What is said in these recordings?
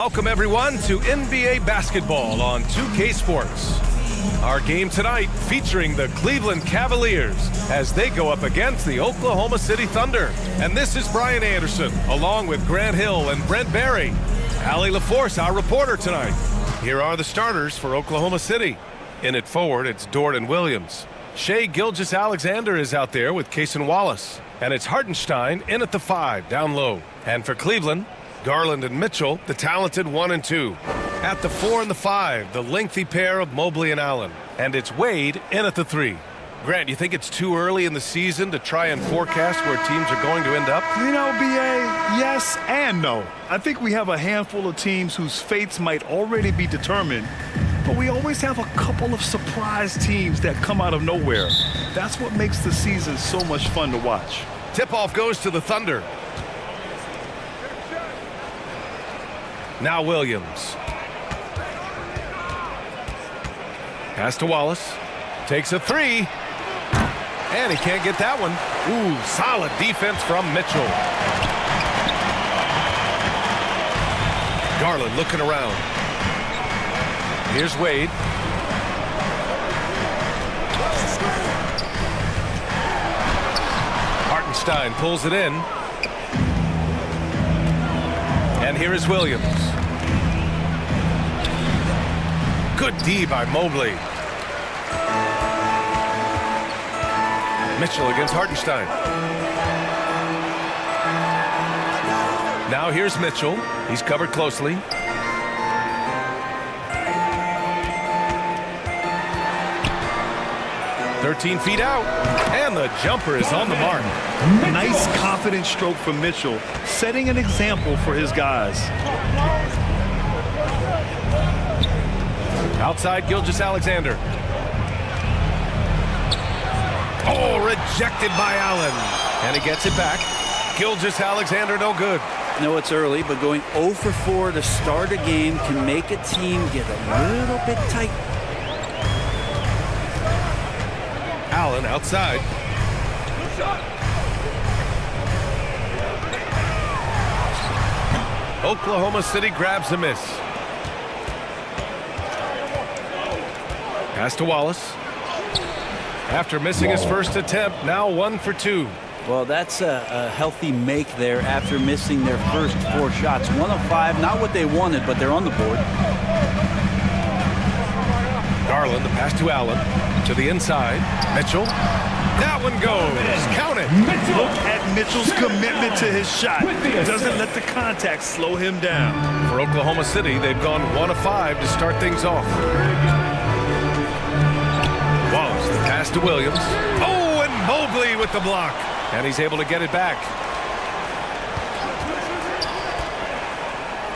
Welcome everyone to NBA basketball on 2K Sports. Our game tonight featuring the Cleveland Cavaliers as they go up against the Oklahoma City Thunder. And this is Brian Anderson along with Grant Hill and Brent Barry. Allie LaForce, our reporter tonight. Here are the starters for Oklahoma City. In at forward, it's Dort and Williams. Shai Gilgeous-Alexander is out there with Cason Wallace. And it's Hartenstein in at the 5, down low. And for Cleveland, Garland and Mitchell, the talented 1 and 2. At the 4 and the 5, the lengthy pair of Mobley and Allen. And it's Wade in at the 3. Grant, you think it's too early in the season to try and forecast where teams are going to end up? You know, B.A., yes and no. I think we have a handful of teams whose fates might already be determined, but we always have a couple of surprise teams that come out of nowhere. That's what makes the season so much fun to watch. Tip-off goes to the Thunder. Now Williams. Pass to Wallace. Takes a 3. And he can't get that one. Ooh, solid defense from Mitchell. Garland looking around. Here's Wade. Hartenstein pulls it in. And here is Williams. Good D by Mobley. Mitchell against Hartenstein. Now here's Mitchell. He's covered closely. "13 feet out, and the jumper is on the mark." Nice confident stroke from Mitchell, setting an example for his guys. Outside Gilgeous-Alexander. Oh, rejected by Allen. And he gets it back. Gilgeous-Alexander no good. I know it's early, but going 0 for 4 to start a game can make a team get a little bit tight. Allen outside. Oklahoma City grabs a miss. Pass to Wallace. After missing his first attempt, now 1 for 2. Well, that's a healthy make there after missing their first 4 shots. 1 of 5, not what they wanted, but they're on the board. Garland, the pass to Allen. To the inside. Mitchell. That one goes. Count it. Look at Mitchell's commitment to his shot. Doesn't let the contact slow him down. For Oklahoma City, they've gone 1 of 5 to start things off. Wallace, the pass to Williams. Oh, and Mobley with the block. And he's able to get it back.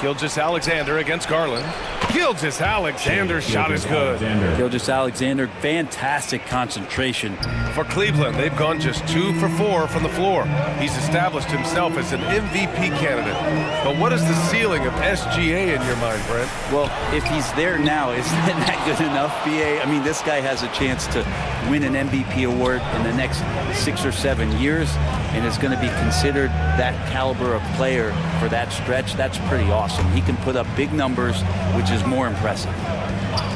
Gilgeous-Alexander against Garland. Gilgeous-Alexander's shot is good. Gilgeous-Alexander, fantastic concentration. For Cleveland, they've gone just 2 for 4 from the floor. He's established himself as an MVP candidate. But what is the ceiling of SGA in your mind, Brent? Well, if he's there now, isn't that good enough, BA? I mean, this guy has a chance to win an MVP award in the next 6 or 7 years, and is going to be considered that caliber of player for that stretch. That's pretty awesome. He can put up big numbers, which is more impressive.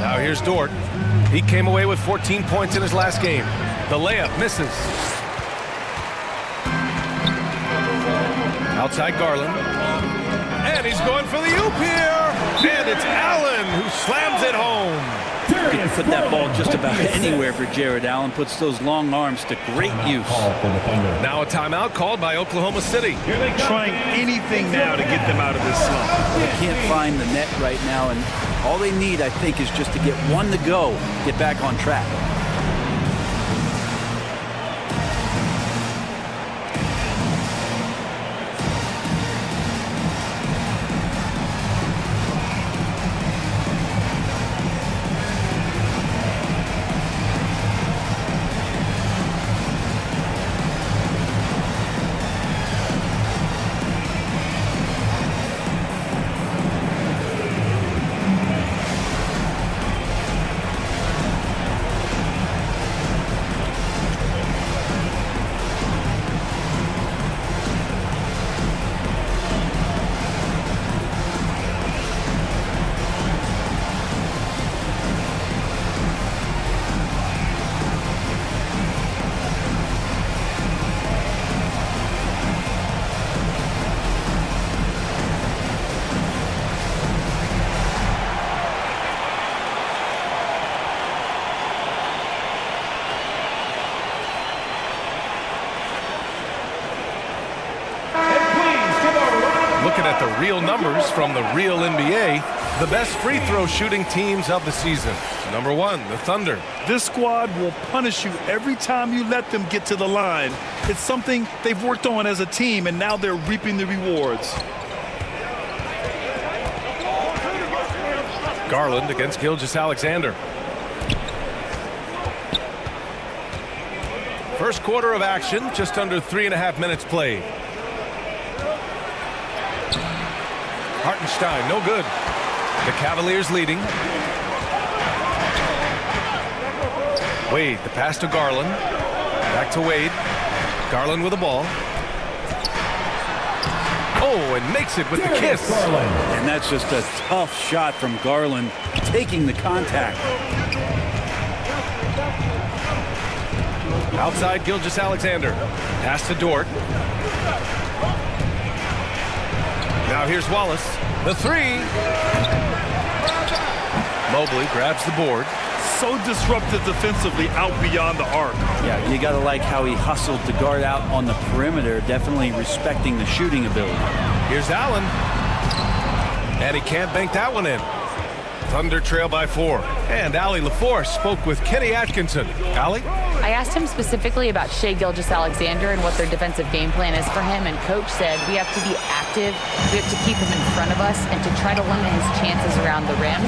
Now here's Dort. He came away with 14 points in his last game. The layup misses. Outside Garland. And he's going for the oop here. And it's Allen who slams it home. You can put that ball just about anywhere for Jared Allen. Puts those long arms to great use. Now a timeout called by Oklahoma City. Trying anything now to get them out of this slump. They can't find the net right now, and all they need, I think, is just to get 1 to go, get back on track. real numbers from the real NBA, the best free throw shooting teams of the season. Number 1, the Thunder. This squad will punish you every time you let them get to the line. It's something they've worked on as a team, and now they're reaping the rewards. Garland against Gilgeous-Alexander. First quarter of action, just under 3.5 minutes played. Hartenstein, no good. The Cavaliers leading. Wade, the pass to Garland. Back to Wade. Garland with the ball. Oh, and makes it with the kiss. And that's just a tough shot from Garland, taking the contact. Outside Gilgeous-Alexander. Pass to Dort. Now here's Wallace. The 3. Mobley grabs the board. So disruptive defensively out beyond the arc. Yeah, you got to like how he hustled to guard out on the perimeter, definitely respecting the shooting ability. Here's Allen. And he can't bank that one in. Thunder trail by 4. And Allie LaForce spoke with Kenny Atkinson. Allie? I asked him specifically about Shai Gilgeous-Alexander and what their defensive game plan is for him, and Coach said we have to be active, we have to keep him in front of us, and to try to limit his chances around the rim.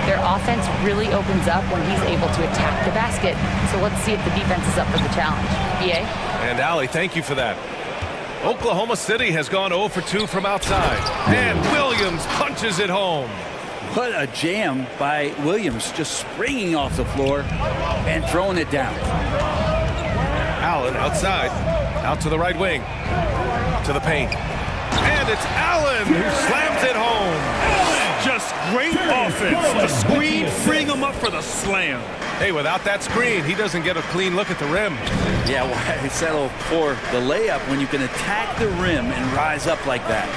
Their offense really opens up when he's able to attack the basket, so let's see if the defense is up for the challenge. BA? And Allie, thank you for that. Oklahoma City has gone 0 for 2 from outside. And Williams punches it home. What a jam by Williams, just springing off the floor and throwing it down. Allen outside, out to the right wing, to the paint. And it's Allen who slams it home. Just great offense. The screen freeing him up for the slam. Hey, without that screen, he doesn't get a clean look at the rim. Yeah, why settle for the layup when you can attack the rim and rise up like that?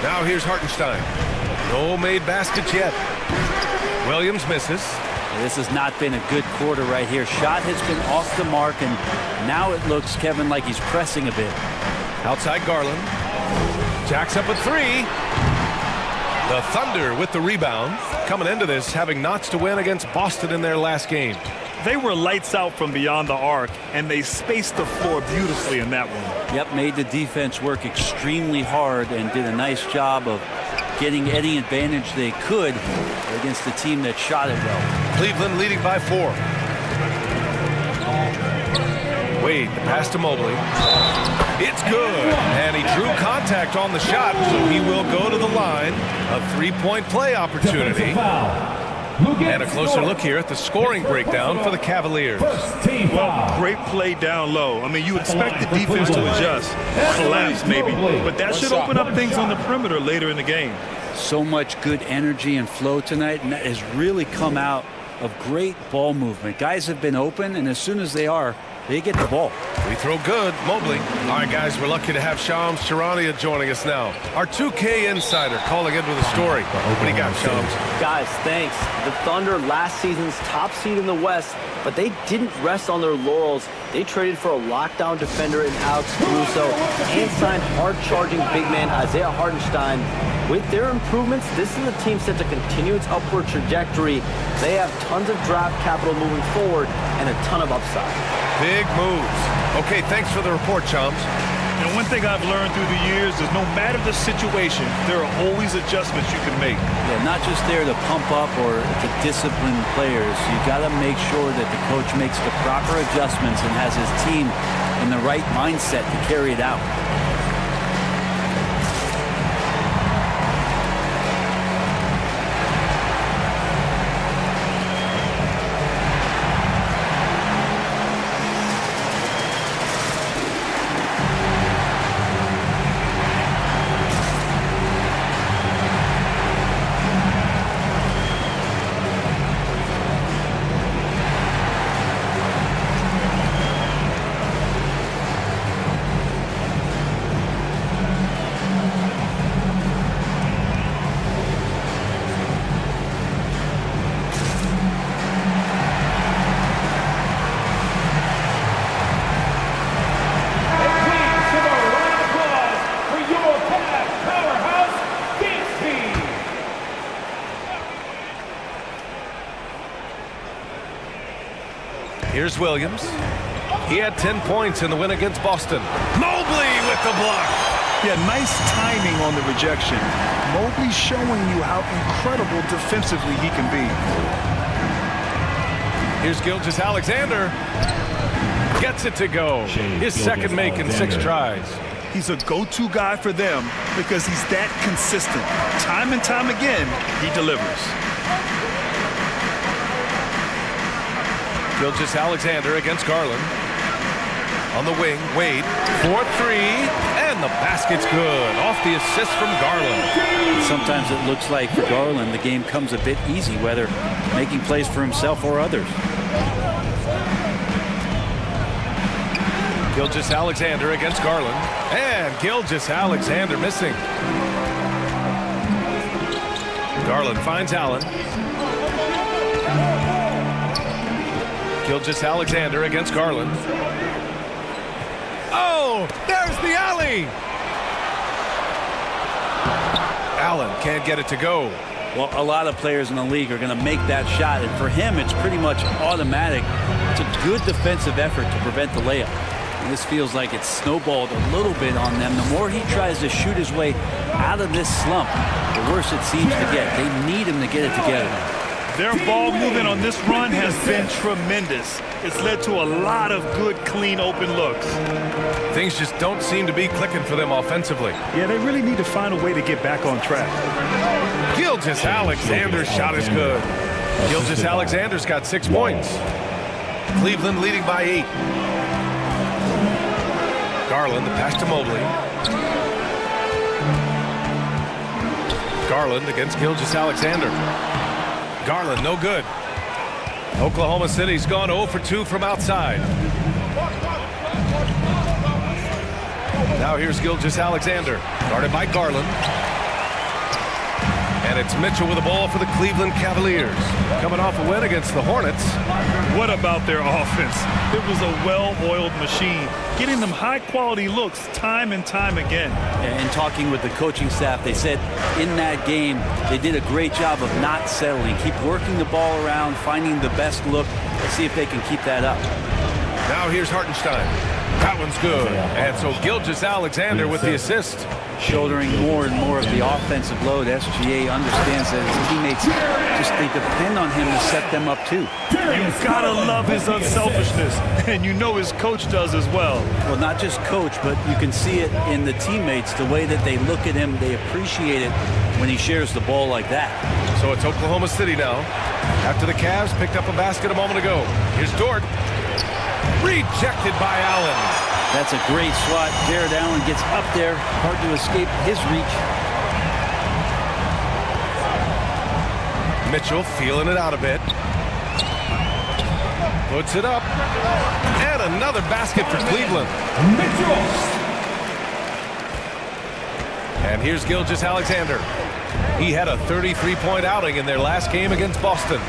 Now here's Hartenstein. No made baskets yet. Williams misses. This has not been a good quarter right here. Shot has been off the mark, and now it looks, Kevin, like he's pressing a bit. Outside Garland. Jacks up a 3. The Thunder with the rebound. Coming into this, having notched a win against Boston in their last game. They were lights out from beyond the arc, and they spaced the floor beautifully in that one. Yep, made the defense work extremely hard and did a nice job of getting any advantage they could against the team that shot it well. Cleveland leading by 4. Wade, the pass to Mobley. It's good. And he drew contact on the shot, so he will go to the line. A 3-point play opportunity. And a closer look here at the scoring breakdown for the Cavaliers. Well, great play down low. I mean, you expect the defense to adjust, collapse maybe, but that should open up things on the perimeter later in the game. So much good energy and flow tonight, and that has really come out of great ball movement. Guys have been open, and as soon as they are, they get the ball. We throw good. Mobley. All right, guys, we're lucky to have Shams Charania joining us now. Our 2K insider calling in with a story. What do you got, Shams? Guys, thanks. The Thunder, last season's top seed in the West, but they didn't rest on their laurels. They traded for a lockdown defender in Alex Caruso and signed hard-charging big man Isaiah Hartenstein. With their improvements, this is a team set to continue its upward trajectory. They have tons of draft capital moving forward and a ton of upside. Big moves. Okay, thanks for the report, Chums. You know, one thing I've learned through the years is no matter the situation, there are always adjustments you can make. Yeah, not just there to pump up or to discipline players. You got to make sure that the coach makes the proper adjustments and has his team in the right mindset to carry it out. Here's Williams. He had 10 points in the win against Boston. Mobley with the block. Yeah, nice timing on the rejection. Mobley showing you how incredible defensively he can be. Here's Gilgeous-Alexander. Gets it to go. His second make in 6 tries. He's a go-to guy for them because he's that consistent. Time and time again, he delivers. Gilgeous-Alexander against Garland. On the wing, Wade, 4-3, and the basket's good. Off the assist from Garland. Sometimes it looks like for Garland, the game comes a bit easy, whether making plays for himself or others. Gilgeous-Alexander against Garland. And Gilgeous-Alexander missing. Garland finds Allen. Gilgeous-Alexander against Garland. Oh, there's the alley. Allen can't get it to go. Well, a lot of players in the league are going to make that shot, and for him, it's pretty much automatic. It's a good defensive effort to prevent the layup. And this feels like it's snowballed a little bit on them. The more he tries to shoot his way out of this slump, the worse it seems to get. They need him to get it together. Their ball movement on this run has been tremendous. It's led to a lot of good, clean, open looks. Things just don't seem to be clicking for them offensively. Yeah, they really need to find a way to get back on track. Gilgeous-Alexander's shot is good. Gilgeous-Alexander's got 6 points. Cleveland leading by 8. Garland, the pass to Mobley. Garland against Gilgeous-Alexander. Garland, no good. Oklahoma City's gone 0 for 2 from outside. Now here's Gilgeous-Alexander, guarded by Garland. And it's Mitchell with the ball for the Cleveland Cavaliers. Coming off a win against the Hornets. What about their offense? It was a well-oiled machine, getting them high-quality looks time and time again. And talking with the coaching staff, they said in that game they did a great job of not settling. Keep working the ball around, finding the best look, and see if they can keep that up. Now here's Hartenstein. That one's good. And so Gilgeous-Alexander with the assist. Shouldering more and more of the offensive load. SGA understands that his teammates they depend on him to set them up too. You've got to love his unselfishness, and you know his coach does as well. Well, not just coach, but you can see it in the teammates, the way that they look at him. They appreciate it when he shares the ball like that. So it's Oklahoma City now. After the Cavs picked up a basket a moment ago. Here's Dort. Rejected by Allen. That's a great swat. Jared Allen gets up there. Hard to escape his reach. Mitchell feeling it out a bit. Puts it up. And another basket for Cleveland. And here's Gilgeous-Alexander. He had a 33-point outing in their last game against Boston.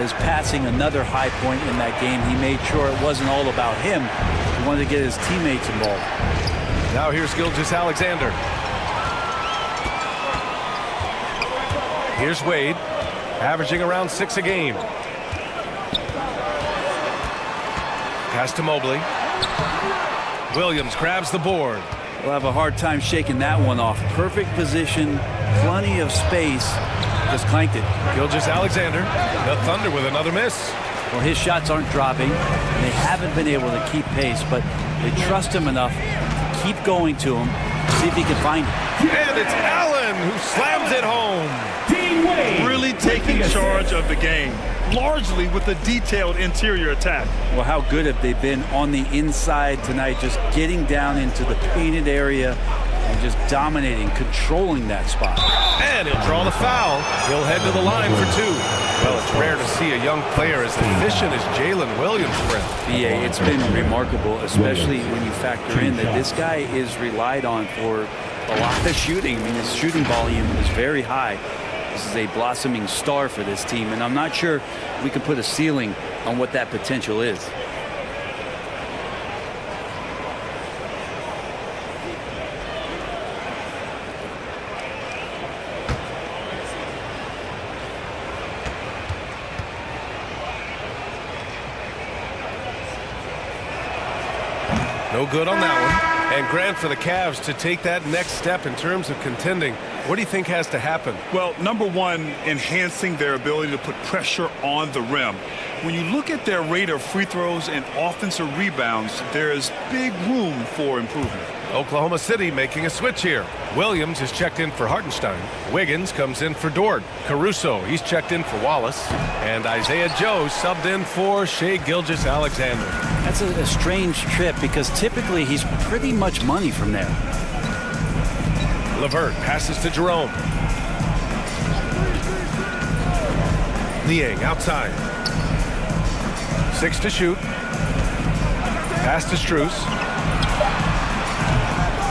His passing, another high point in that game. He made sure it wasn't all about him. He wanted to get his teammates involved. Now here's Gilgeous-Alexander. Here's Wade, averaging around 6 a game. Pass to Mobley. Williams grabs the board. We'll have a hard time shaking that one off. Perfect position, plenty of space. Just clanked it. Gilgeous-Alexander, the Thunder with another miss. Well, his shots aren't dropping. They haven't been able to keep pace, but they trust him enough to keep going to him, see if he can find it. And it's Allen who slams it home. Really taking charge of the game, largely with a detailed interior attack. Well, how good have they been on the inside tonight, just getting down into the painted area and just dominating, controlling that spot. And he'll draw the foul. He'll head to the line for 2. Well, it's rare to see a young player as efficient as Jalen Williams, Brent. BA, it's been remarkable, especially when you factor in that this guy is relied on for a lot of shooting. I mean, his shooting volume is very high. This is a blossoming star for this team, and I'm not sure we can put a ceiling on what that potential is. No good on that one. And Grant, for the Cavs to take that next step in terms of contending, what do you think has to happen? Well, number one, enhancing their ability to put pressure on the rim. When you look at their rate of free throws and offensive rebounds, there is big room for improvement. Oklahoma City making a switch here. Williams is checked in for Hartenstein. Wiggins comes in for Dort. Caruso, he's checked in for Wallace. And Isaiah Joe subbed in for Shai Gilgeous-Alexander. That's a strange trip because typically he's pretty much money from there. LeVert passes to Jerome. Niang outside. 6 to shoot. Pass to Strus.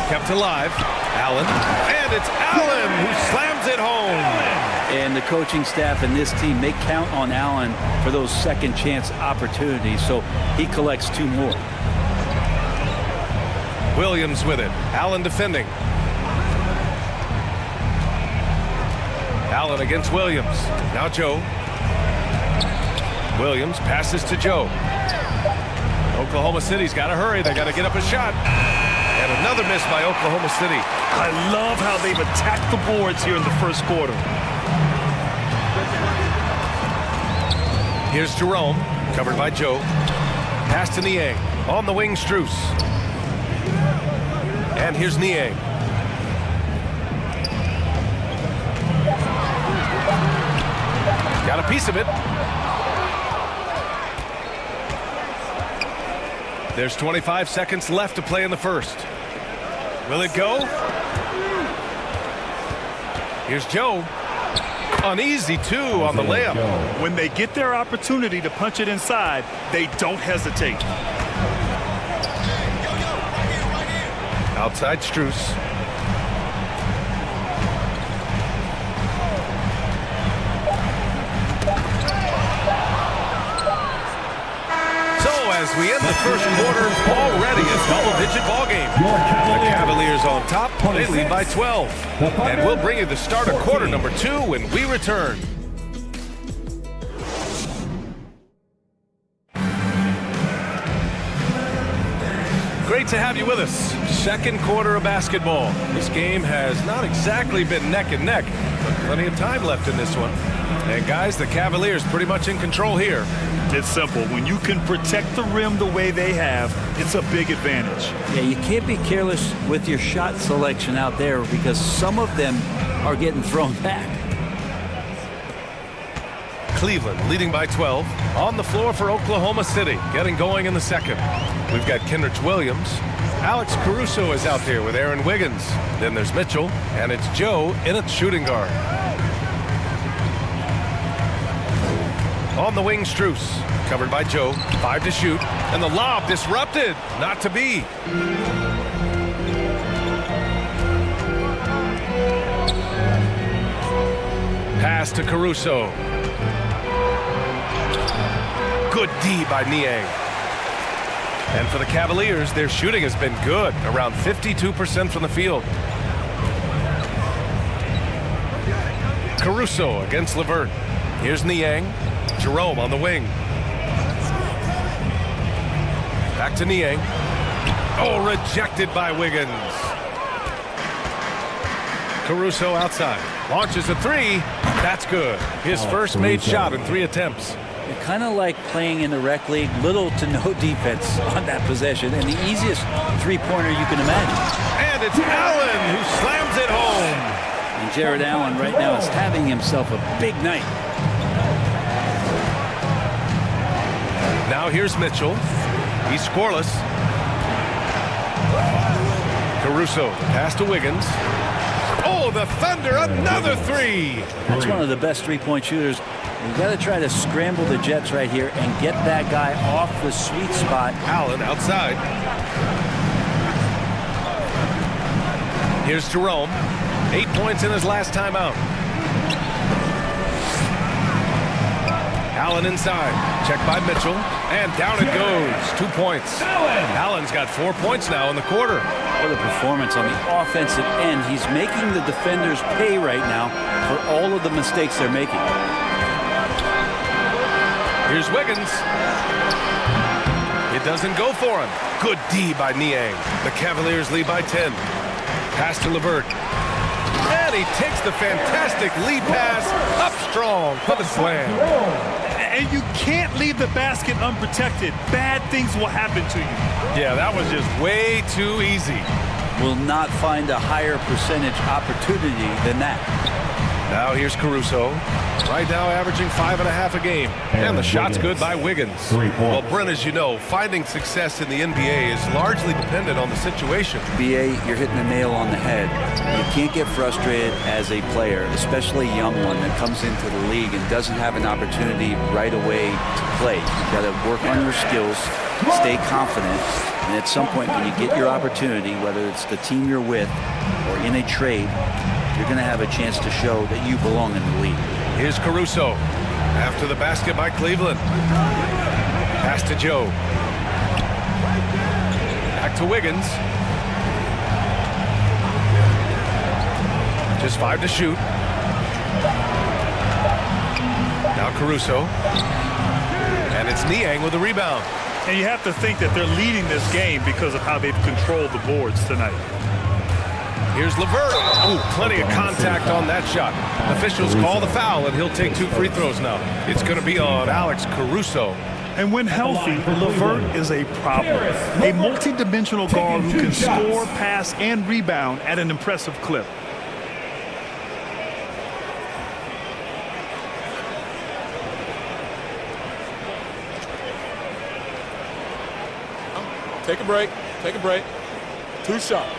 Kept alive. Allen. And it's Allen who slams it home. And the coaching staff and this team, they count on Allen for those second chance opportunities, so he collects 2 more. Williams with it. Allen defending. Allen against Williams. Now Joe. Williams passes to Joe. Oklahoma City's got to hurry. They got to get up a shot. And another miss by Oklahoma City. I love how they've attacked the boards here in the first quarter. Here's Jerome, covered by Joe. Pass to Niang. On the wing, Strus. And here's Niang. Got a piece of it. There's 25 seconds left to play in the first. Will it go? Here's Joe. An easy 2 on the layup. When they get their opportunity to punch it inside, they don't hesitate. Outside Strus. As we end the first quarter, already a double-digit ball game. The Cavaliers on top, they lead by 12. And we'll bring you the start of quarter number 2 when we return. Great to have you with us. Second quarter of basketball. This game has not exactly been neck and neck, but plenty of time left in this one. And guys, the Cavaliers pretty much in control here. It's simple. When you can protect the rim the way they have, it's a big advantage. Yeah, you can't be careless with your shot selection out there because some of them are getting thrown back. Cleveland leading by 12. On the floor for Oklahoma City, getting going in the second. We've got Kenrich Williams. Alex Caruso is out there with Aaron Wiggins. Then there's Mitchell, and it's Joe in at shooting guard. On the wing, Strus, covered by Joe. 5 to shoot, and the lob disrupted. Not to be. Pass to Caruso. Good D by Niang. And for the Cavaliers, their shooting has been good, around 52% from the field. Caruso against LeVert. Here's Niang. Jerome on the wing. Back to Niang. Oh, rejected by Wiggins. Caruso outside. Launches a 3. That's good. His first made shot in 3 attempts. You're kind of like playing in the rec league, little to no defense on that possession, and the easiest three-pointer you can imagine. And it's Allen who slams it home. And Jared Allen right now is having himself a big night. Now here's Mitchell. He's scoreless. Caruso, pass to Wiggins. Oh, the Thunder, another 3. That's one of the best three-point shooters. You've got to try to scramble the Jets right here and get that guy off the sweet spot. Allen outside. Here's Jerome. 8 points in his last time out. Allen inside. Checked by Mitchell. And down it goes. 2 points. Allen's got 4 points now in the quarter. What a performance on the offensive end. He's making the defenders pay right now for all of the mistakes they're making. Here's Wiggins. It doesn't go for him. Good D by Niang. The Cavaliers lead by 10. Pass to LeVert. And he takes the fantastic lead pass up strong for the slam. And you can't leave the basket unprotected. Bad things will happen to you. Yeah, that was just way too easy. Will not find a higher percentage opportunity than that. Now here's Caruso. Right now averaging 5.5 a game. And the shot's good by Wiggins. Well, Brent, as you know, finding success in the NBA is largely dependent on the situation. BA, you're hitting the nail on the head. You can't get frustrated as a player, especially a young one that comes into the league and doesn't have an opportunity right away to play. You've got to work on your skills, stay confident, and at some point when you get your opportunity, whether it's the team you're with or in a trade, you're going to have a chance to show that you belong in the league. Here's Caruso. After the basket by Cleveland. Pass to Joe. Back to Wiggins. Just 5 to shoot. Now Caruso. And it's Niang with the rebound. And you have to think that they're leading this game because of how they've controlled the boards tonight. Here's LeVert. Ooh, plenty of contact on that shot. Officials call the foul, and he'll take 2 free throws now. It's going to be on Alex Caruso. And when healthy, LeVert is a problem. A multi-dimensional guard who can score, pass, and rebound at an impressive clip. Take a break. Take a break. 2 shots.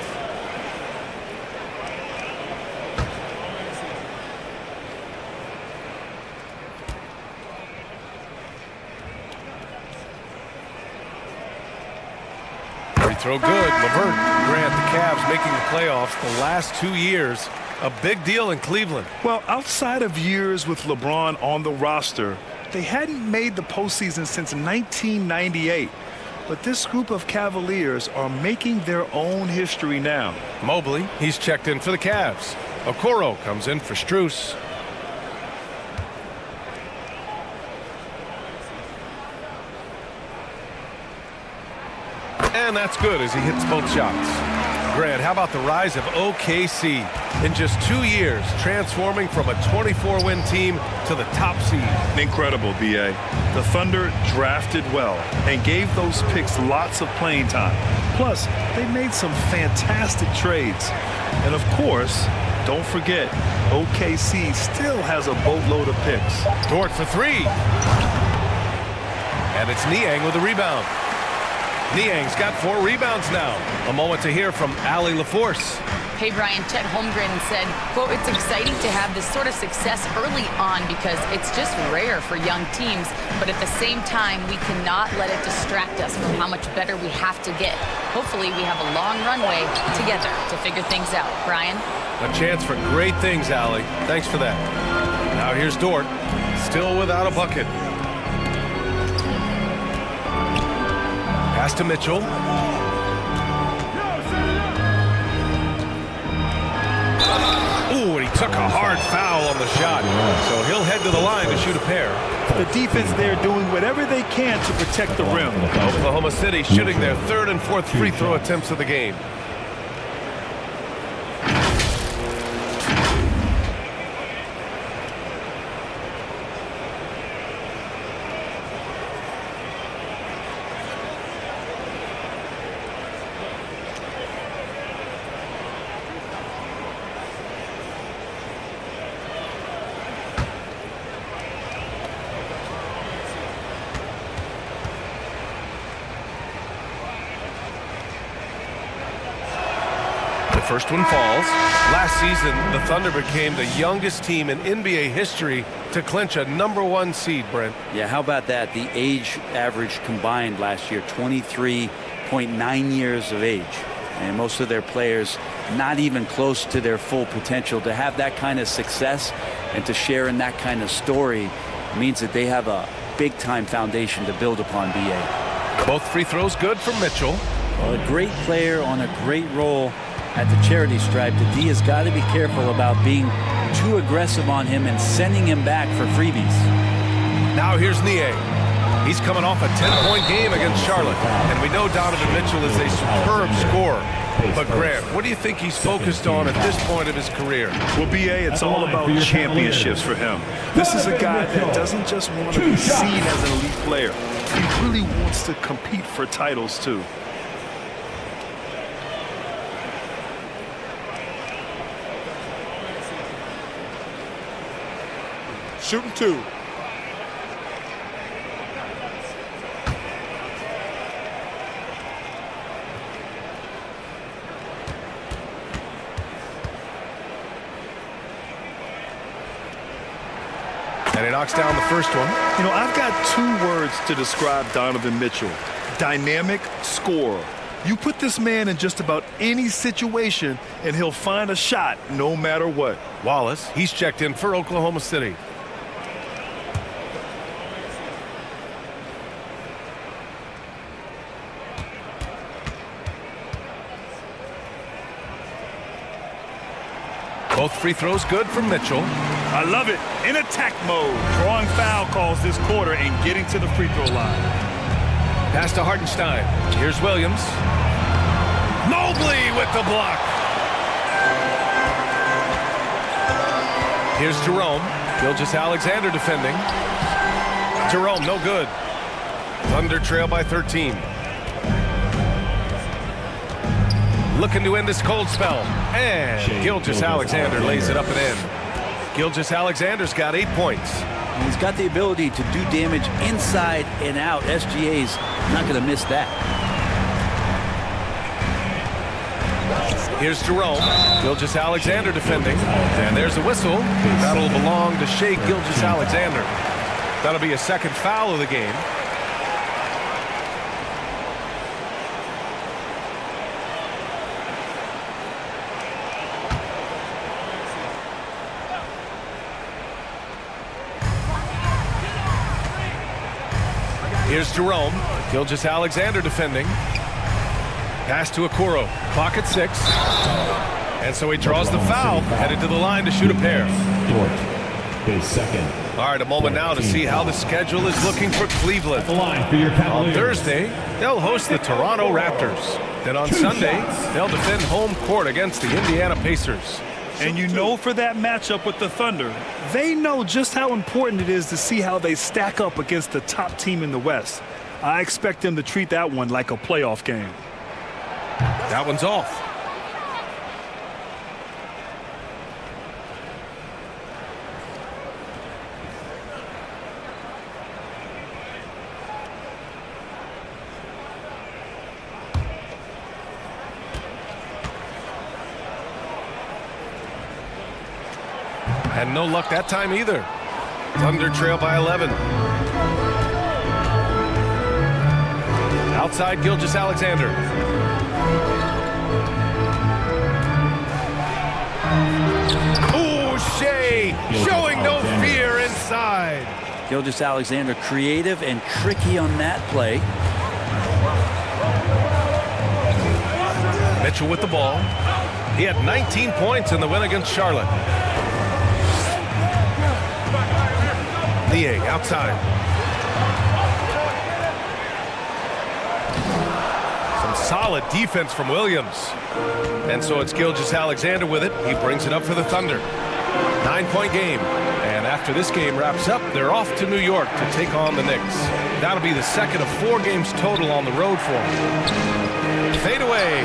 Free throw good. LeVert. Grant, the Cavs making the playoffs the last 2 years. A big deal in Cleveland. Well, outside of years with LeBron on the roster, they hadn't made the postseason since 1998. But this group of Cavaliers are making their own history now. Mobley, he's checked in for the Cavs. Okoro comes in for Strus. And that's good as he hits both shots. Grant, how about the rise of OKC? In just 2 years, transforming from a 24-win team to the top seed. Incredible, B.A. The Thunder drafted well and gave those picks lots of playing time. Plus, they made some fantastic trades. And of course, don't forget, OKC still has a boatload of picks. Dort for 3. And it's Niang with the rebound. Niang's got 4 rebounds now. A moment to hear from Allie LaForce. Hey, Brian, Chet Holmgren said, quote, "It's exciting to have this sort of success early on because it's just rare for young teams. But at the same time, we cannot let it distract us from how much better we have to get. Hopefully, we have a long runway together to figure things out." Brian? A chance for great things, Allie. Thanks for that. Now here's Dort, still without a bucket. Pass to Mitchell. Ooh, and he took a hard foul on the shot. So he'll head to the line to shoot a pair. The defense there doing whatever they can to protect the rim. Oklahoma City shooting their 3rd and 4th free throw attempts of the game. First one falls. Last season, the Thunder became the youngest team in NBA history to clinch a #1 seed, Brent. Yeah, how about that? The age average combined last year, 23.9 years of age. And most of their players not even close to their full potential. To have that kind of success and to share in that kind of story means that they have a big-time foundation to build upon, B.A. Both free throws good for Mitchell. Well, a great player on a great role at the charity stripe. The D has got to be careful about being too aggressive on him and sending him back for freebies. Now here's Niang. He's coming off a 10-point game against Charlotte, and we know Donovan Mitchell is a superb scorer. But Grant, what do you think he's focused on at this point of his career? Well, B.A., it's all about championships for him. This is a guy that doesn't just want to be seen as an elite player. He really wants to compete for titles, too. Shooting 2. And he knocks down the first one. You know, I've got 2 words to describe Donovan Mitchell. Dynamic scorer. You put this man in just about any situation, and he'll find a shot no matter what. Wallace, he's checked in for Oklahoma City. Both free throws good from Mitchell. I love it. In attack mode. Drawing foul calls this quarter and getting to the free throw line. Pass to Hartenstein. Here's Williams. Mobley with the block. Here's Jerome. Gilgeous-Alexander defending. Jerome, no good. Thunder trail by 13. Looking to end this cold spell. And Gilgeous-Alexander lays it up and in. Gilgeous-Alexander's got 8 points. And he's got the ability to do damage inside and out. SGA's not going to miss that. Here's Jerome. Gilgeous-Alexander defending. And there's a whistle. That'll belong to Shai Gilgeous-Alexander. That'll be a second foul of the game. Here's Jerome. Gilgeous-Alexander defending. Pass to Okoro. Clock at 6. And so he draws the foul, headed to the line to shoot a pair. All right, a moment now to see how the schedule is looking for Cleveland. On Thursday, they'll host the Toronto Raptors. Then on Sunday, they'll defend home court against the Indiana Pacers. And you know, for that matchup with the Thunder, they know just how important it is to see how they stack up against the top team in the West. I expect them to treat that one like a playoff game. That one's off. And no luck that time either. Thunder trail by 11. Outside Gilgeous-Alexander. Ooh, Shai showing no fear inside. Gilgeous-Alexander creative and tricky on that play. Mitchell with the ball. He had 19 points in the win against Charlotte. Niang outside. Some solid defense from Williams. And so it's Gilgeous-Alexander with it. He brings it up for the Thunder. 9-point game. And after this game wraps up, they're off to New York to take on the Knicks. That'll be the second of 4 games total on the road for them. Fade away.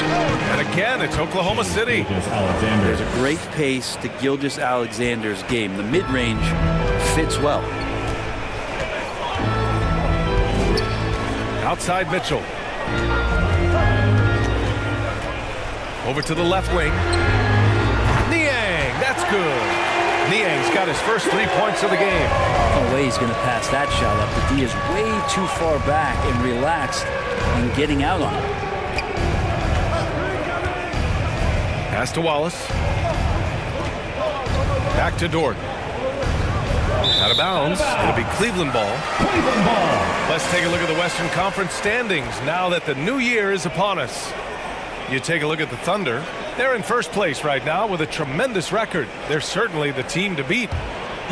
And again, it's Oklahoma City. There's a great pace to Gilgeous-Alexander's game. The mid-range fits well. Outside Mitchell. Over to the left wing. Niang, that's good. Niang's got his first 3 points of the game. No way he's going to pass that shot up. The D is way too far back and relaxed in getting out on it. Pass to Wallace. Back to Dort. Out of bounds. It'll be Cleveland ball. Cleveland ball. Let's take a look at the Western Conference standings now that the new year is upon us. You take a look at the Thunder. They're in first place right now with a tremendous record. They're certainly the team to beat.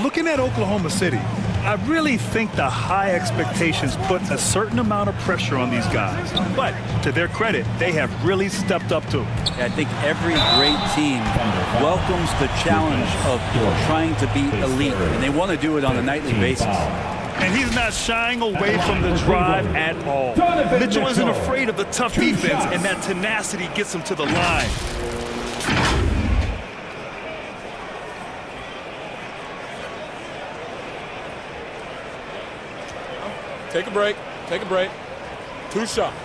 Looking at Oklahoma City, I really think the high expectations put a certain amount of pressure on these guys. But to their credit, they have really stepped up to it. I think every great team welcomes the challenge of trying to be elite, and they want to do it on a nightly basis. And he's not shying away from the drive at all. Mitchell isn't afraid of the tough defense, and that tenacity gets him to the line. Take a break. Take a break. 2 shots.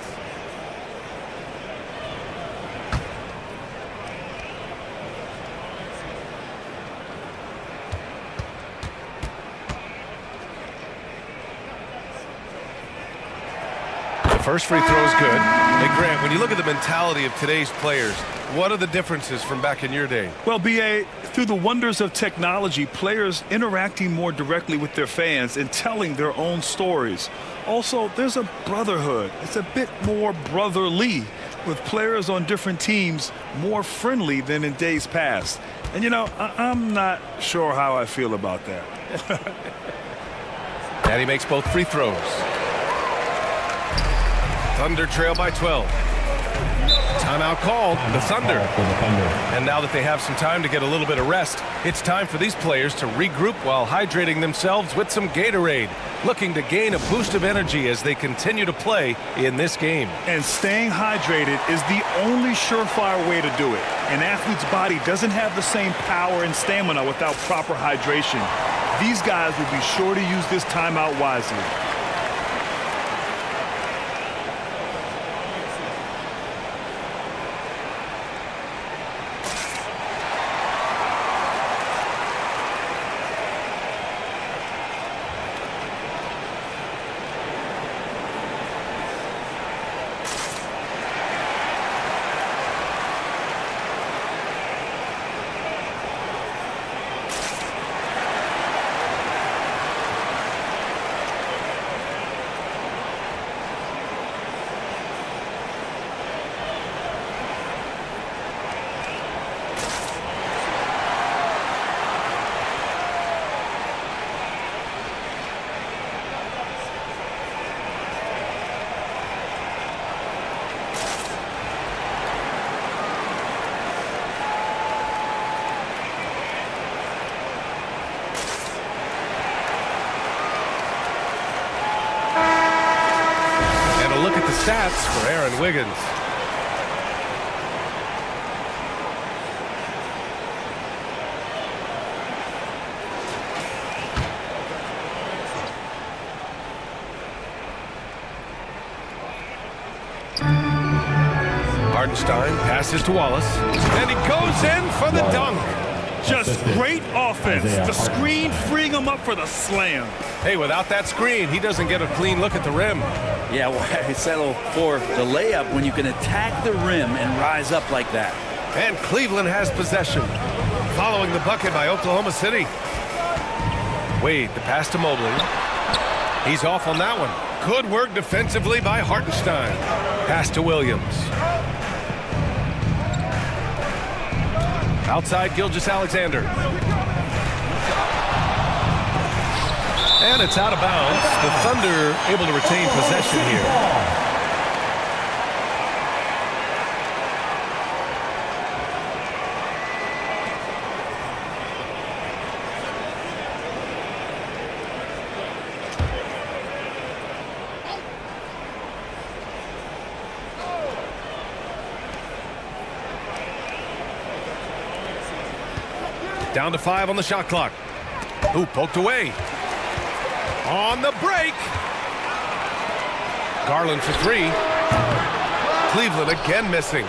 First free throw is good. Hey, Grant, when you look at the mentality of today's players, what are the differences from back in your day? Well, B.A., through the wonders of technology, players interacting more directly with their fans and telling their own stories. Also, there's a brotherhood. It's a bit more brotherly, with players on different teams more friendly than in days past. And, you know, I'm not sure how I feel about that. And he makes both free throws. Thunder trail by 12. Timeout called, the Thunder. And now that they have some time to get a little bit of rest, it's time for these players to regroup while hydrating themselves with some Gatorade, looking to gain a boost of energy as they continue to play in this game. And staying hydrated is the only surefire way to do it. An athlete's body doesn't have the same power and stamina without proper hydration. These guys will be sure to use this timeout wisely. Stats for Aaron Wiggins. Hartenstein passes to Wallace, and he goes in for the dunk. Just great offense. The screen freeing him up for the slam. Hey, without that screen, he doesn't get a clean look at the rim. Yeah, why settle for the layup when you can attack the rim and rise up like that? And Cleveland has possession. Following the bucket by Oklahoma City. Wade, the pass to Mobley. He's off on that one. Good work defensively by Hartenstein. Pass to Williams. Outside Gilgeous-Alexander. And it's out of bounds. The Thunder able to retain possession here. Down to 5 on the shot clock. Ooh, poked away. On the break. Garland for 3. Cleveland again missing.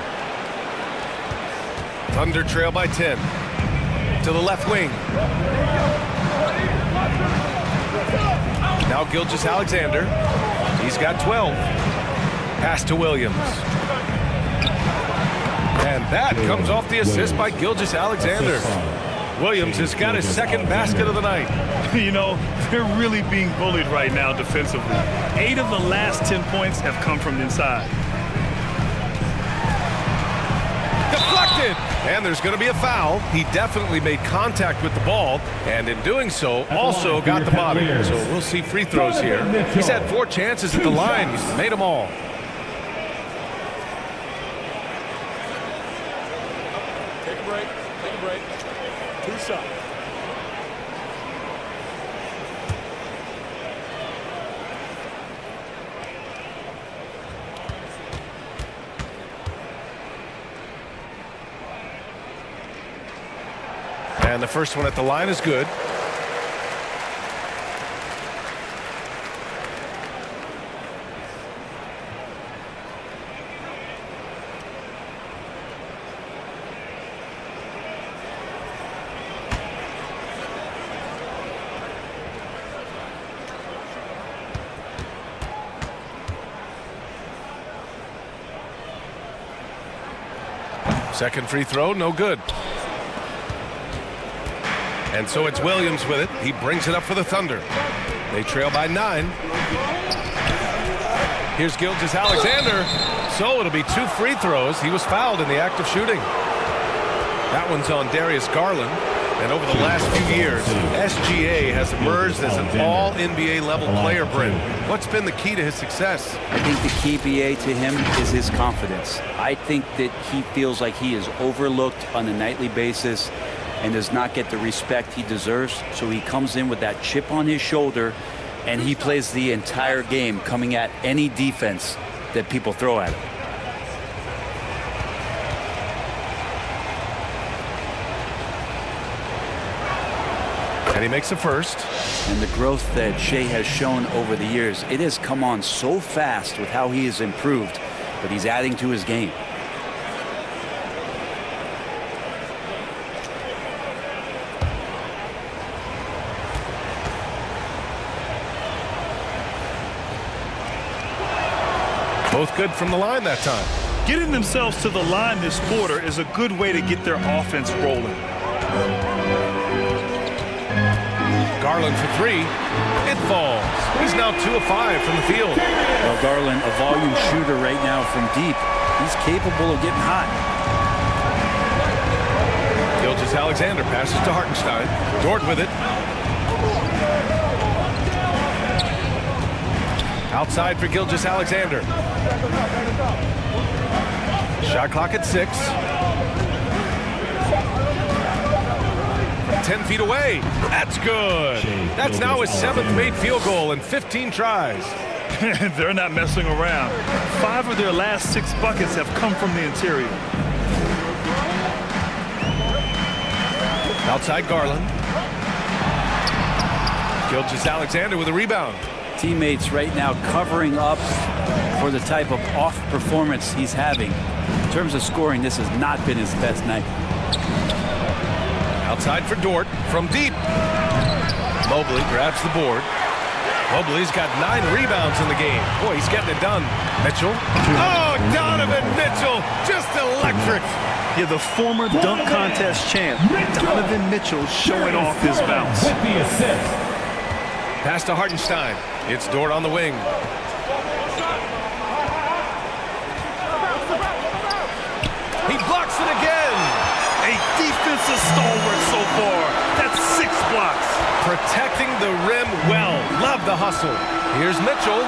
Thunder trail by 10. To the left wing. Now Gilgeous-Alexander. He's got 12. Pass to Williams. And that comes off the assist by Gilgeous-Alexander. Williams has got his second basket of the night. You know, they're really being bullied right now defensively. 8 of the last 10 points have come from inside. Deflected. And there's going to be a foul. He definitely made contact with the ball, and in doing so, also got the body. So we'll see free throws here. He's had 4 chances at the line. He's made them all. Take a break. Take a break. 2 shots. And the first one at the line is good. Second free throw, no good. And so it's Williams with it. He brings it up for the Thunder. They trail by 9. Here's Gilgeous-Alexander. So it'll be 2 free throws. He was fouled in the act of shooting. That one's on Darius Garland. And over the last few years, SGA has emerged as an all-NBA level player, Brent. What's been the key to his success? I think the key, BA, to him is his confidence. I think that he feels like he is overlooked on a nightly basis and does not get the respect he deserves. So he comes in with that chip on his shoulder, and he plays the entire game, coming at any defense that people throw at him. And he makes the first. And the growth that Shea has shown over the years, it has come on so fast with how he has improved, but he's adding to his game. Both good from the line that time. Getting themselves to the line this quarter is a good way to get their offense rolling. Garland for 3. It falls. He's now 2 of 5 from the field. Well, Garland, a volume shooter right now from deep. He's capable of getting hot. Gilgeous-Alexander passes to Hartenstein. Dort with it. Outside for Gilgeous-Alexander. Shot clock at 6. From 10 feet away. That's good. That's now his 7th made field goal in 15 tries. They're not messing around. 5 of their last 6 buckets have come from the interior. Outside Garland. Gilgeous-Alexander with a rebound. Teammates right now covering up for the type of off performance he's having. In terms of scoring, this has not been his best night. Outside for Dort from deep. Mobley grabs the board. Mobley's got 9 rebounds in the game. Boy, he's getting it done. Mitchell. Oh, Donovan Mitchell, just electric. Yeah, the former dunk contest champ, Donovan Mitchell, showing off his bounce. Pass to Hartenstein. It's Dort on the wing. He blocks it again. A defensive stalwart so far. That's 6 blocks. Protecting the rim well. Love the hustle. Here's Mitchell.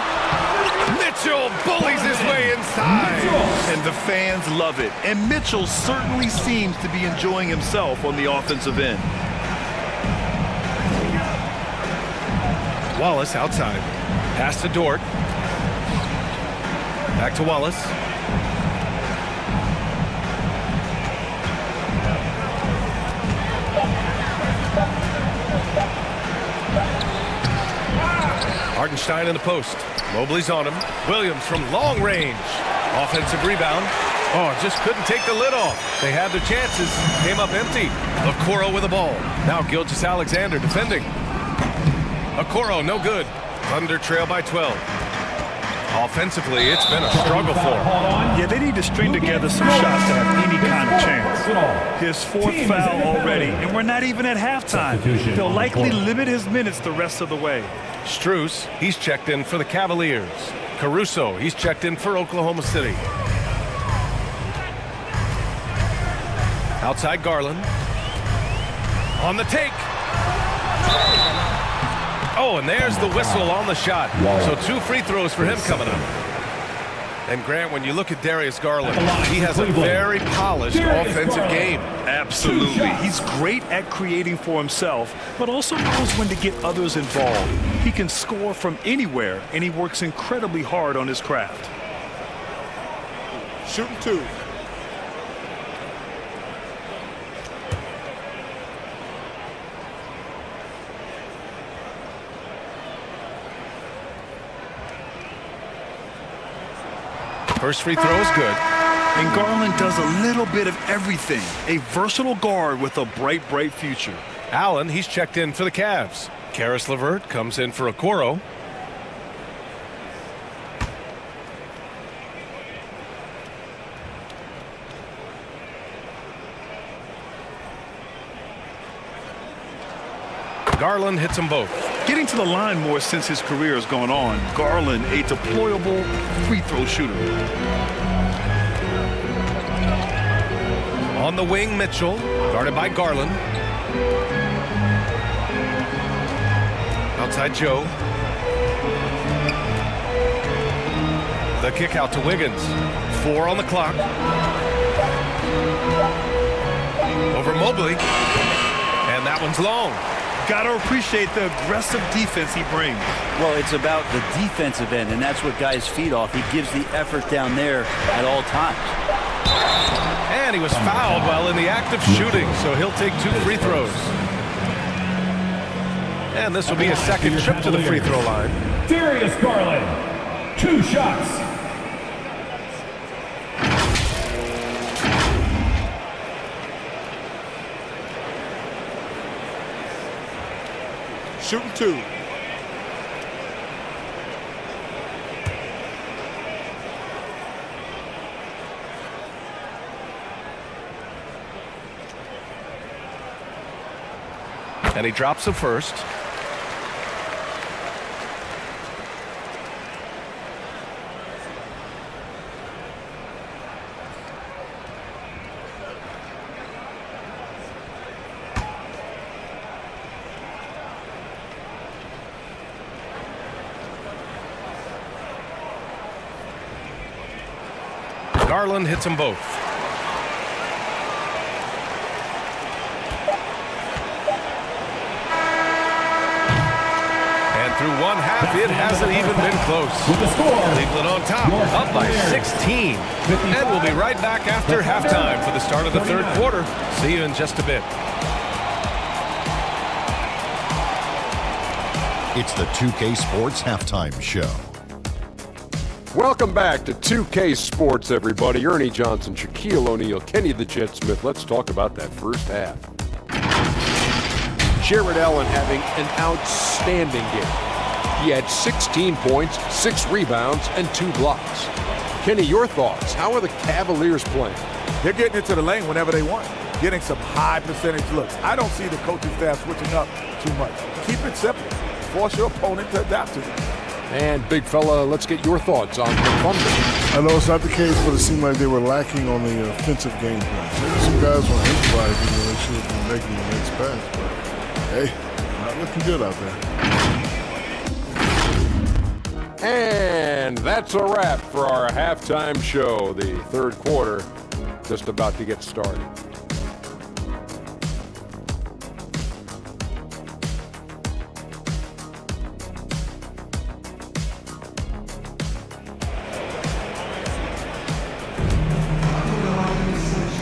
Mitchell bullies his way inside. And the fans love it. And Mitchell certainly seems to be enjoying himself on the offensive end. Wallace outside. Pass to Dort. Back to Wallace. Hartenstein in the post. Mobley's on him. Williams from long range. Offensive rebound. Oh, just couldn't take the lid off. They had their chances. Came up empty. Okoro with the ball. Now Gilgeous-Alexander defending. Okoro, no good. Thunder trail by 12. Offensively, it's been a struggle for him. Yeah, they need to string together some shots to have any kind of chance. His 4th foul already, and we're not even at halftime. They'll likely limit his minutes the rest of the way. Strus, he's checked in for the Cavaliers. Caruso, he's checked in for Oklahoma City. Outside Garland. On the take. Oh, and there's the whistle on the shot. So 2 free throws for him coming up. And Grant, when you look at Darius Garland, he has a very polished offensive game. Absolutely. He's great at creating for himself, but also knows when to get others involved. He can score from anywhere, and he works incredibly hard on his craft. Shooting 2. First free throw is good. And Garland does a little bit of everything. A versatile guard with a bright, bright future. Allen, he's checked in for the Cavs. Karis LeVert comes in for Okoro. Garland hits them both. Getting to the line more since his career has gone on. Garland, a deployable free throw shooter. On the wing, Mitchell, guarded by Garland. Outside Joe. The kick out to Wiggins. 4 on the clock. Over Mobley. And that one's long. Gotta appreciate the aggressive defense he brings. Well, it's about the defensive end, and that's what guys feed off. He gives the effort down there at all times. And he was fouled while in the act of shooting, so he'll take 2 free throws. And this will be a second trip to the free throw line. Darius Garland, 2 shots. Shooting 2. And he drops the first. Garland hits them both. And through one half, it hasn't even been close. Cleveland on top, up by 16. And we'll be right back after halftime for the start of the third quarter. See you in just a bit. It's the 2K Sports Halftime Show. Welcome back to 2K Sports, everybody. Ernie Johnson, Shaquille O'Neal, Kenny the Jet Smith. Let's talk about that first half. Jared Allen having an outstanding game. He had 16 points, 6 rebounds, and 2 blocks. Kenny, your thoughts? How are the Cavaliers playing? They're getting into the lane whenever they want, getting some high percentage looks. I don't see the coaching staff switching up too much. Keep it simple. Force your opponent to adapt to it. And big fella, let's get your thoughts on the Thunder. I know it's not the case, but it seemed like they were lacking on the offensive game plan. Maybe some guys want to improvise, they should have been making the next pass. But hey, not looking good out there. And that's a wrap for our halftime show. The third quarter just about to get started.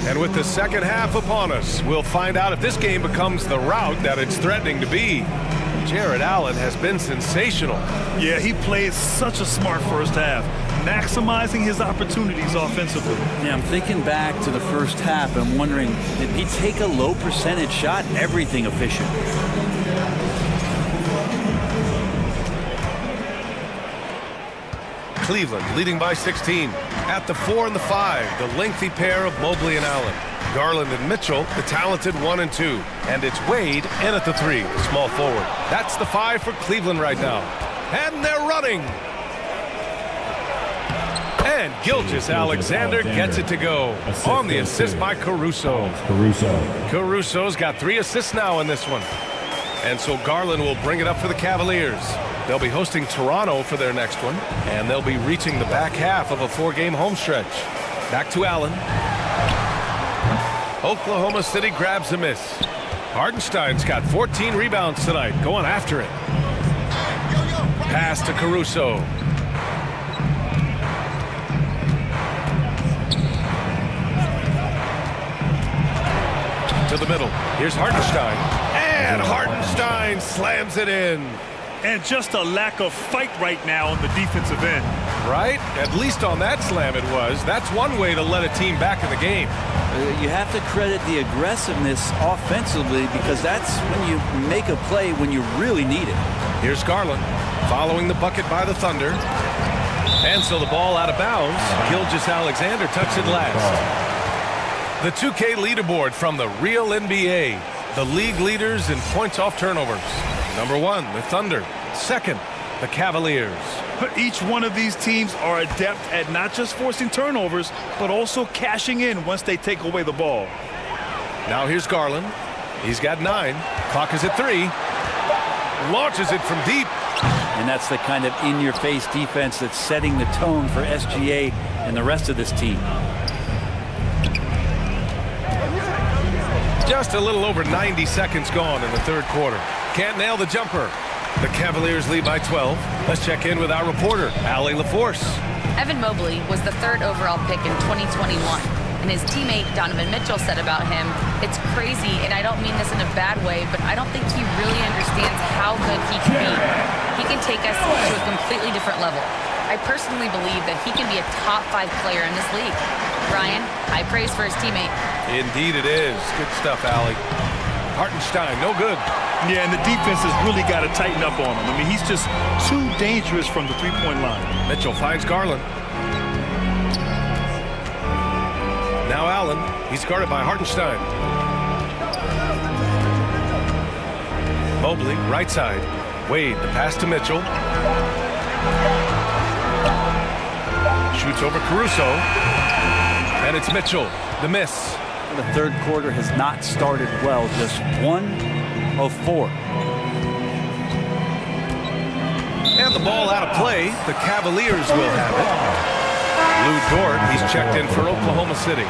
And with the second half upon us, we'll find out if this game becomes the rout that it's threatening to be. Jared Allen has been sensational. Yeah, he played such a smart first half, maximizing his opportunities offensively. Yeah, I'm thinking back to the first half. I'm wondering, did he take a low percentage shot? Everything efficient. Cleveland leading by 16. At the 4 and the 5, the lengthy pair of Mobley and Allen. Garland and Mitchell, the talented 1 and 2. And it's Wade in at the 3, the small forward. That's the 5 for Cleveland right now. And they're running. And Gilgeous-Alexander gets it to go on the assist by Caruso. Caruso's got 3 assists now in this one. And so Garland will bring it up for the Cavaliers. They'll be hosting Toronto for their next one, and they'll be reaching the back half of a 4-game home stretch. Back to Allen. Oklahoma City grabs a miss. Hartenstein's got 14 rebounds tonight, going after it. Pass to Caruso. To the middle. Here's Hartenstein. And Hartenstein slams it in. And just a lack of fight right now on the defensive end. Right? At least on that slam it was. That's one way to let a team back in the game. You have to credit the aggressiveness offensively, because that's when you make a play when you really need it. Here's Garland following the bucket by the Thunder. And so the ball out of bounds. Gilgeous-Alexander touched it last. The 2K leaderboard from the real NBA. The league leaders in points off turnovers. Number 1, the Thunder. Second, the Cavaliers. But each one of these teams are adept at not just forcing turnovers, but also cashing in once they take away the ball. Now here's Garland. He's got 9. Clock is at 3. Launches it from deep. And that's the kind of in-your-face defense that's setting the tone for SGA and the rest of this team. Just a little over 90 seconds gone in the third quarter. Can't nail the jumper. The Cavaliers lead by 12. Let's check in with our reporter, Allie LaForce. Evan Mobley was the 3rd overall pick in 2021. And his teammate Donovan Mitchell said about him, "It's crazy, and I don't mean this in a bad way, but I don't think he really understands how good he can be. He can take us to a completely different level. I personally believe that he can be a top 5 player in this league." Brian, high praise for his teammate. Indeed it is. Good stuff, Allie. Hartenstein, no good. Yeah, and the defense has really got to tighten up on him. I mean, he's just too dangerous from the three-point line. Mitchell finds Garland. Now Allen. He's guarded by Hartenstein. Mobley, right side. Wade, the pass to Mitchell. Shoots over Caruso. And it's Mitchell, the miss. The third quarter has not started well, just 1 of 4. And the ball out of play. The Cavaliers will have it. Lou Dort, he's checked in for Oklahoma City.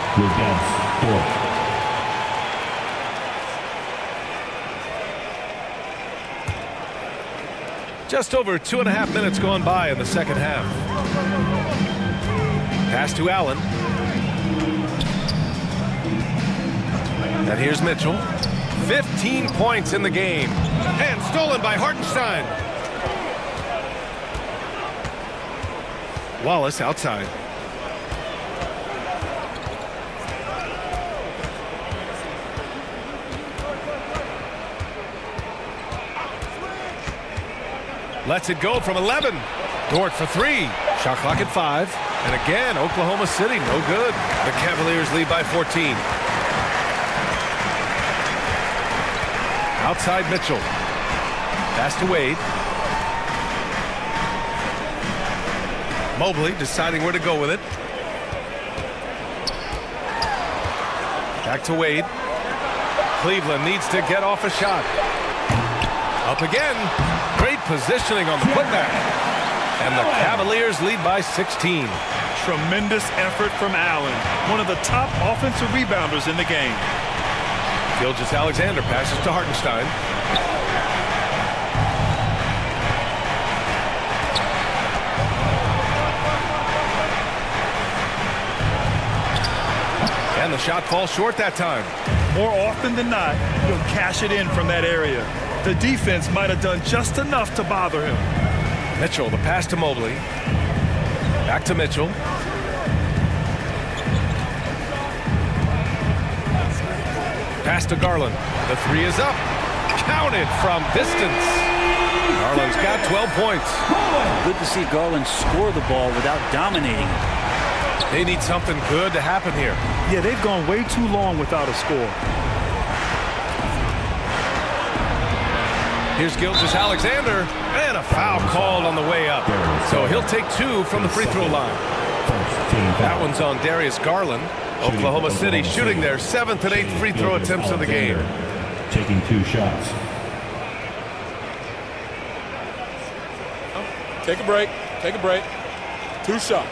Just over 2.5 minutes gone by in the second half. Pass to Allen. And here's Mitchell. 15 points in the game. And stolen by Hartenstein. Wallace outside. Lets it go from 11. Dort for 3. Shot clock at 5. And again, Oklahoma City, no good. The Cavaliers lead by 14. Outside Mitchell. Pass to Wade. Mobley deciding where to go with it. Back to Wade. Cleveland needs to get off a shot. Up again. Great positioning on the putback. And the Cavaliers lead by 16. Tremendous effort from Allen, one of the top offensive rebounders in the game. Gilgeous-Alexander passes to Hartenstein. And the shot falls short that time. More often than not, he'll cash it in from that area. The defense might have done just enough to bother him. Mitchell, the pass to Mobley. Back to Mitchell. Pass to Garland. The 3 is up. Counted from distance. Garland's got 12 points. Good to see Garland score the ball without dominating it. They need something good to happen here. Yeah, they've gone way too long without a score. Here's Gilgeous-Alexander, and a foul called on the way up. So he'll take 2 from the free throw line. That one's on Darius Garland. Oklahoma City shooting their 7th and 8th free throw attempts of the game. Taking 2 shots. Take a break. Take a break. 2 shots.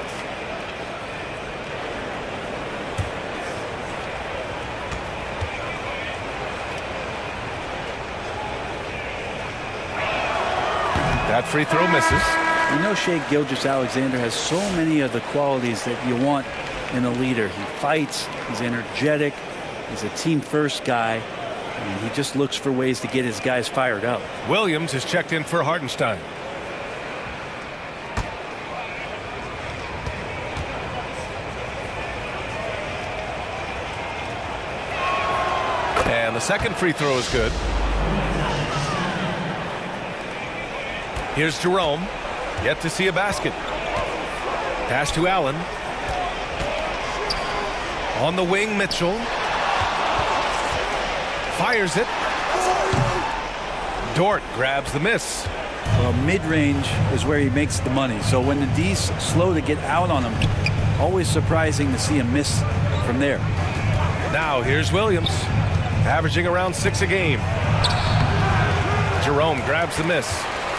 That free throw misses. You know, Shai Gilgeous-Alexander has so many of the qualities that you want in a leader. He fights, he's energetic, he's a team-first guy, and he just looks for ways to get his guys fired up. Williams is checked in for Hartenstein. And the second free throw is good. Here's Jerome. Yet to see a basket. Pass to Allen. On the wing, Mitchell. Fires it. Dort grabs the miss. Well, mid-range is where he makes the money. So when the D's slow to get out on him, always surprising to see him miss from there. Now here's Williams, averaging around 6 a game. Jerome grabs the miss.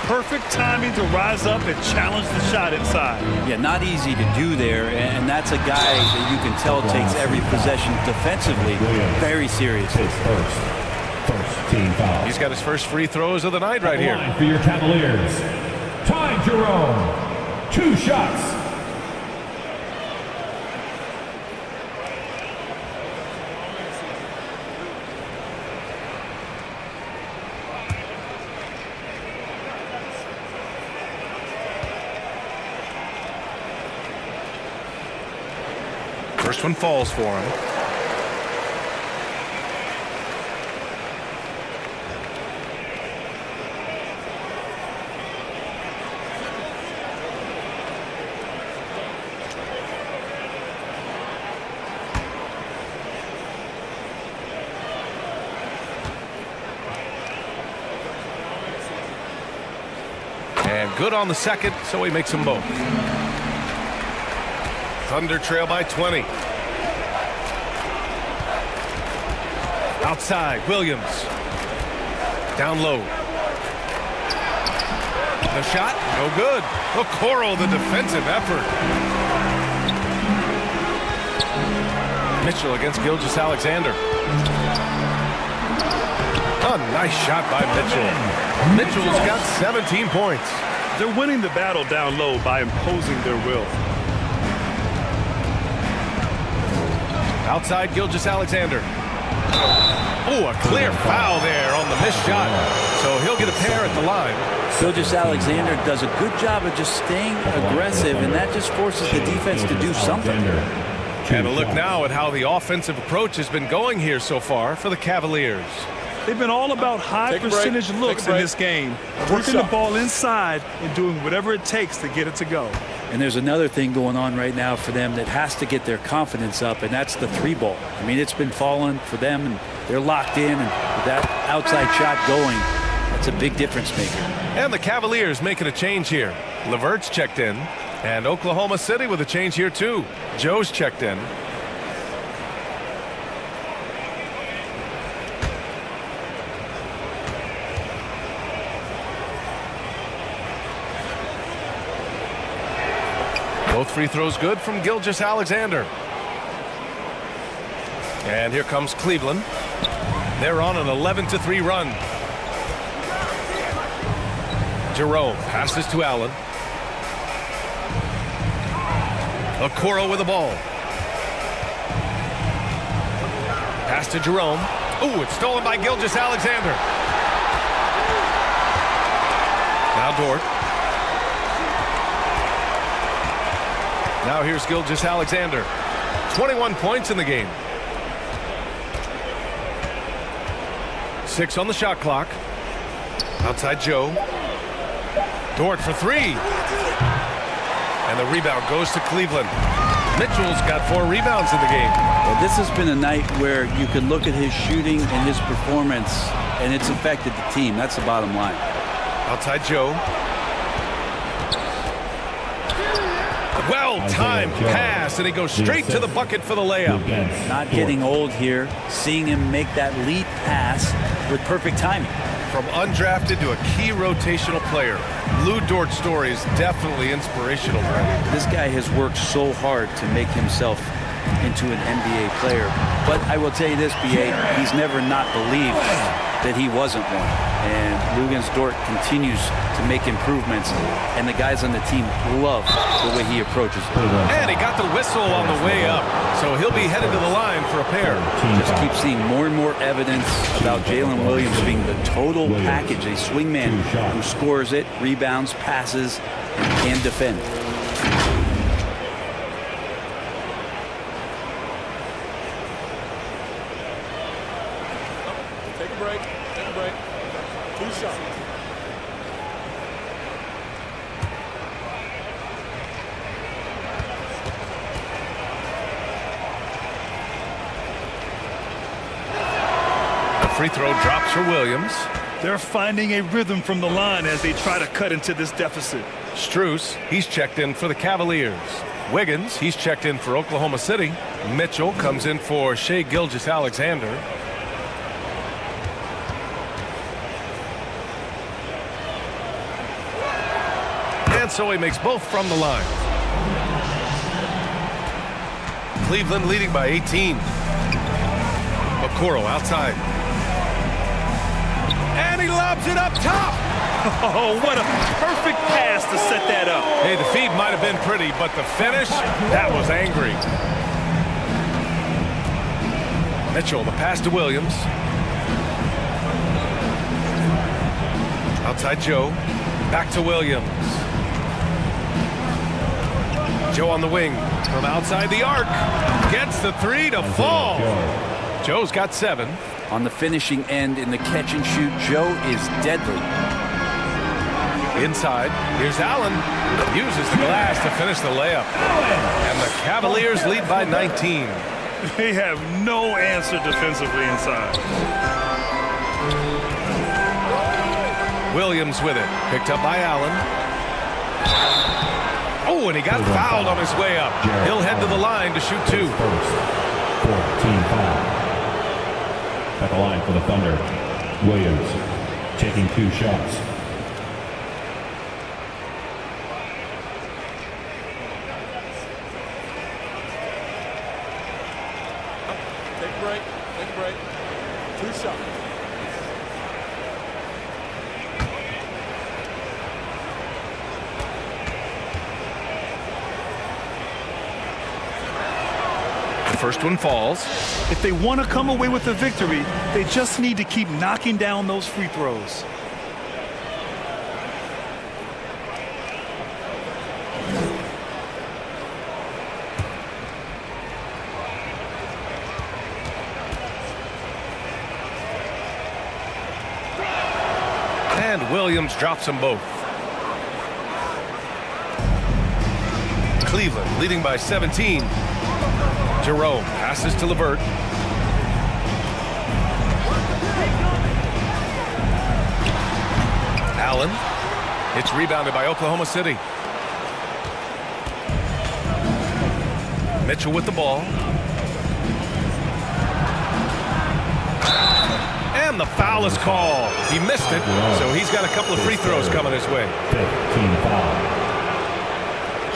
Perfect timing to rise up and challenge the shot inside. Yeah, not easy to do there, and that's a guy that you can tell takes every possession defensively very seriously. First team foul. He's got his first free throws of the night right here. For your Cavaliers, Ty Jerome, 2 shots. First one falls for him. And good on the second, so he makes them both. Thunder trail by 20. Outside, Williams. Down low. The shot, no good. Okoro, the defensive effort. Mitchell against Gilgeous-Alexander. A nice shot by Mitchell. Mitchell's got 17 points. They're winning the battle down low by imposing their will. Outside, Gilgeous-Alexander. Oh, a clear foul there on the missed shot. So he'll get a pair at the line. Gilgeous-Alexander does a good job of just staying aggressive, and that just forces the defense to do something. And a look now at how the offensive approach has been going here so far for the Cavaliers. They've been all about high percentage looks in this game, working the ball inside and doing whatever it takes to get it to go. And there's another thing going on right now for them that has to get their confidence up, and that's the 3-ball. I mean, it's been falling for them, and they're locked in, and with that outside shot going, that's a big difference maker. And the Cavaliers making a change here. LeVert's checked in, and Oklahoma City with a change here too. Joe's checked in. Both free throws good from Gilgeous-Alexander. And here comes Cleveland. They're on an 11-3 run. Jerome passes to Allen. Okoro with the ball. Pass to Jerome. Ooh, it's stolen by Gilgeous-Alexander. Now Dort. Now here's Gilgeous-Alexander. 21 points in the game. 6 on the shot clock. Outside Joe. Dort for 3. And the rebound goes to Cleveland. Mitchell's got 4 rebounds in the game. Well, this has been a night where you could look at his shooting and his performance and it's affected the team. That's the bottom line. Outside Joe. Well-timed pass, and he goes straight to the bucket for the layup. Not getting old here. Seeing him make that lead pass with perfect timing. From undrafted to a key rotational player, Lou Dort's story is definitely inspirational. This guy has worked so hard to make himself into an NBA player. But I will tell you this, B.A., he's never not believed that he wasn't one. And Luguentz Dort continues to make improvements, and the guys on the team love the way he approaches it. And he got the whistle on the way up, so he'll be headed to the line for a pair. Just keep seeing more and more evidence about Jalen Williams being the total package, a swingman who scores it, rebounds, passes, and can defend. Take a break. Take a break. 2 shots. The free throw drops for Williams. They're finding a rhythm from the line as they try to cut into this deficit. Strus, he's checked in for the Cavaliers. Wiggins, he's checked in for Oklahoma City. Mitchell comes in for Shai Gilgeous-Alexander. And so he makes both from the line. Cleveland leading by 18. Okoro outside. And he lobs it up top. Oh, what a perfect pass to set that up. Hey, the feed might have been pretty, but the finish, that was angry. Mitchell, the pass to Williams. Outside Joe. Back to Williams. Joe on the wing from outside the arc. Gets the three to fall. Joe's got 7. On the finishing end in the catch and shoot, Joe is deadly. Inside, here's Allen. Uses the glass to finish the layup. And the Cavaliers lead by 19. They have no answer defensively inside. Williams with it. Picked up by Allen. Oh, and he got fouled on his way up. He'll head to the line to shoot 2. 14 foul. At the line for the Thunder, Williams taking 2 shots. Take a break. Take a break. 2 shots. First one falls. If they want to come away with a victory, they just need to keep knocking down those free throws. And Williams drops them both. Cleveland leading by 17. Jerome passes to LeVert. Allen. It's rebounded by Oklahoma City. Mitchell with the ball. And the foul is called. He missed it, so he's got a couple of free throws coming his way. 15 foul.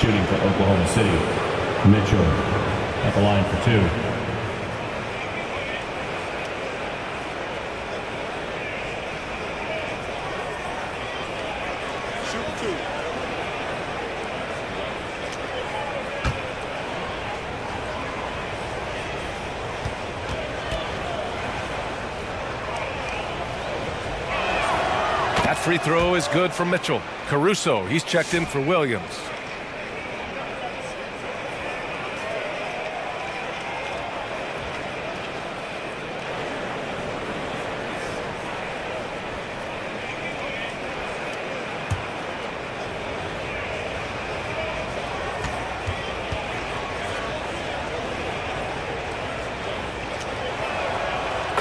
Shooting for Oklahoma City, Mitchell at the line for 2. Shoot 2. That free throw is good for Mitchell. Caruso, he's checked in for Williams.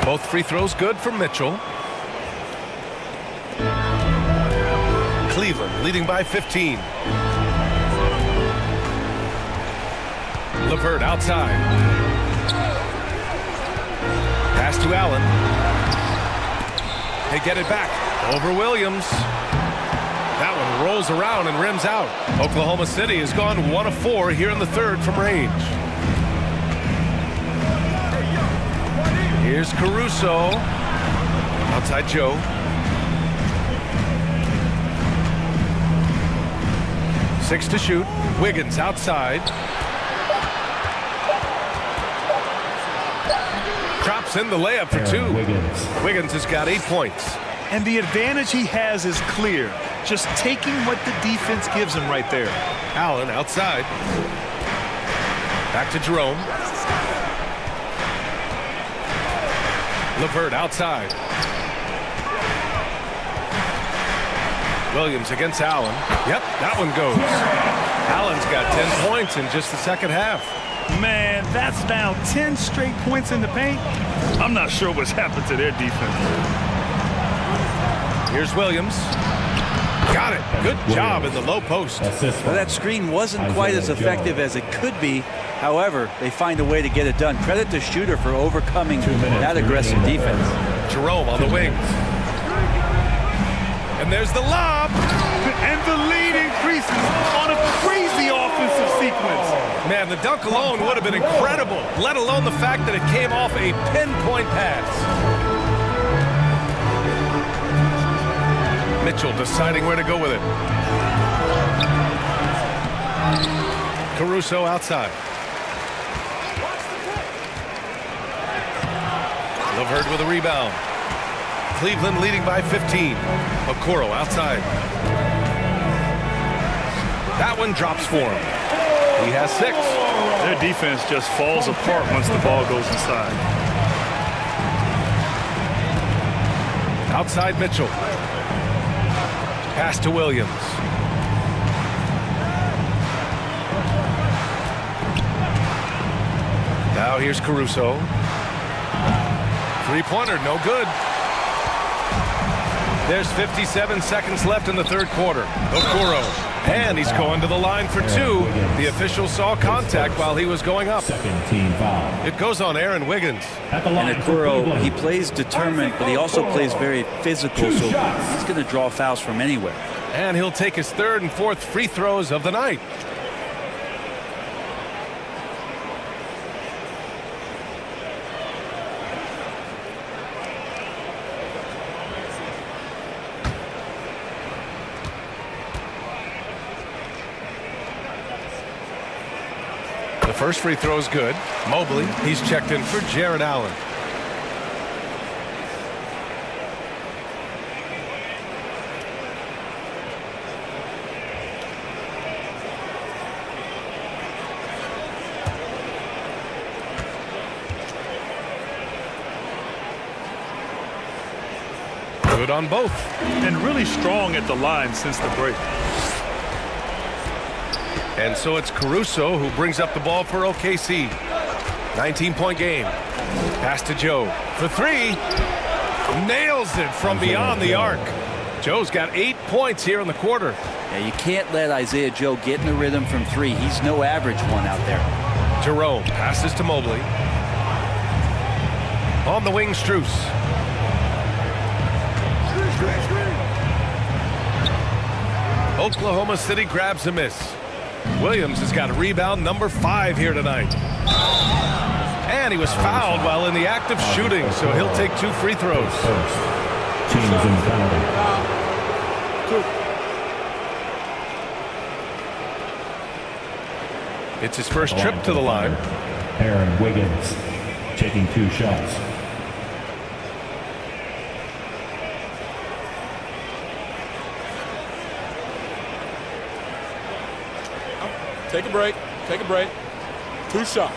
Both free throws good for Mitchell. Cleveland leading by 15. LeVert outside. Pass to Allen. They get it back over Williams. That one rolls around and rims out. Oklahoma City has gone 1 of 4 here in the third from range. Here's Caruso. Outside Joe. Six to shoot. Wiggins outside. Drops in the layup for 2. Wiggins has got 8 points. And the advantage he has is clear. Just taking what the defense gives him right there. Allen outside. Back to Jerome. LeVert outside. Williams against Allen. Yep, that one goes. Allen's got 10 points in just the second half. Man, that's now 10 straight points in the paint. I'm not sure what's happened to their defense. Here's Williams. Got it. Good job in the low post. Well, that screen wasn't quite as effective as it could be. However, they find a way to get it done. Credit the shooter for overcoming that aggressive defense. Jerome on the wing. And there's the lob. And the lead increases on a crazy offensive sequence. Man, the dunk alone would have been incredible, let alone the fact that it came off a pinpoint pass. Mitchell deciding where to go with it. Caruso outside. LeVert with a rebound. Cleveland leading by 15. Okoro outside. That one drops for him. He has 6. Their defense just falls apart once the ball goes inside. Outside Mitchell. Pass to Williams. Now here's Caruso. Three-pointer, no good. There's 57 seconds left in the third quarter. Okoro, and he's going to the line for 2. The official saw contact while he was going up. It goes on Aaron Wiggins. And Okoro, he plays determined, but he also plays very physical, so he's going to draw fouls from anywhere. And he'll take his 3rd and 4th free throws of the night. The first free throw is good. Mobley, he's checked in for Jared Allen. Good on both. And really strong at the line since the break. And so it's Caruso who brings up the ball for OKC. 19-point game. Pass to Joe for 3. Nails it from beyond the arc. Joe's got 8 points here in the quarter. Yeah, you can't let Isaiah Joe get in the rhythm from 3. He's no average one out there. Jerome passes to Mobley. On the wing, Strus. Oklahoma City grabs a miss. Williams has got a rebound number 5 here tonight. And he was fouled while in the act of shooting, so he'll take 2 free throws. It's his first trip to the line. Aaron Wiggins taking 2 shots. Take a break. Take a break. 2 shots.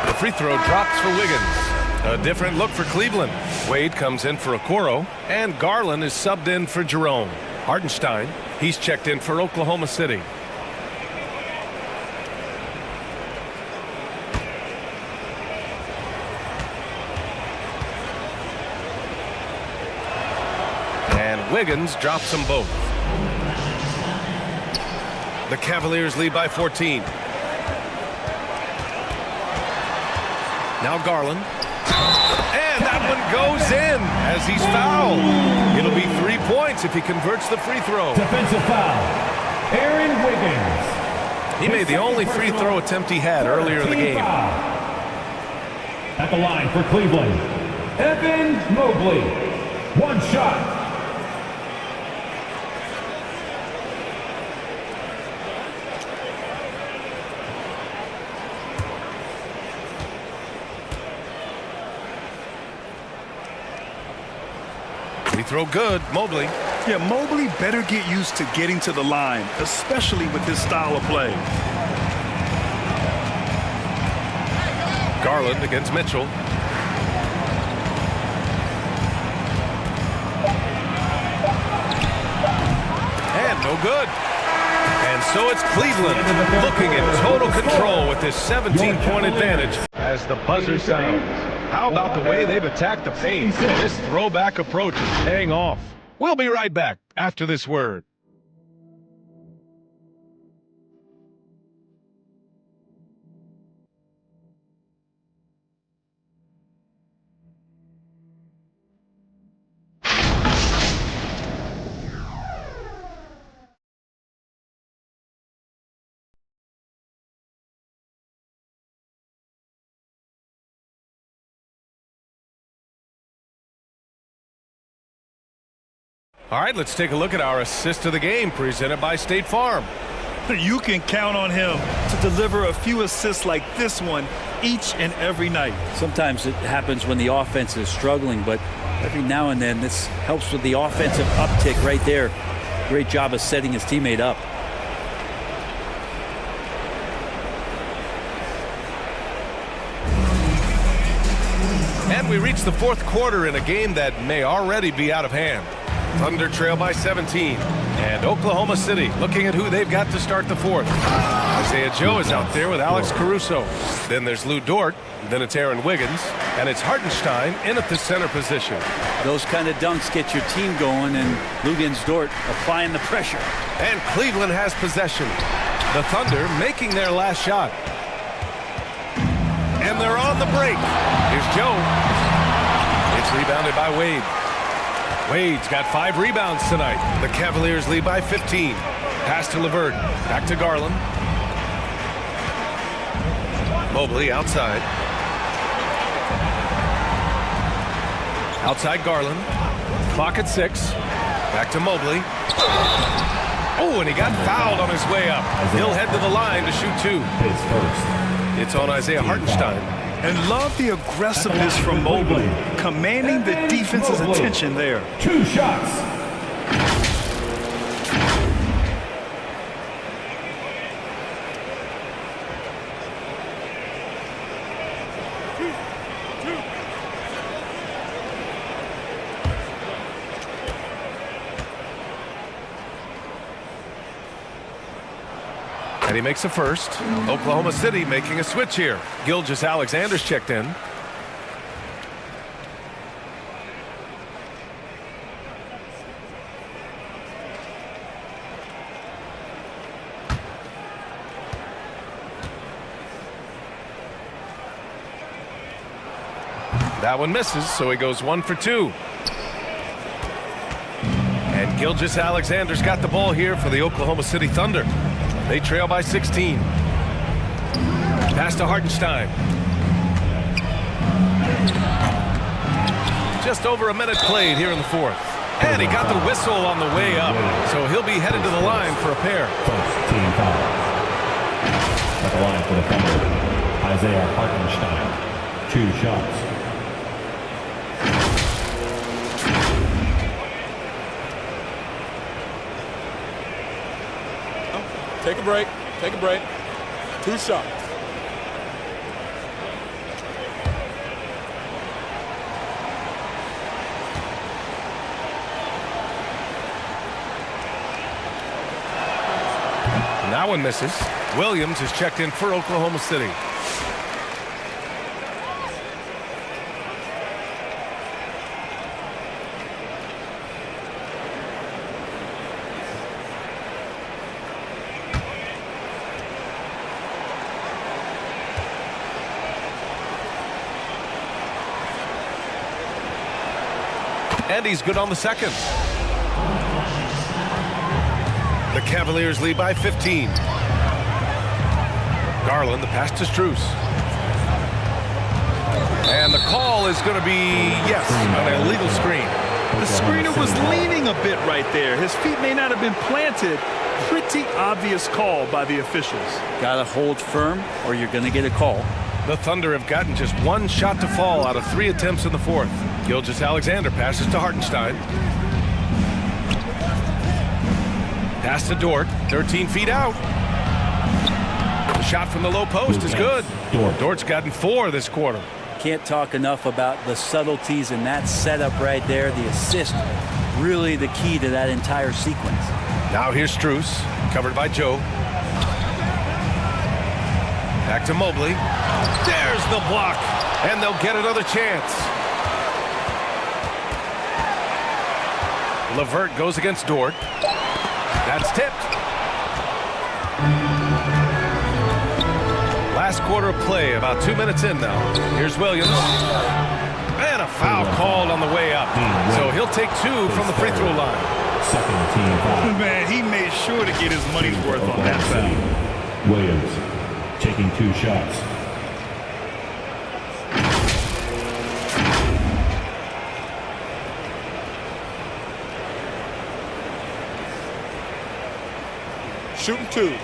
The free throw drops for Wiggins. A different look for Cleveland. Wade comes in for Okoro, and Garland is subbed in for Jerome. Hartenstein, he's checked in for Oklahoma City. Wiggins drops them both. The Cavaliers lead by 14. Now Garland. And that one goes in as he's fouled. It'll be 3 points if he converts the free throw. Defensive foul. Aaron Wiggins. He made the only free throw attempt he had earlier in the game. At the line for Cleveland, Evan Mobley. One shot. Free throw good, Mobley. Yeah, Mobley better get used to getting to the line, especially with this style of play. Garland against Mitchell. And no good. And so it's Cleveland looking in total control with this 17-point advantage. As the buzzer sounds, how about the way they've attacked the paint? This throwback approach is paying off. We'll be right back after this word. All right, let's take a look at our assist of the game presented by State Farm. You can count on him to deliver a few assists like this one each and every night. Sometimes it happens when the offense is struggling, but every now and then this helps with the offensive uptick right there. Great job of setting his teammate up. And we reach the fourth quarter in a game that may already be out of hand. Thunder trail by 17. And Oklahoma City looking at who they've got to start the fourth. Isaiah Joe is out there with Alex Caruso. Then there's Lou Dort. Then it's Aaron Wiggins. And it's Hartenstein in at the center position. Those kind of dunks get your team going, and Wiggins Dort applying the pressure. And Cleveland has possession. The Thunder making their last shot. And they're on the break. Here's Joe. It's rebounded by Wade. Wade's got 5 rebounds tonight. The Cavaliers lead by 15. Pass to LeVert. Back to Garland. Mobley outside. Outside Garland. Clock at 6. Back to Mobley. Oh, and he got fouled on his way up. He'll head to the line to shoot 2. It's on Isaiah Hartenstein. And love the aggressiveness from Mobley, commanding the defense's attention there. 2 shots. And he makes a first. Oklahoma City making a switch here. Gilgeous-Alexander's checked in. That one misses, so he goes 1 for 2. And Gilgeous-Alexander's got the ball here for the Oklahoma City Thunder. They trail by 16. Pass to Hartenstein. Just over a minute played here in the fourth. And he got the whistle on the way up. So he'll be headed to the line for a pair. First team foul. At the line for the Thunder, Isaiah Hartenstein. 2 shots. Take a break. Take a break. 2 shots. And that one misses. Williams is checked in for Oklahoma City. And he's good on the second. The Cavaliers lead by 15. Garland, the pass to Strus. And the call is going to be, yes, an illegal screen. The screener was leaning a bit right there. His feet may not have been planted. Pretty obvious call by the officials. Got to hold firm or you're going to get a call. The Thunder have gotten just one shot to fall out of 3 attempts in the fourth. Gilgeous-Alexander passes to Hartenstein. Pass to Dort, 13 feet out. The shot from the low post is good. Dort's gotten 4 this quarter. Can't talk enough about the subtleties in that setup right there. The assist, really the key to that entire sequence. Now here's Strus, covered by Joe. Back to Mobley. There's the block, and they'll get another chance. LeVert goes against Dort. That's tipped. Last quarter of play, about 2 minutes in now. Here's Williams. And a foul called on the way up. So he'll take 2 from the free throw line. Second team foul. Man, he made sure to get his money's worth on that foul. Williams taking 2 shots. Shooting 2.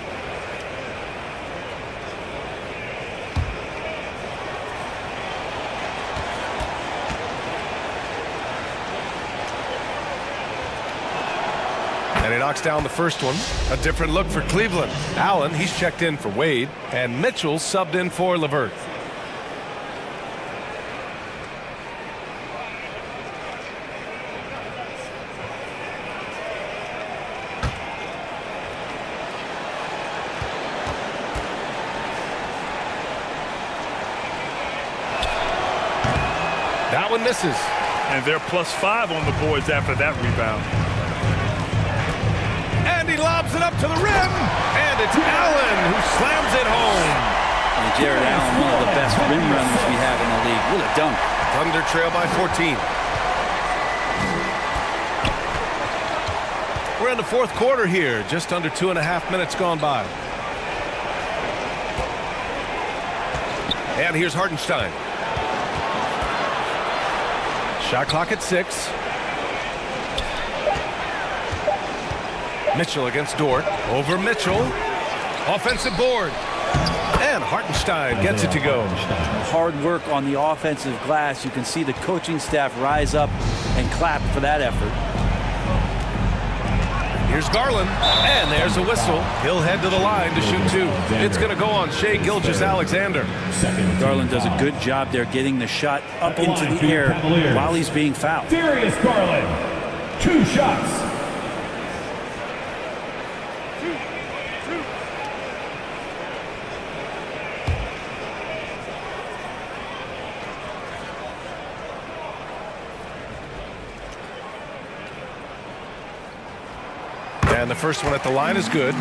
And he knocks down the first one. A different look for Cleveland. Allen, he's checked in for Wade, and Mitchell subbed in for LeVert. That one misses. And they're +5 on the boards after that rebound. And he lobs it up to the rim. And it's Allen who slams it home. And Jared Allen, one of the best rim runners we have in the league. What a dunk. Thunder trail by 14. We're in the fourth quarter here. Just under 2.5 minutes gone by. And here's Hartenstein. Shot clock at 6. Mitchell against Dort. Over Mitchell. Offensive board. And Hartenstein gets it to go. Hard work on the offensive glass. You can see the coaching staff rise up and clap for that effort. Here's Garland. And there's a whistle. He'll head to the line to shoot 2. It's going to go on Shai Gilgeous-Alexander. Garland does a good job there getting the shot up into the air while he's being fouled. Darius Garland, 2 shots. And the first one at the line is good.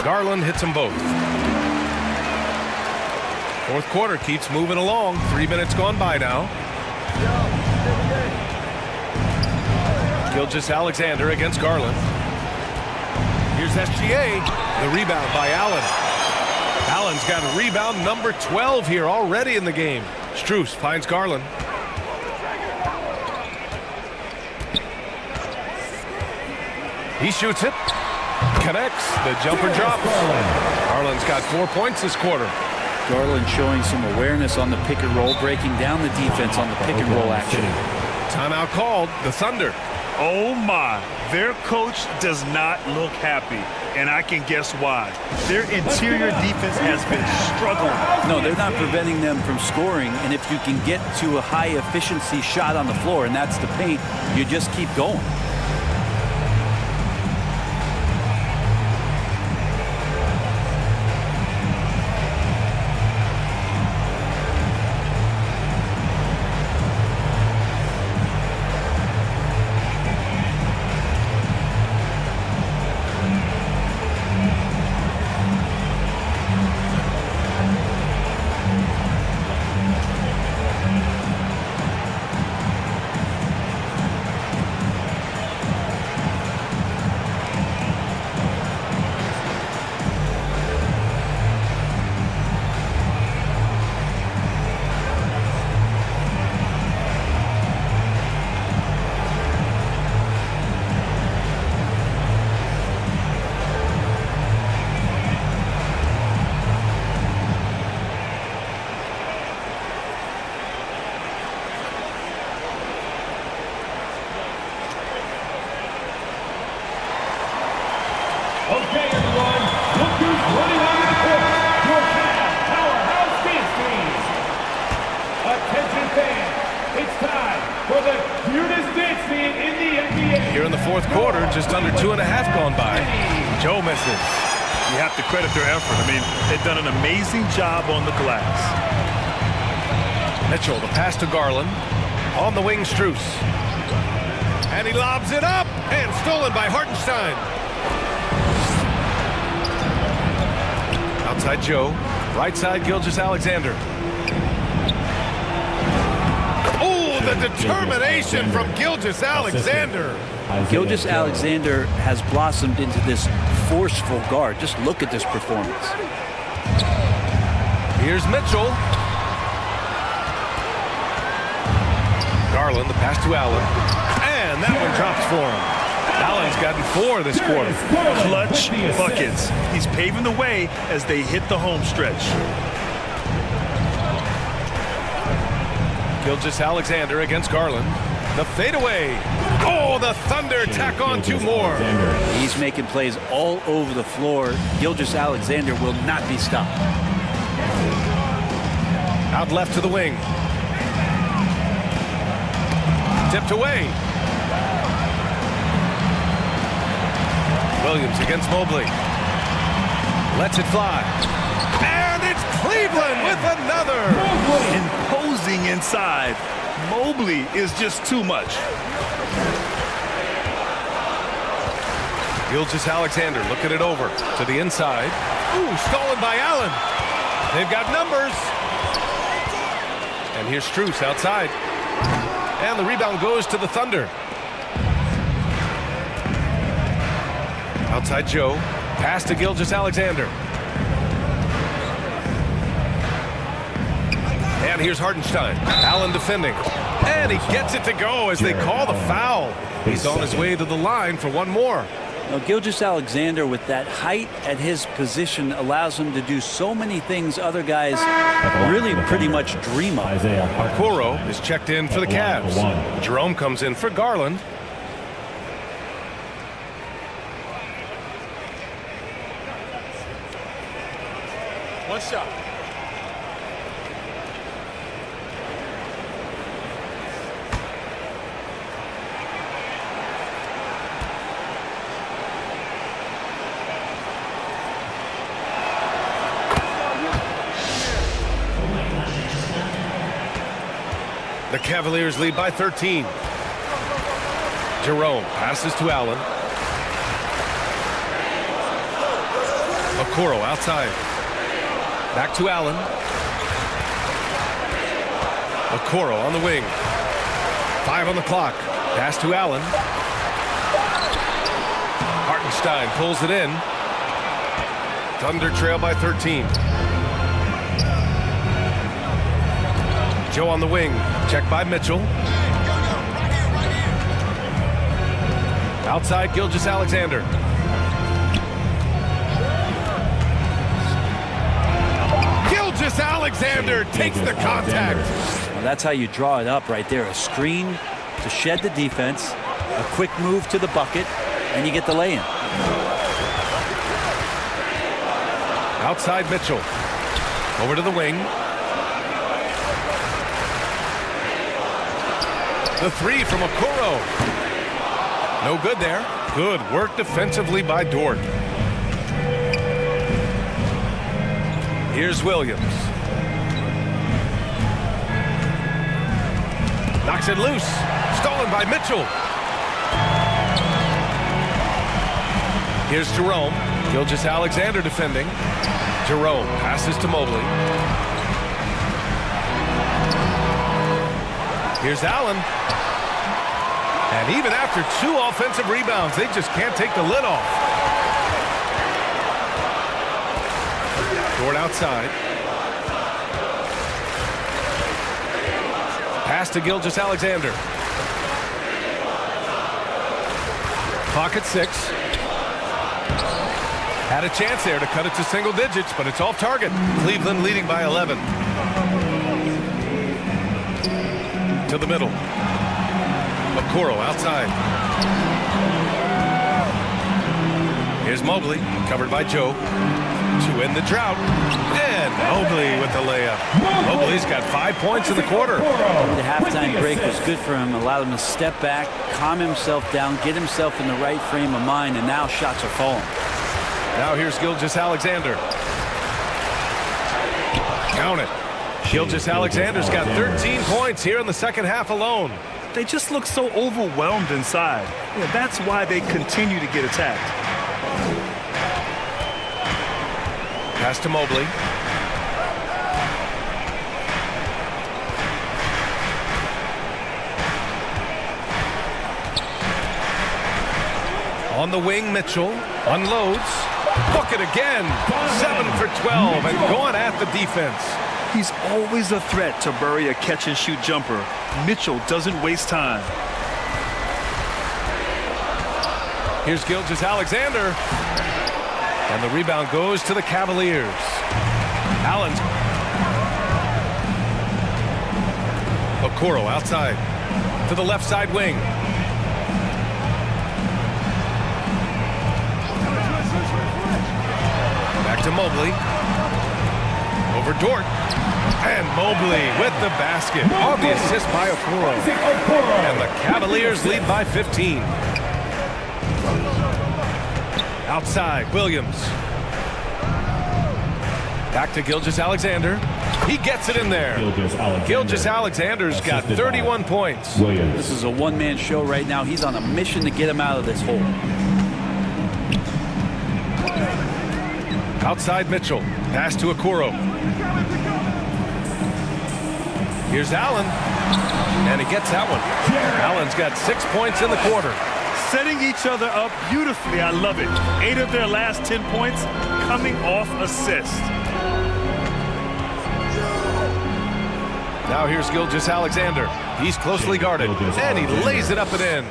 Garland hits them both. Fourth quarter keeps moving along. 3 minutes gone by now. Gilgeous-Alexander against Garland. Here's SGA. The rebound by Allen. Allen's got a rebound number 12 here already in the game. Strus finds Garland. He shoots it. Connects. The jumper drops. Garland's got 4 points this quarter. Garland showing some awareness on the pick and roll, breaking down the defense on the pick and roll action. Timeout called. The Thunder. Oh my, their coach does not look happy, and I can guess why. Their interior defense has been struggling. No, they're not preventing them from scoring, and if you can get to a high efficiency shot on the floor, and that's the paint, you just keep going. just under 2.5 gone by. Joe misses. You have to credit their effort. I mean, they've done an amazing job on the glass. Mitchell, the pass to Garland. On the wing, Strus. And he lobs it up, and stolen by Hartenstein. Outside Joe. Right side, Gilgeous-Alexander. Oh, the determination from Gilgeous-Alexander. Gilgeous-Alexander has blossomed into this forceful guard. Just look at this performance. Here's Mitchell. Garland, the pass to Allen. And that one drops for him. Allen's gotten 4 this quarter. Clutch buckets. He's paving the way as they hit the home stretch. Gilgeous-Alexander against Garland. The fadeaway. Oh, the Thunder tack on 2 more. He's making plays all over the floor. Gilgeous-Alexander will not be stopped. Out left to the wing. Tipped away. Williams against Mobley. Lets it fly. And it's Cleveland with another. Imposing inside. Mobley is just too much. Gilgeous-Alexander looking it over to the inside. Ooh, stolen by Allen. They've got numbers. And here's Strus outside. And the rebound goes to the Thunder. Outside Joe. Pass to Gilgeous-Alexander. And here's Hartenstein. Allen defending. And he gets it to go as they call the foul. He's on his way to the line for one more. Now, Gilgeous-Alexander, with that height at his position, allows him to do so many things other guys really pretty much dream of. Okoro is checked in for the Cavs. Jerome comes in for Garland. One shot. The Cavaliers lead by 13. Jerome passes to Allen. Okoro outside. Back to Allen. Okoro on the wing. 5 on the clock. Pass to Allen. Hartenstein pulls it in. Thunder trail by 13. Joe on the wing. Checked by Mitchell. Outside, Gilgeous-Alexander. Gilgeous-Alexander takes the contact. Well, that's how you draw it up right there. A screen to shed the defense, a quick move to the bucket, and you get the lay-in. Outside Mitchell. Over to the wing. The 3 from Okoro. No good there. Good work defensively by Dort. Here's Williams. Knocks it loose. Stolen by Mitchell. Here's Jerome. Gilgeous-Alexander defending. Jerome passes to Mobley. Here's Allen. And even after 2 offensive rebounds, they just can't take the lid off. Dort outside. Pass to Gilgeous-Alexander. Clock at 6. Had a chance there to cut it to single digits, but it's off target. Cleveland leading by 11. To the middle. Okoro outside. Here's Mobley, covered by Joe. To end the drought. And And Mobley with the layup. Mobley's got 5 points in the quarter. The halftime break was good for him. Allowed him to step back, calm himself down, get himself in the right frame of mind, and now shots are falling. Now here's Gilgeous-Alexander. Count it. Gilgeous-Alexander's got 13 points here in the second half alone. They just look so overwhelmed inside. Yeah, that's why they continue to get attacked. Pass to Mobley. On the wing, Mitchell unloads. Bucket again. 7 for 12 and going at the defense. He's always a threat to bury a catch-and-shoot jumper. Mitchell doesn't waste time. Here's Gilgeous-Alexander. And the rebound goes to the Cavaliers. Allen's. Okoro outside to the left side wing. Back to Mobley. Over Dort. And Mobley with the basket. On the assist by Okoro. And the Cavaliers lead by 15. Outside, Williams. Back to Gilgeous-Alexander. He gets it in there. Gilgeous-Alexander's got 31 points. This is a one-man show right now. He's on a mission to get him out of this hole. Outside Mitchell. Pass to Okoro. Here's Allen. And he gets that one. Allen's got 6 points in the quarter. Setting each other up beautifully. I love it. 8 of their last 10 points coming off assist. Now here's Gilgeous-Alexander. He's closely guarded. And he lays it up and in.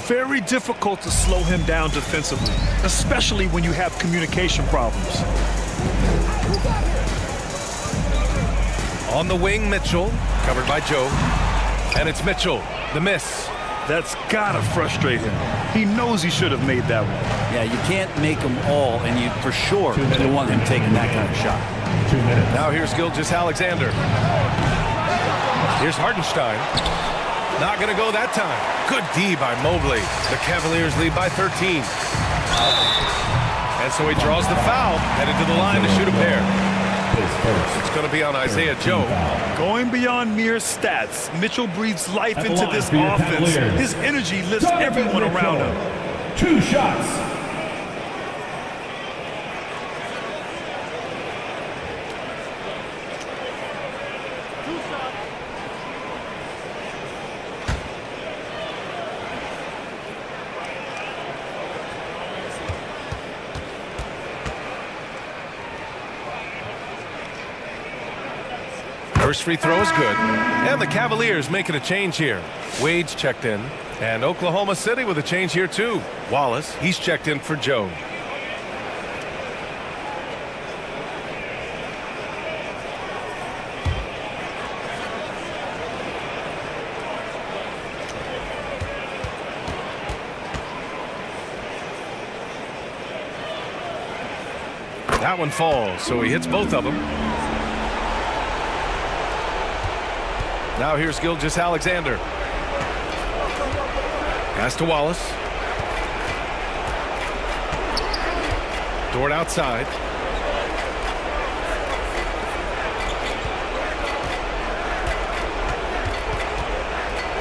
Very difficult to slow him down defensively, especially when you have communication problems. On the wing, Mitchell. Covered by Joe. And it's Mitchell. The miss. That's gotta frustrate him. He knows he should have made that one. Yeah, you can't make them all, and you for sure don't want him taking that kind of shot. 2 minutes. Now here's Gilgeous-Alexander. Here's Hartenstein. Not going to go that time. Good D by Mobley. The Cavaliers lead by 13. And so he draws the foul, headed to the line to shoot a pair. It's going to be on Isaiah Joe. Going beyond mere stats, Mitchell breathes life into this offense. His energy lifts everyone around him. 2 shots. First free throw is good. And the Cavaliers making a change here. Wade's checked in. And Oklahoma City with a change here too. Wallace, he's checked in for Joe. That one falls, so he hits both of them. Now here's Gilgeous-Alexander. Pass to Wallace. Dort outside.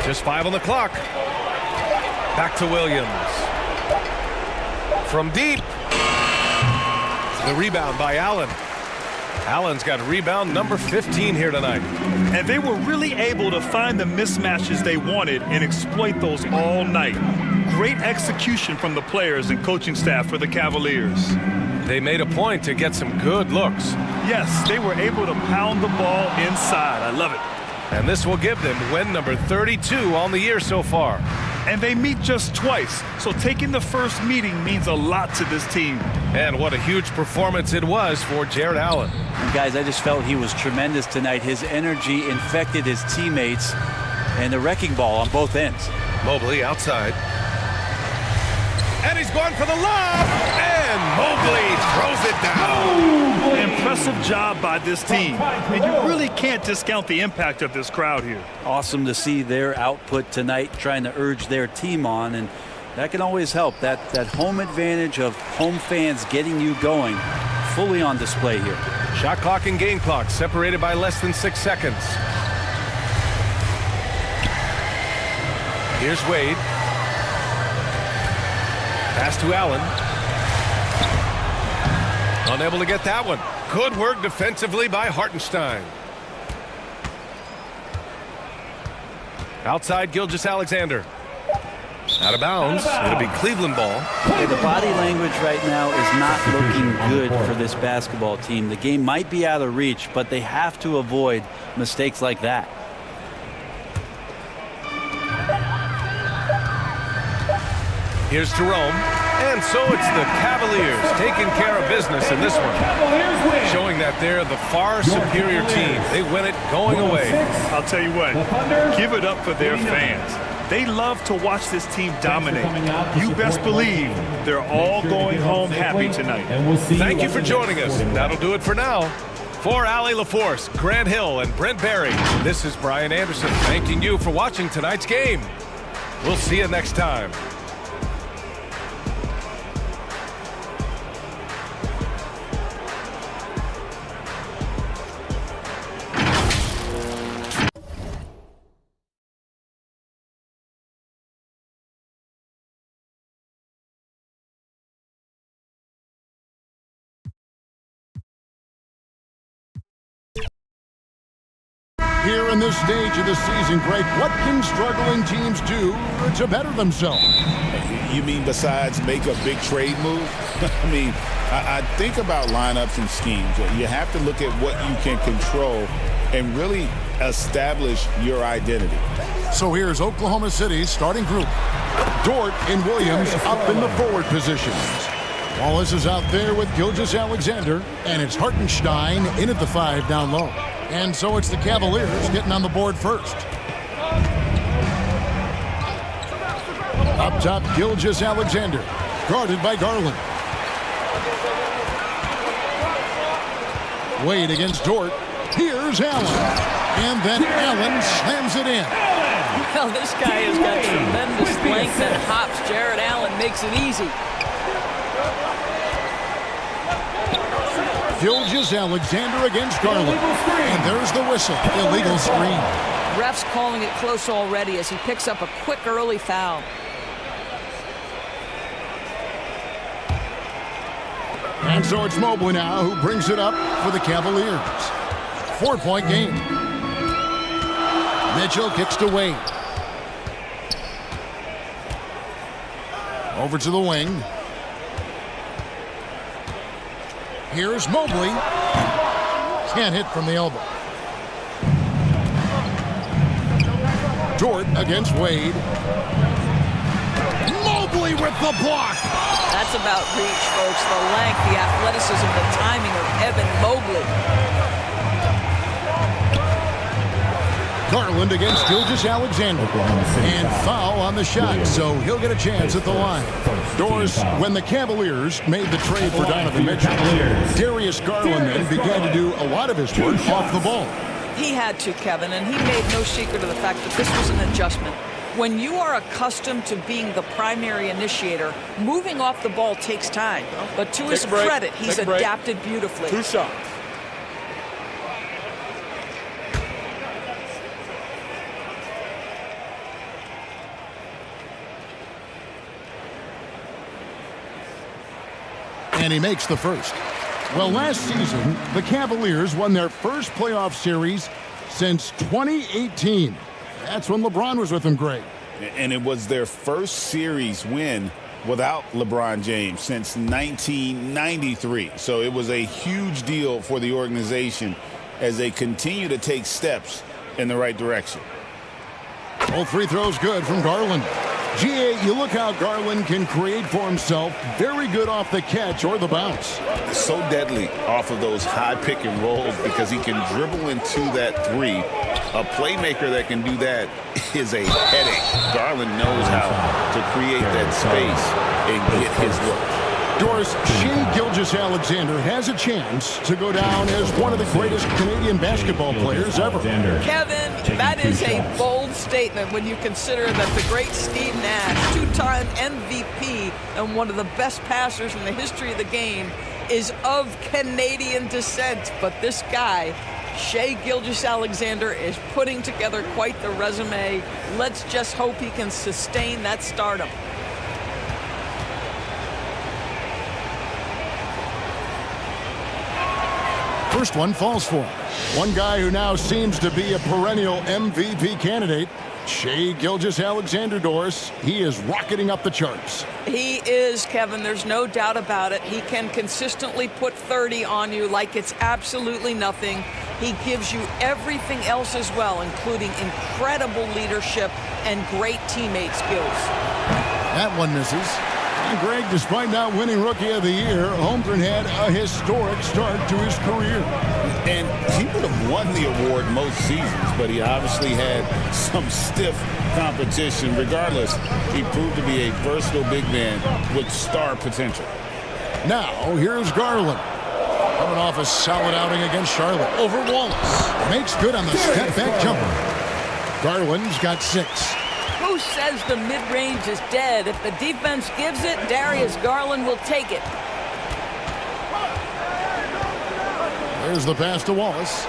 Just 5 on the clock. Back to Williams. From deep. The rebound by Allen. Allen's got rebound number 15 here tonight. And they were really able to find the mismatches they wanted and exploit those all night. Great execution from the players and coaching staff for the Cavaliers. They made a point to get some good looks. Yes, they were able to pound the ball inside. I love it. And this will give them win number 32 on the year so far. And they meet just twice, so taking the first meeting means a lot to this team. And what a huge performance it was for Jared Allen. And guys, I just felt he was tremendous tonight. His energy infected his teammates, and the wrecking ball on both ends. Mobley outside. And he's going for the lob, and Mobley throws it down. Impressive Impressive job by this team. And you really can't discount the impact of this crowd here. Awesome to see their output tonight, trying to urge their team on, and that can always help. That home advantage of home fans getting you going, fully on display here. Shot clock and game clock separated by less than 6 seconds. Here's Wade. Pass to Allen. Unable to get that one. Good work defensively by Hartenstein. Outside Gilgeous-Alexander. Out of bounds. It'll be Cleveland ball. Okay, the body language right now is not looking good for this basketball team. The game might be out of reach, but they have to avoid mistakes like that. Here's Jerome. And so it's the Cavaliers taking care of business in this one. Showing that they're the far superior team. They win it going away. I'll tell you what, give it up for their fans. They love to watch this team dominate. You best believe they're all going home happy tonight. Thank you for joining us. That'll do it for now. For Allie LaForce, Grant Hill, and Brent Barry, this is Brian Anderson thanking you for watching tonight's game. We'll see you next time. Here in this stage of the season, Greg, what can struggling teams do to better themselves? You mean besides make a big trade move? I mean, I think about lineups and schemes. You have to look at what you can control and really establish your identity. So here's Oklahoma City's starting group. Dort and Williams up in the forward positions. Wallace is out there with Gilgeous-Alexander, and it's Hartenstein in at the 5 down low. And so it's the Cavaliers getting on the board first. Up top, Gilgeous-Alexander, guarded by Garland. Wade against Dort. Here's Allen. And then Allen slams it in. Well, this guy has got tremendous length and hops. Jared Allen makes it easy. Gilgeous-Alexander against Garland. And there's the whistle. Illegal screen. Ref's calling it close already as he picks up a quick early foul. And so it's Mobley now who brings it up for the Cavaliers. 4-point game. Mitchell kicks to Wade. Over to the wing. Here's Mobley. Can't hit from the elbow. Dort against Wade. Mobley with the block. That's about reach, folks. The length, the athleticism, the timing of Evan Mobley. Garland against Gilgeous-Alexander. And foul on the shot, so he'll get a chance at the line. Doris, when the Cavaliers made the trade for Donovan Mitchell, Darius Garland then began to do a lot of his work off the ball. He had to, Kevin, and he made no secret of the fact that this was an adjustment. When you are accustomed to being the primary initiator, moving off the ball takes time. But to his credit, he's adapted beautifully. 2 shots. And he makes the first. Well, last season, the Cavaliers won their first playoff series since 2018. That's when LeBron was with them, Greg. And it was their first series win without LeBron James since 1993. So it was a huge deal for the organization as they continue to take steps in the right direction. Both free throws good from Garland. GA, you look how Garland can create for himself. Very good off the catch or the bounce. So deadly off of those high pick and rolls because he can dribble into that three. A playmaker that can do that is a headache. Garland knows how to create that space and get his look. Doris, Shea Gilgeous-Alexander has a chance to go down as one of the greatest Canadian basketball players ever. Kevin, that is a bold statement when you consider that the great Steve Nash, two-time MVP and one of the best passers in the history of the game, is of Canadian descent. But this guy, Shea Gilgeous-Alexander, is putting together quite the resume. Let's just hope he can sustain that stardom. First one falls for him. One guy who now seems to be a perennial MVP candidate, Shea Gilgeous-Alexander, Doris. He is rocketing up the charts. He is, Kevin. There's no doubt about it. He can consistently put 30 on you like it's absolutely nothing. He gives you everything else as well, including incredible leadership and great teammate skills. That one misses. And Greg, despite not winning Rookie of the Year, Holmgren had a historic start to his career. And he would have won the award most seasons, but he obviously had some stiff competition. Regardless, he proved to be a versatile big man with star potential. Now, here's Garland. Coming off a solid outing against Charlotte. Over Wallace. Makes good on the step-back jumper. Garland's got 6. Who says the mid-range is dead? If the defense gives it, Darius Garland will take it. There's the pass to Wallace.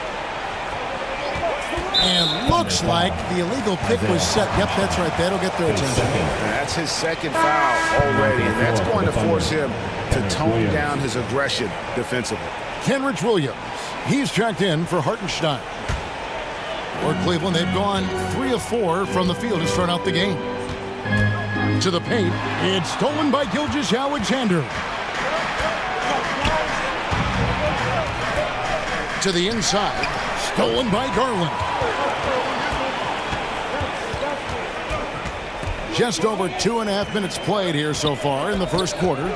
And looks like the illegal pick was set. Yep, that's right. That'll get their attention. That's his second foul already, and that's going to force him to tone down his aggression defensively. Kenrich Williams. He's checked in for Hartenstein. For Cleveland, they've gone 3 of 4 from the field to start out the game. To the paint. It's stolen by Gilgeous-Alexander. To the inside. Stolen by Garland. Just over 2.5 minutes played here so far in the first quarter.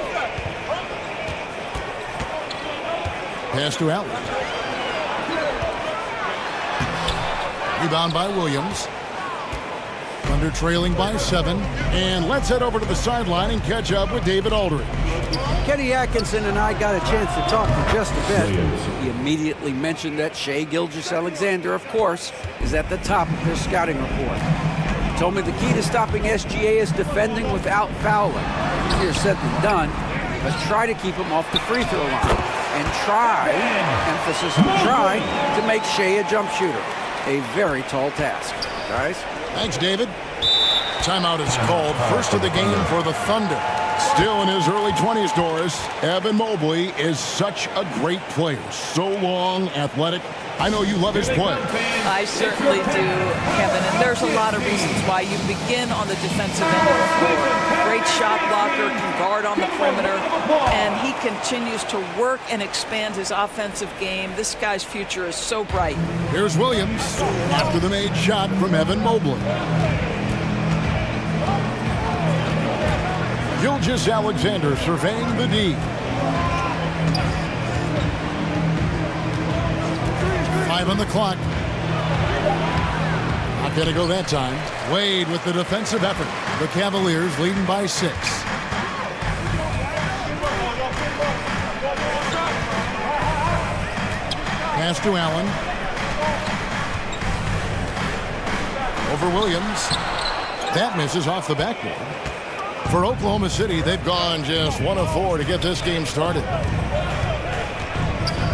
Pass to Allen. Rebound by Williams. Thunder trailing by 7. And let's head over to the sideline and catch up with David Aldridge. Kenny Atkinson and I got a chance to talk for just a bit. He immediately mentioned that Shea Gilgeous-Alexander, of course, is at the top of his scouting report. He told me the key to stopping SGA is defending without fouling. Easier said than done, but try to keep him off the free throw line. And try, emphasis on try, to make Shea a jump shooter. A very tall task. Guys? Thanks, David. Timeout is called. First of the game for the Thunder. Still in his early 20s, Doris, Evan Mobley is such a great player. So long, athletic. I know you love his play. I certainly do, Kevin, and there's a lot of reasons why. You begin on the defensive end of the floor. Great shot blocker, can guard on the perimeter, and he continues to work and expand his offensive game. This guy's future is so bright. Here's Williams after the made shot from Evan Mobley. Gilgeous-Alexander surveying the D. 5 on the clock. Not going to go that time. Wade with the defensive effort. The Cavaliers leading by 6. Pass to Allen. Over Williams. That misses off the backboard. For Oklahoma City, they've gone just 1 of 4 to get this game started.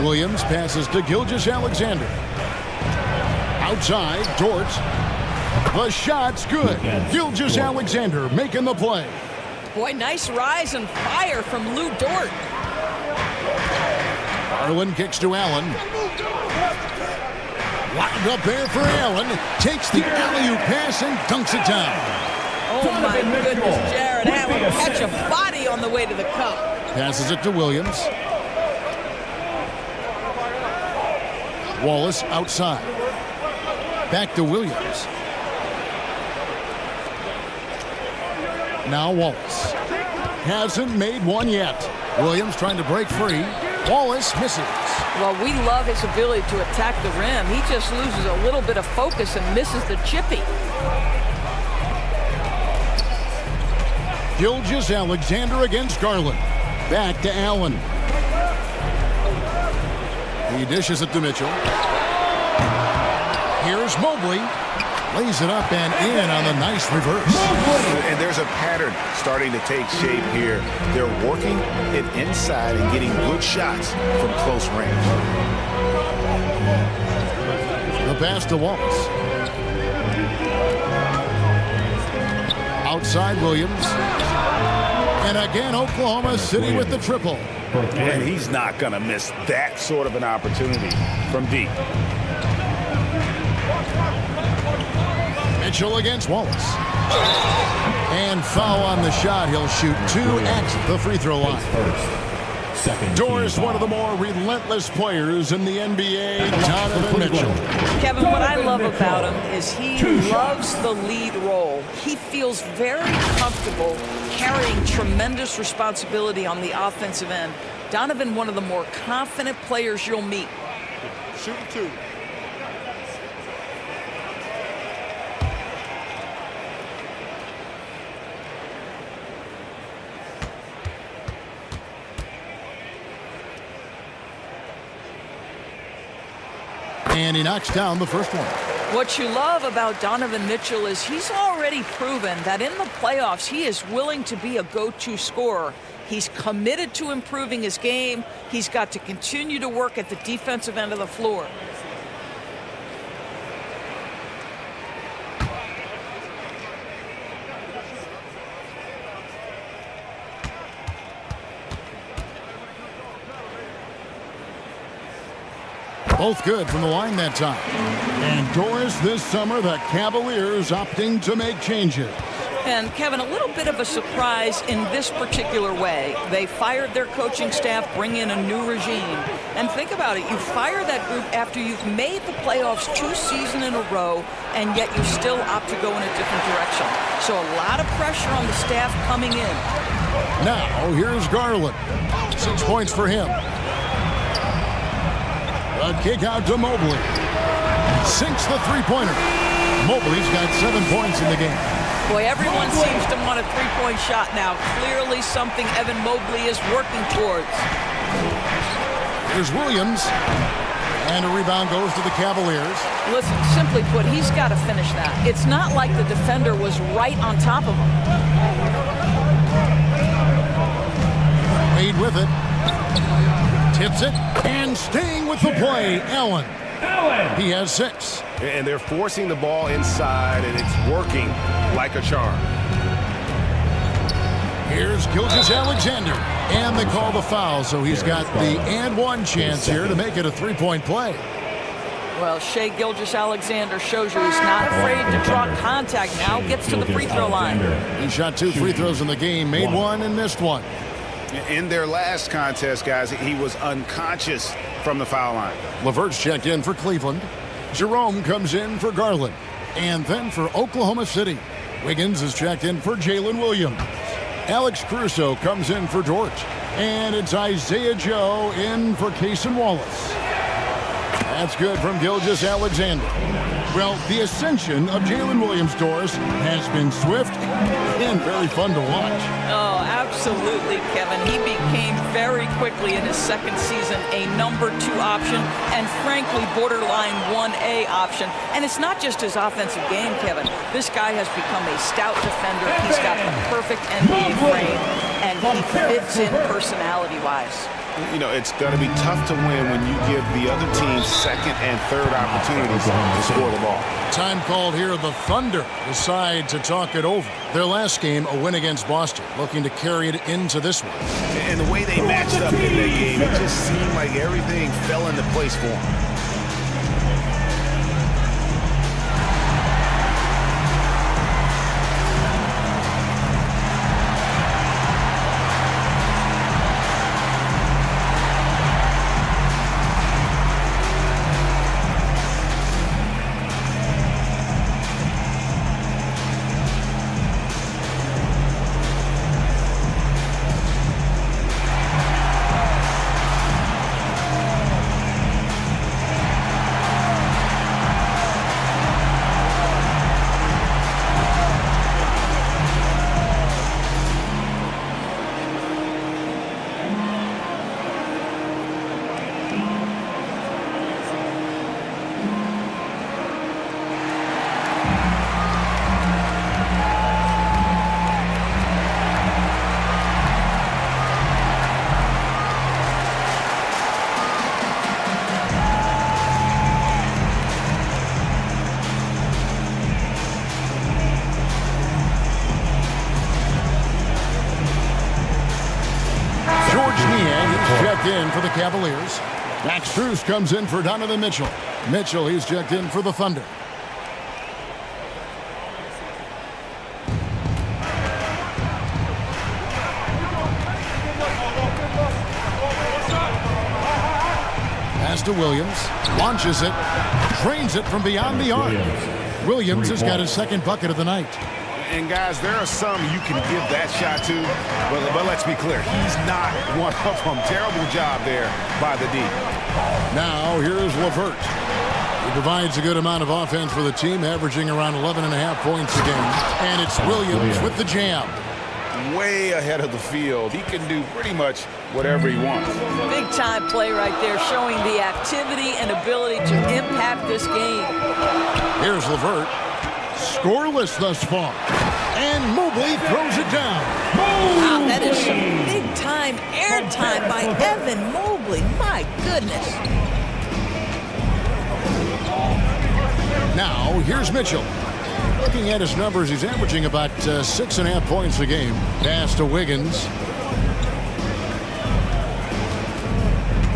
Williams passes to Gilgeous-Alexander. Outside, Dort. The shot's good. Gilgeous-Alexander making the play. Boy, nice rise and fire from Lou Dort. Garland kicks to Allen. Lined up there for Allen. Takes the alley-oop pass and dunks it down. Oh, my goodness, Jared Allen catch a body on the way to the cup. Passes it to Williams. Wallace outside. Back to Williams. Now Wallace. Hasn't made one yet. Williams trying to break free. Wallace misses. Well, we love his ability to attack the rim. He just loses a little bit of focus and misses the chippy. Gilgeous-Alexander against Garland. Back to Allen. He dishes it to Mitchell. Here's Mobley. Lays it up and in on the nice reverse. And there's a pattern starting to take shape here. They're working it inside and getting good shots from close range. The pass to Wallace. Outside Williams. And again, Oklahoma City with the triple. And he's not going to miss that sort of an opportunity from deep. Mitchell against Wallace. And foul on the shot. He'll shoot 2 at the free throw line. Doris, one of the more relentless players in the NBA, Donovan Mitchell. Kevin, what I love about him is he loves the lead role. He feels very comfortable carrying tremendous responsibility on the offensive end. Donovan, one of the more confident players you'll meet. Shooting 2. And he knocks down the first one. What you love about Donovan Mitchell is he's already proven that in the playoffs he is willing to be a go-to scorer. He's committed to improving his game. He's got to continue to work at the defensive end of the floor. Both good from the line that time. And Doris, this summer, the Cavaliers opting to make changes. And Kevin, a little bit of a surprise in this particular way. They fired their coaching staff, bring in a new regime. And think about it, you fire that group after you've made the playoffs 2 seasons in a row, and yet you still opt to go in a different direction. So a lot of pressure on the staff coming in. Now, here's Garland. 6 points for him. A kick out to Mobley. Sinks the three-pointer. Mobley's got 7 points in the game. Boy, everyone seems to want a three-point shot now. Clearly something Evan Mobley is working towards. Here's Williams. And a rebound goes to the Cavaliers. Listen, simply put, he's got to finish that. It's not like the defender was right on top of him. Wade with it. Tips it. And staying with the play, Allen. He has 6. And they're forcing the ball inside, and it's working like a charm. Here's Gilgeous-Alexander. And they call the foul, so he's got the and one chance here to make it a 3-point play. Well, Shai Gilgeous-Alexander shows you he's not afraid to draw contact now, gets to the free throw line. He shot 2 free throws in the game, made 1 and missed 1. In their last contest, guys, he was unconscious from the foul line. LeVert's checked in for Cleveland. Jerome comes in for Garland. And then for Oklahoma City, Wiggins is checked in for Jalen Williams. Alex Caruso comes in for George. And it's Isaiah Joe in for Cason Wallace. That's good from Gilgeous-Alexander. Well, the ascension of Jalen Williams, Doris, has been swift and very fun to watch. Oh, absolutely, Kevin. He became very quickly in his second season a number 2 option and, frankly, borderline 1A option. And it's not just his offensive game, Kevin. This guy has become a stout defender. He's got the perfect NBA frame, and he fits in personality-wise. You know, it's going to be tough to win when you give the other team second and third opportunities to score the ball. Time called here. The Thunder decide to talk it over. Their last game, a win against Boston, looking to carry it into this one. And the way they matched up in that game, it just seemed like everything fell into place for them. for the Cavaliers. Max Strus comes in for Donovan Mitchell. Mitchell, he's checked in for the Thunder. Pass to Williams. Launches it. Drains it from beyond the arc. Williams has got his second bucket of the night. And guys, there are some you can give that shot to, but let's be clear, he's not one of them. Terrible job there by the D. Now here's LeVert. He provides a good amount of offense for the team, averaging around 11.5 points a game. And it's Williams with the jam. Way ahead of the field. He can do pretty much whatever he wants. Big time play right there, showing the activity and ability to impact this game. Here's LeVert. Scoreless thus far. And Mobley throws it down. Wow, that is some big-time airtime by Evan Mobley. My goodness. Now, here's Mitchell. Looking at his numbers, he's averaging about 6.5 points a game. Pass to Wiggins.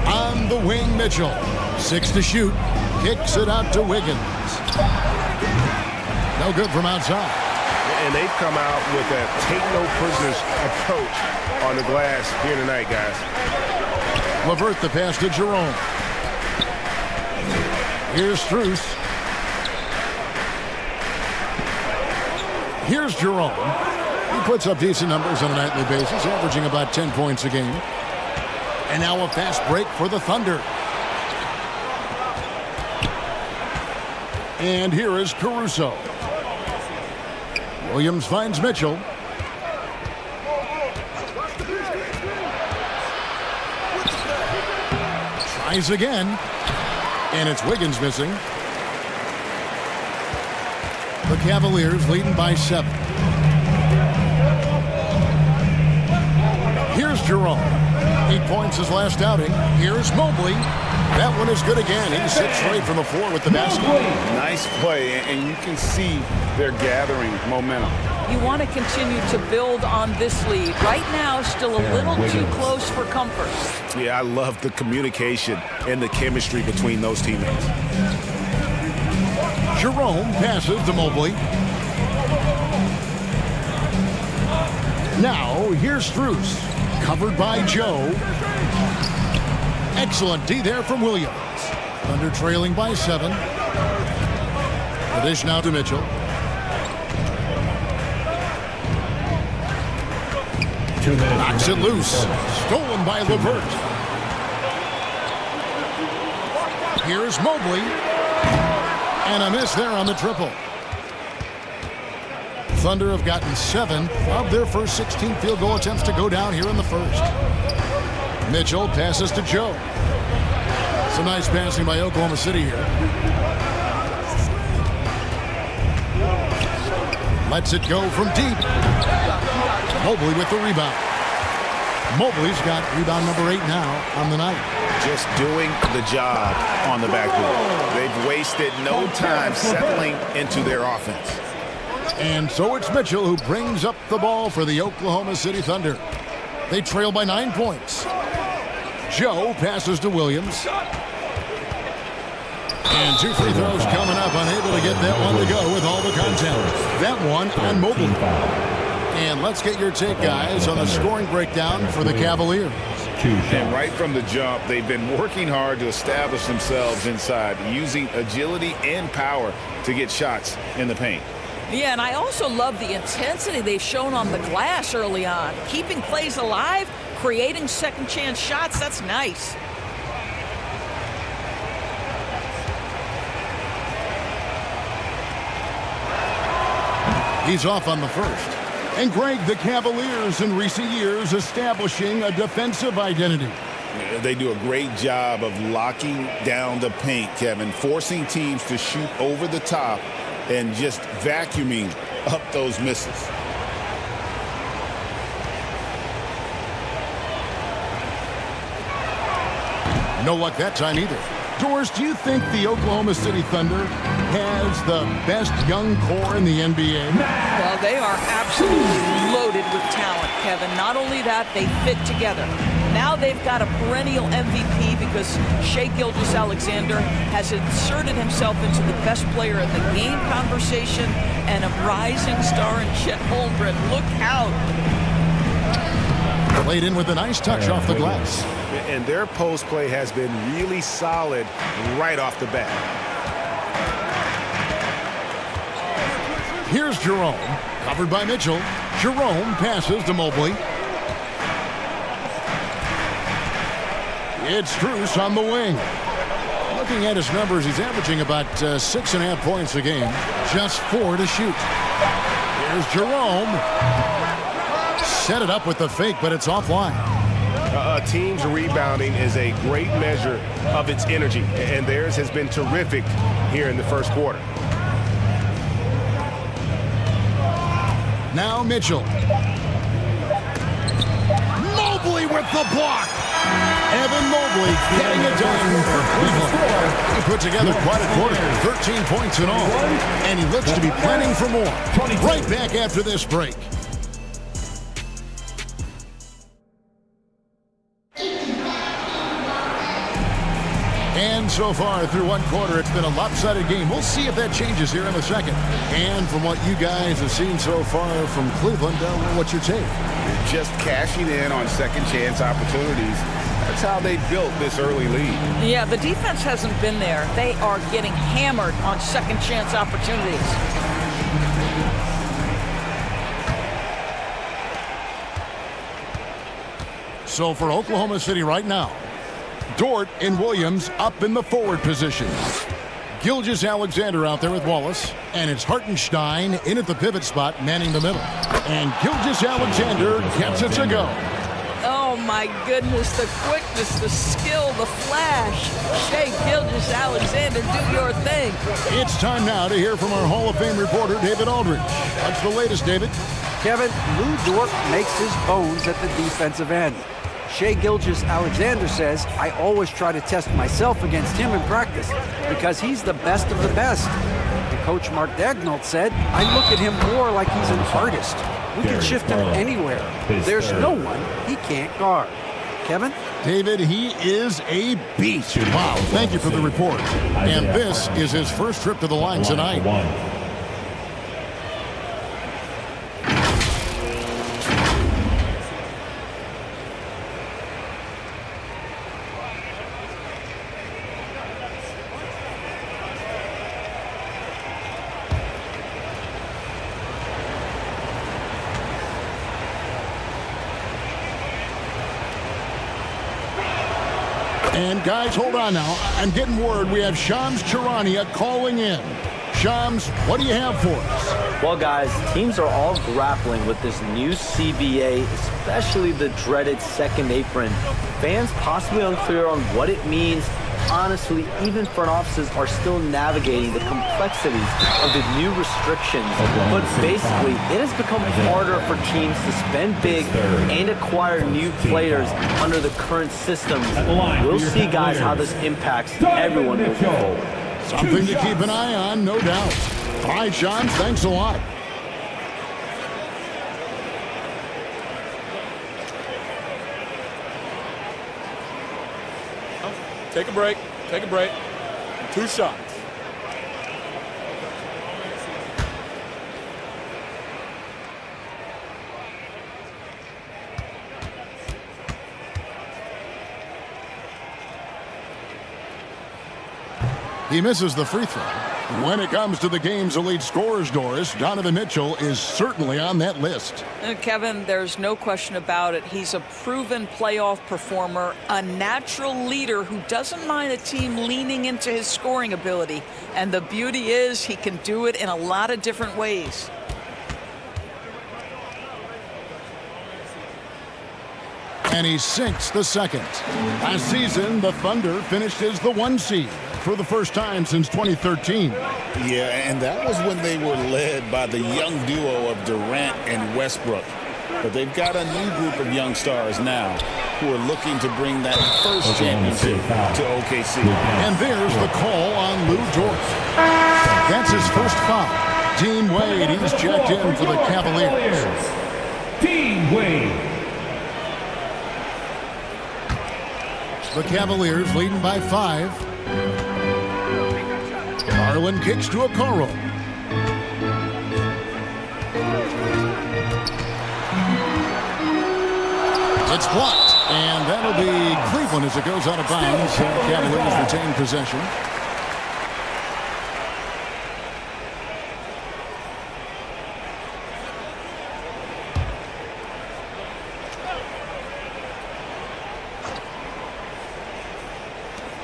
On the wing, Mitchell. 6 to shoot. Kicks it out to Wiggins. No good from outside. And they've come out with a take-no-prisoners approach on the glass here tonight, guys. LeVert the pass to Jerome. Here's Strus. Here's Jerome. He puts up decent numbers on a nightly basis, averaging about 10 points a game. And now a fast break for the Thunder. And here is Caruso. Williams finds Mitchell. Tries again. And it's Wiggins missing. The Cavaliers leading by 7. Here's Jerome. 8 points his last outing. Here's Mobley. That one is good again. He sits straight from the floor with the basket. Nice play, and you can see they're gathering momentum. You want to continue to build on this lead. Right now, still a little too close for comfort. Yeah, I love the communication and the chemistry between those teammates. Jerome passes to Mobley. Now, here's Strus. Covered by Joe. Excellent D there from Williams. Thunder trailing by 7. The dish now to Mitchell. Knocks it loose. Stolen by LeVert. Here's Mobley. And a miss there on the triple. Thunder have gotten 7 of their first 16 field goal attempts to go down here in the first. Mitchell passes to Joe. Some nice passing by Oklahoma City here. Lets it go from deep. Mobley with the rebound. Mobley's got rebound number 8 now on the night. Just doing the job on the backboard. They've wasted no time settling into their offense. And so it's Mitchell who brings up the ball for the Oklahoma City Thunder. They trail by 9 points. Joe passes to Williams. And 2 free throws coming up. Unable to get that one to go with all the content. That one on Mobley. And let's get your take, guys, on the scoring breakdown for the Cavaliers. And right from the jump, they've been working hard to establish themselves inside, using agility and power to get shots in the paint. Yeah, and I also love the intensity they've shown on the glass early on. Keeping plays alive, creating second chance shots, that's nice. He's off on the first. And Greg, the Cavaliers in recent years establishing a defensive identity. They do a great job of locking down the paint, Kevin, forcing teams to shoot over the top and just vacuuming up those misses. No luck that time either. Doris, do you think the Oklahoma City Thunder has the best young core in the NBA? Well, they are absolutely loaded with talent, Kevin. Not only that, they fit together. Now they've got a perennial MVP because Shai Gilgeous-Alexander has inserted himself into the best player in the game conversation and a rising star in Chet Holmgren. Look out. Played in with a nice touch off the glass. And their post play has been really solid right off the bat. Here's Jerome, covered by Mitchell. Jerome passes to Mobley. It's Strus on the wing. Looking at his numbers, he's averaging about 6.5 points a game. Just 4 to shoot. Here's Jerome. Set it up with the fake, but it's offline. A team's rebounding is a great measure of its energy, and theirs has been terrific here in the first quarter. Now Mitchell. Mobley with the block. Evan Mobley getting it done for Cleveland. He put together quite a quarter, 13 points in all, and he looks to be planning for more. Right back after this break. And so far through one quarter, it's been a lopsided game. We'll see if that changes here in the second. And from what you guys have seen so far from Cleveland, what's your take? Just cashing in on second chance opportunities. That's how they built this early lead. Yeah, the defense hasn't been there. They are getting hammered on second chance opportunities. So for Oklahoma City right now, Dort and Williams up in the forward positions. Gilgeous-Alexander out there with Wallace, and it's Hartenstein in at the pivot spot, manning the middle. And Gilgeous-Alexander gets it to go. Oh my goodness, the quickness, the skill, the flash. Shai Gilgeous-Alexander, do your thing. It's time now to hear from our Hall of Fame reporter, David Aldridge. What's the latest, David? Kevin, Lou Dort makes his bones at the defensive end. Shai Gilgeous-Alexander says, I always try to test myself against him in practice because he's the best of the best. And Coach Mark Daigneault said, I look at him more like he's an artist. We can shift him anywhere. There's no one he can't guard. Kevin? David, he is a beast. Wow, thank you for the report. And this is his first trip to the line tonight. And guys, hold on now. I'm getting word we have Shams Charania calling in. Shams, what do you have for us? Well, guys, teams are all grappling with this new CBA, especially the dreaded second apron. Fans possibly unclear on what it means. Honestly, even front offices are still navigating the complexities of the new restrictions. But basically, it has become harder for teams to spend big and acquire new players under the current systems. We'll see, guys, how this impacts everyone moving forward. Something to keep an eye on, no doubt. All right, Sean, thanks a lot. Take a break. Take a break. 2 shots. He misses the free throw. When it comes to the game's elite scorers, Doris, Donovan Mitchell is certainly on that list. Kevin, there's no question about it. He's a proven playoff performer, a natural leader who doesn't mind a team leaning into his scoring ability. And the beauty is he can do it in a lot of different ways. And he sinks the second. Last season, the Thunder finished as the 1 seed for the first time since 2013. Yeah, and that was when they were led by the young duo of Durant and Westbrook. But they've got a new group of young stars now who are looking to bring that first championship to OKC. And there's the call on Lou Dort. That's his first foul. Dean Wade, he's checked in for the Cavaliers. Dean Wade. The Cavaliers leading by 5. Garland kicks to Okoro. It's blocked, and that'll be Cleveland as it goes out of bounds. Cavaliers retain possession.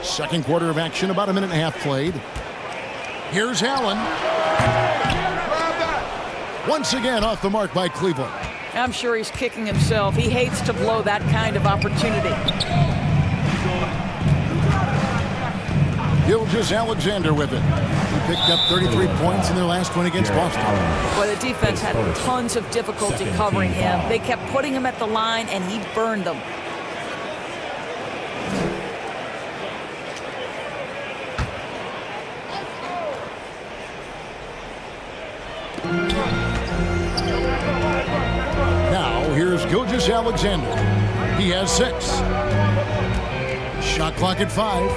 Second quarter of action, about a minute and a half played. Here's Allen. Once again off the mark by Cleveland. I'm sure he's kicking himself. He hates to blow that kind of opportunity. Gilgeous-Alexander with it. He picked up 33 points in their last one against Boston. Boy, the defense had tons of difficulty covering him. They kept putting him at the line, and he burned them. Here's Gilgeous-Alexander. He has 6. Shot clock at 5.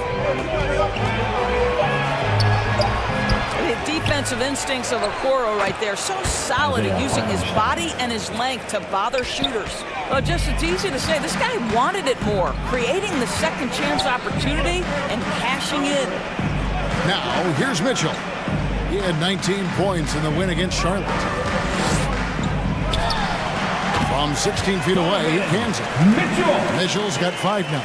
The defensive instincts of Okoro right there. So solid at using his body and his length to bother shooters. Well, just it's easy to say. This guy wanted it more. Creating the second chance opportunity and cashing in. Now, here's Mitchell. He had 19 points in the win against Charlotte. From 16 feet away, he cans it. Mitchell's got 5 now.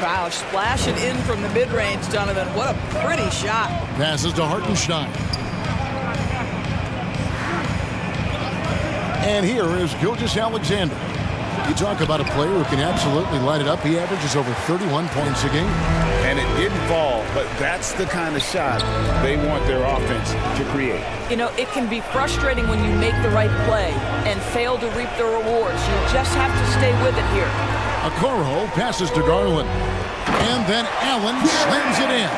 Wow, splash it in from the mid-range, Donovan. What a pretty shot. Passes to Hartenstein. And here is Gilgeous-Alexander. You talk about a player who can absolutely light it up. He averages over 31 points a game. And it didn't fall, but that's the kind of shot they want their offense to create. You know, it can be frustrating when you make the right play and fail to reap the rewards. You just have to stay with it here. Okoro passes to Garland. And then Allen slams it in.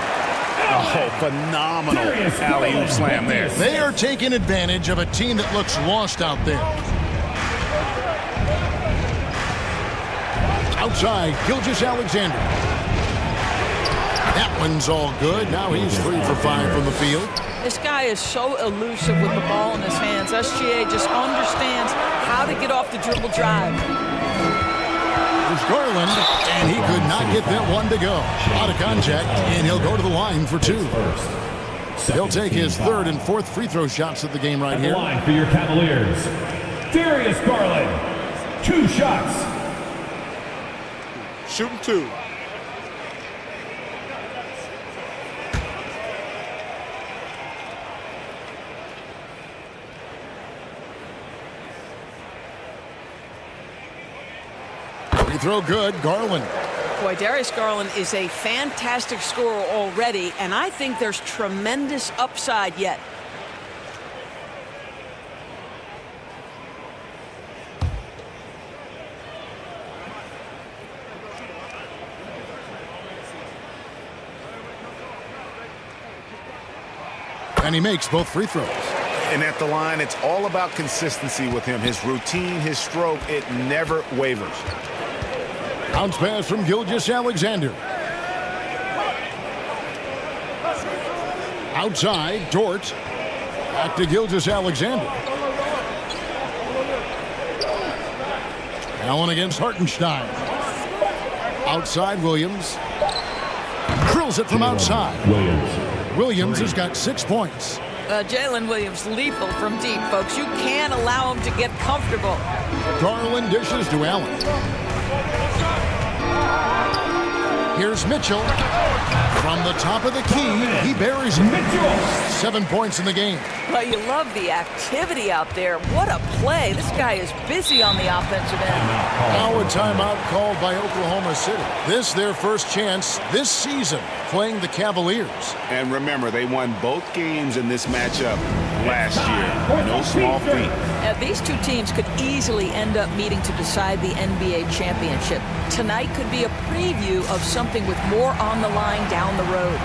Oh, phenomenal alley-oop slam there. They are taking advantage of a team that looks lost out there. Outside, Gilgeous-Alexander. That one's all good. Now he's 3 for 5 from the field. This guy is so elusive with the ball in his hands. SGA just understands how to get off the dribble drive. There's Garland, and he could not get that one to go. Out of contact, and he'll go to the line for 2. He'll take his 3rd and 4th free throw shots of the game right here. At the line for your Cavaliers, Darius Garland. 2 shots. Shooting 2. Free throw good, Garland. Boy, Darius Garland is a fantastic scorer already, and I think there's tremendous upside yet. And he makes both free throws. And at the line, it's all about consistency with him. His routine, his stroke, it never wavers. Bounce pass from Gilgeous-Alexander. Outside, Dort. Back to Gilgeous-Alexander. Allen against Hartenstein. Outside, Williams. Drills it from outside. Williams has got 6 points. Jalen Williams lethal from deep, folks. You can't allow him to get comfortable. Garland dishes to Allen. Here's Mitchell. From the top of the key, he buries it. 7 points in the game. Well, you love the activity out there. What a play. This guy is busy on the offensive end. Now a timeout called by Oklahoma City. This their first chance this season playing the Cavaliers. And remember, they won both games in this matchup last year. No small feat. Now, these two teams could easily end up meeting to decide the NBA championship. Tonight could be a preview of something with more on the line down the road.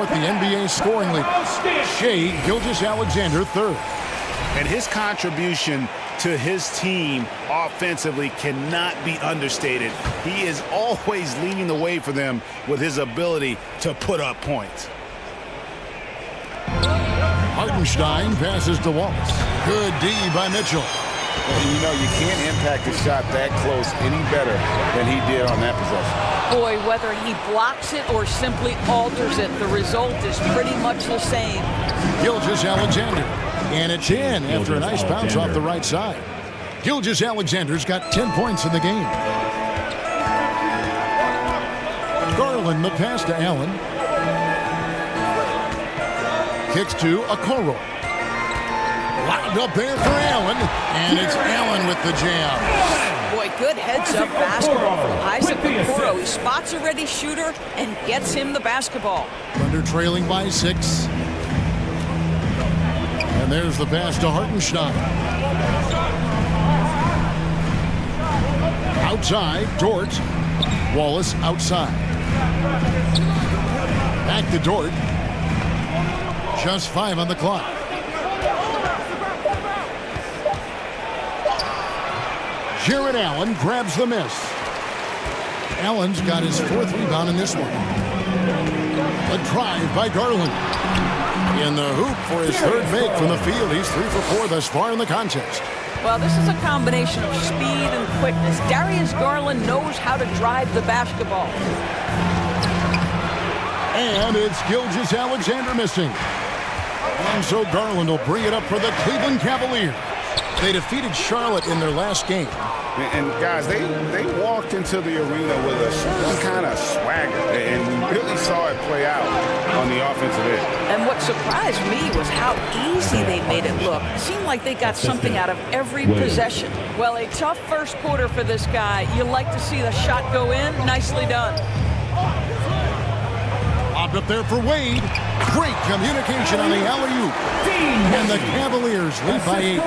now at the NBA scoring leader. Shai Gilgeous-Alexander, third. And his contribution to his team offensively cannot be understated. He is always leading the way for them with his ability to put up points. Hartenstein passes to Wallace. Good D by Mitchell. And you know, you can't impact a shot that close any better than he did on that possession. Boy, whether he blocks it or simply alters it, the result is pretty much the same. Gilgeous-Alexander. And it's in after a nice bounce off the right side. Gilgeous-Alexander's got 10 points in the game. Garland, the pass to Allen. Kicks to Okoro. Lobbed up there for Allen. And it's Allen with the jam. Boy, good heads-up basketball from Isaac Okoro. He spots a ready shooter and gets him the basketball. Thunder trailing by 6. And there's the pass to Hartenstein. Outside, Dort. Wallace outside. Back to Dort. Just 5 on the clock. Jared Allen grabs the miss. Allen's got his 4th rebound in this one. A drive by Garland. In the hoop for his 3rd make from the field. He's 3 for 4 thus far in the contest. Well, this is a combination of speed and quickness. Darius Garland knows how to drive the basketball. And it's Gilgeous-Alexander missing. And so Garland will bring it up for the Cleveland Cavaliers. They defeated Charlotte in their last game. And guys, they walked into the arena with a certain kind of swagger, and we really saw it play out on the offensive end. And what surprised me was how easy they made it look. It seemed like they got something out of every possession. Well, a tough first quarter for this guy. You like to see the shot go in. Nicely done. Lobbed up there for Wade. Great communication on the alley-oop. And the Cavaliers lead by 8.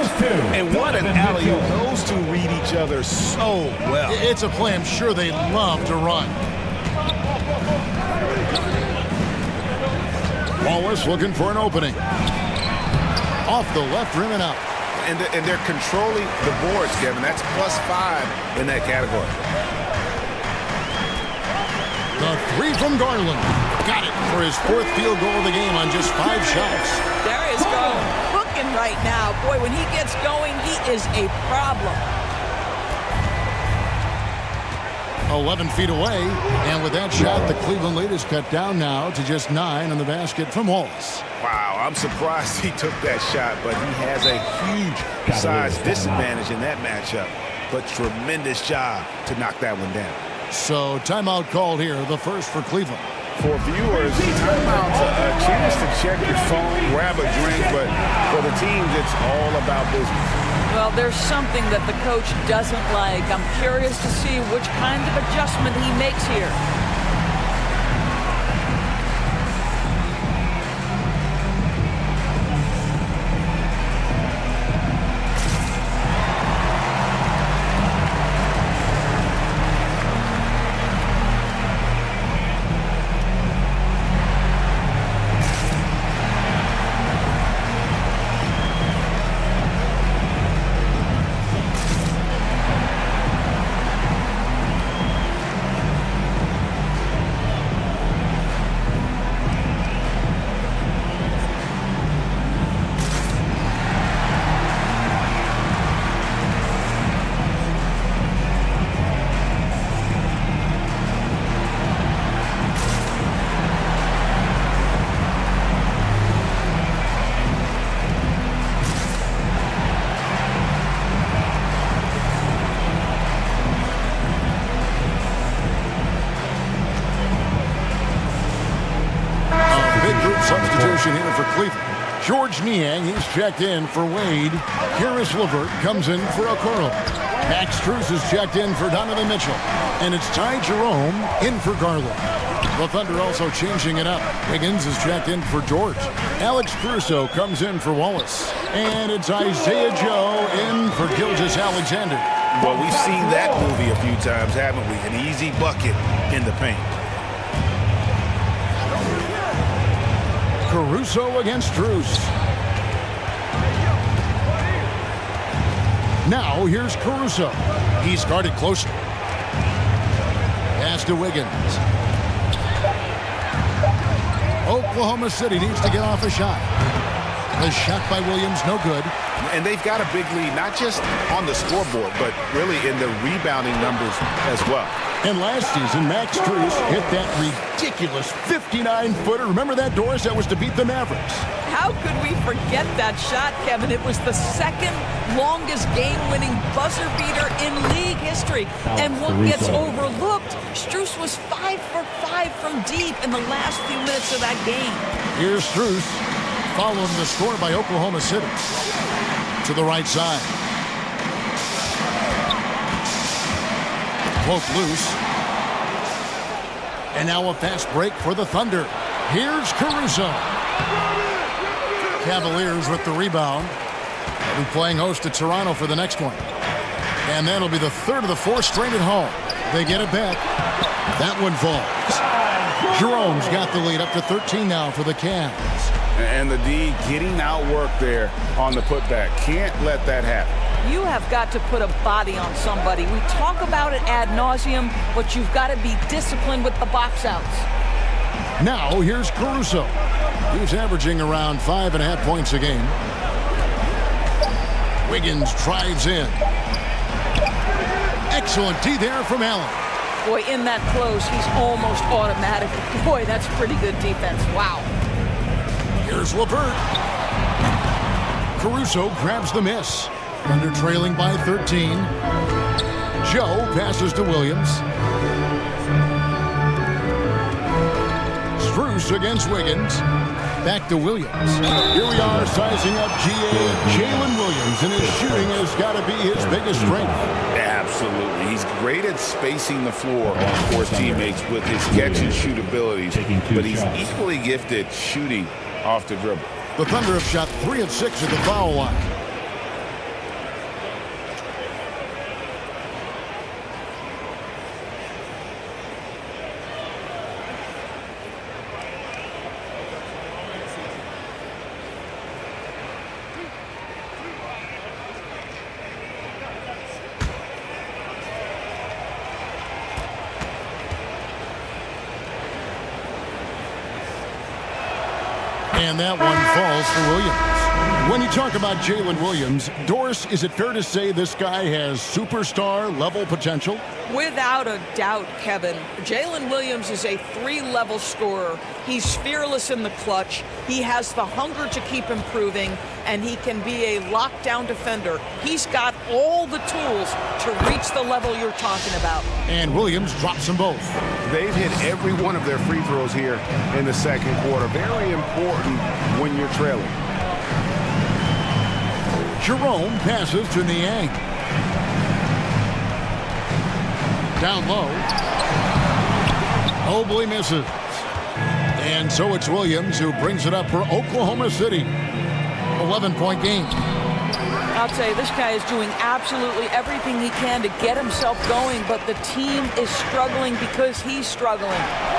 And what an alley-oop. Those two read each other so well. It's a play I'm sure they love to run. Wallace looking for an opening. Off the left rim and out. And they're controlling the boards, Kevin. That's +5 in that category. The 3 from Garland. Got it for his 4th field goal of the game on just 5 shots. Darius Garland cooking right now. Boy, when he gets going, he is a problem. 11 feet away. And with that shot, the Cleveland lead is cut down now to just 9 on the basket from Wallace. Wow, I'm surprised he took that shot, but he has a huge size disadvantage in that matchup. But tremendous job to knock that one down. So timeout called here, the first for Cleveland. For viewers, timeout's a chance to check your phone, grab a drink, but for the teams, it's all about business. Well, there's something that the coach doesn't like. I'm curious to see which kind of adjustment he makes here. Substitution here for Cleveland. George Niang, he's checked in for Wade. Karis LeVert comes in for Okoro. Max Strus is checked in for Donovan Mitchell. And it's Ty Jerome in for Garland. The Thunder also changing it up. Higgins is checked in for George. Alex Caruso comes in for Wallace. And it's Isaiah Joe in for Gilgeous-Alexander. Well, we've seen that movie a few times, haven't we? An easy bucket in the paint. Caruso against Strus. Now here's Caruso. He's guarded closely. Pass to Wiggins. Oklahoma City needs to get off a shot. The shot by Williams, no good. And they've got a big lead, not just on the scoreboard, but really in the rebounding numbers as well. And last season, Max Strus hit that ridiculous 59-footer. Remember that, Doris? That was to beat the Mavericks. How could we forget that shot, Kevin? It was the second longest game-winning buzzer beater in league history. And what gets overlooked, Strus was 5 for 5 from deep in the last few minutes of that game. Here's Strus, following the score by Oklahoma City. To the right side. Cloak loose. And now a fast break for the Thunder. Here's Caruso. Cavaliers with the rebound. They'll be playing host to Toronto for the next one. And that'll be the third of the fourth straight at home. They get it back. That one falls. Jerome's got the lead up to 13 now for the Cavs. And the D getting outworked there on the putback. Can't let that happen. You have got to put a body on somebody. We talk about it ad nauseum, but you've got to be disciplined with the box outs. Now here's Caruso. He's averaging around 5.5 points a game. Wiggins drives in. Excellent D there from Allen. Boy, in that close, he's almost automatic. Boy, that's pretty good defense. Wow. Here's LeVert. Caruso grabs the miss. Under trailing by 13. Joe passes to Williams. Strus against Wiggins. Back to Williams. Here we are sizing up Jalen Williams, and his shooting has got to be his biggest strength. Absolutely. He's great at spacing the floor for his teammates with his catch and shoot abilities, but he's equally gifted shooting off the dribble. The Thunder have shot 3 of 6 at the foul line. And that one falls for Williams. When you talk about Jalen Williams, Doris, is it fair to say this guy has superstar-level potential? Without a doubt, Kevin. Jalen Williams is a 3-level scorer. He's fearless in the clutch. He has the hunger to keep improving, and he can be a lockdown defender. He's got all the tools to reach the level you're talking about. And Williams drops them both. They've hit every one of their free throws here in the second quarter. Very important when you're trailing. Jerome passes to Niang. Down low. Mobley misses. And so it's Williams who brings it up for Oklahoma City. 11-point game. I'll tell you, this guy is doing absolutely everything he can to get himself going, but the team is struggling because he's struggling.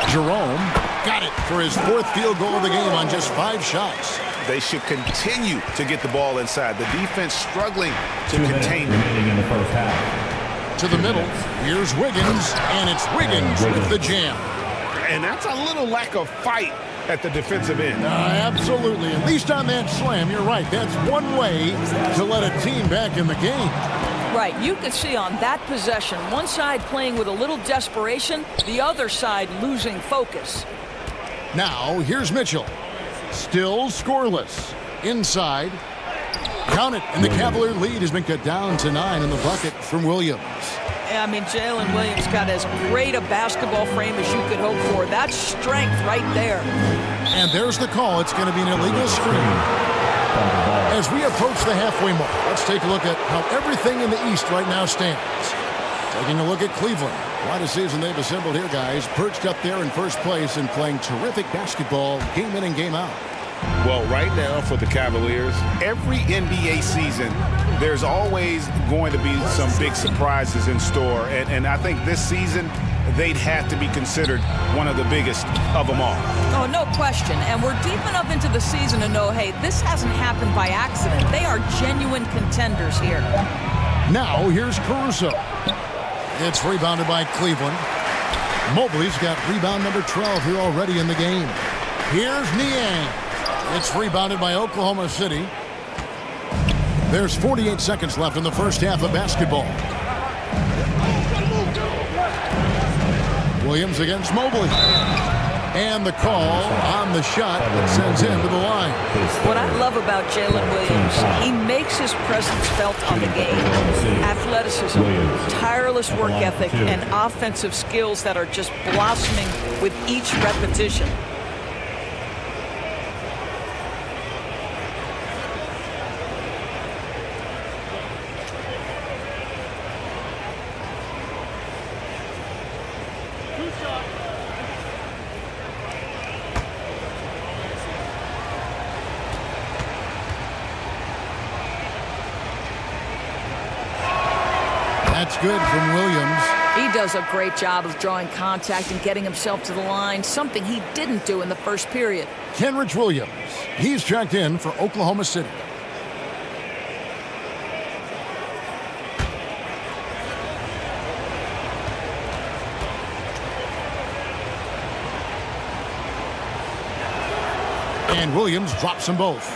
Jerome got it for his 4th field goal of the game on just 5 shots. They should continue to get the ball inside. The defense struggling to contain them. In the first half. To the middle, here's Wiggins, and it's Wiggins with the jam. And that's a little lack of fight at the defensive end. Absolutely. At least on that slam, you're right. That's one way to let a team back in the game. Right. You could see on that possession, one side playing with a little desperation, the other side losing focus. Now, here's Mitchell. Still scoreless. Inside. Count it. And the Cavalier lead has been cut down to 9 in the bucket from Williams. I mean, Jalen Williams got as great a basketball frame as you could hope for. That's strength right there. And there's the call. It's going to be an illegal screen. As we approach the halfway mark, let's take a look at how everything in the East right now stands. Taking a look at Cleveland. What a season they've assembled here, guys. Perched up there in first place and playing terrific basketball game in and game out. Well, right now for the Cavaliers, every NBA season, there's always going to be some big surprises in store. And I think this season, they'd have to be considered one of the biggest of them all. Oh, no question. And we're deep enough into the season to know, hey, this hasn't happened by accident. They are genuine contenders here. Now, here's Caruso. It's rebounded by Cleveland. Mobley's got rebound number 12 here already in the game. Here's Niang. It's rebounded by Oklahoma City. There's 48 seconds left in the first half of basketball. Williams against Mobley. And the call on the shot that sends him to the line. What I love about Jalen Williams, he makes his presence felt on the game. Athleticism, tireless work ethic, and offensive skills that are just blossoming with each repetition. That's good from Williams. He does a great job of drawing contact and getting himself to the line, something he didn't do in the first period. Kenrich Williams. He's checked in for Oklahoma City. And Williams drops them both.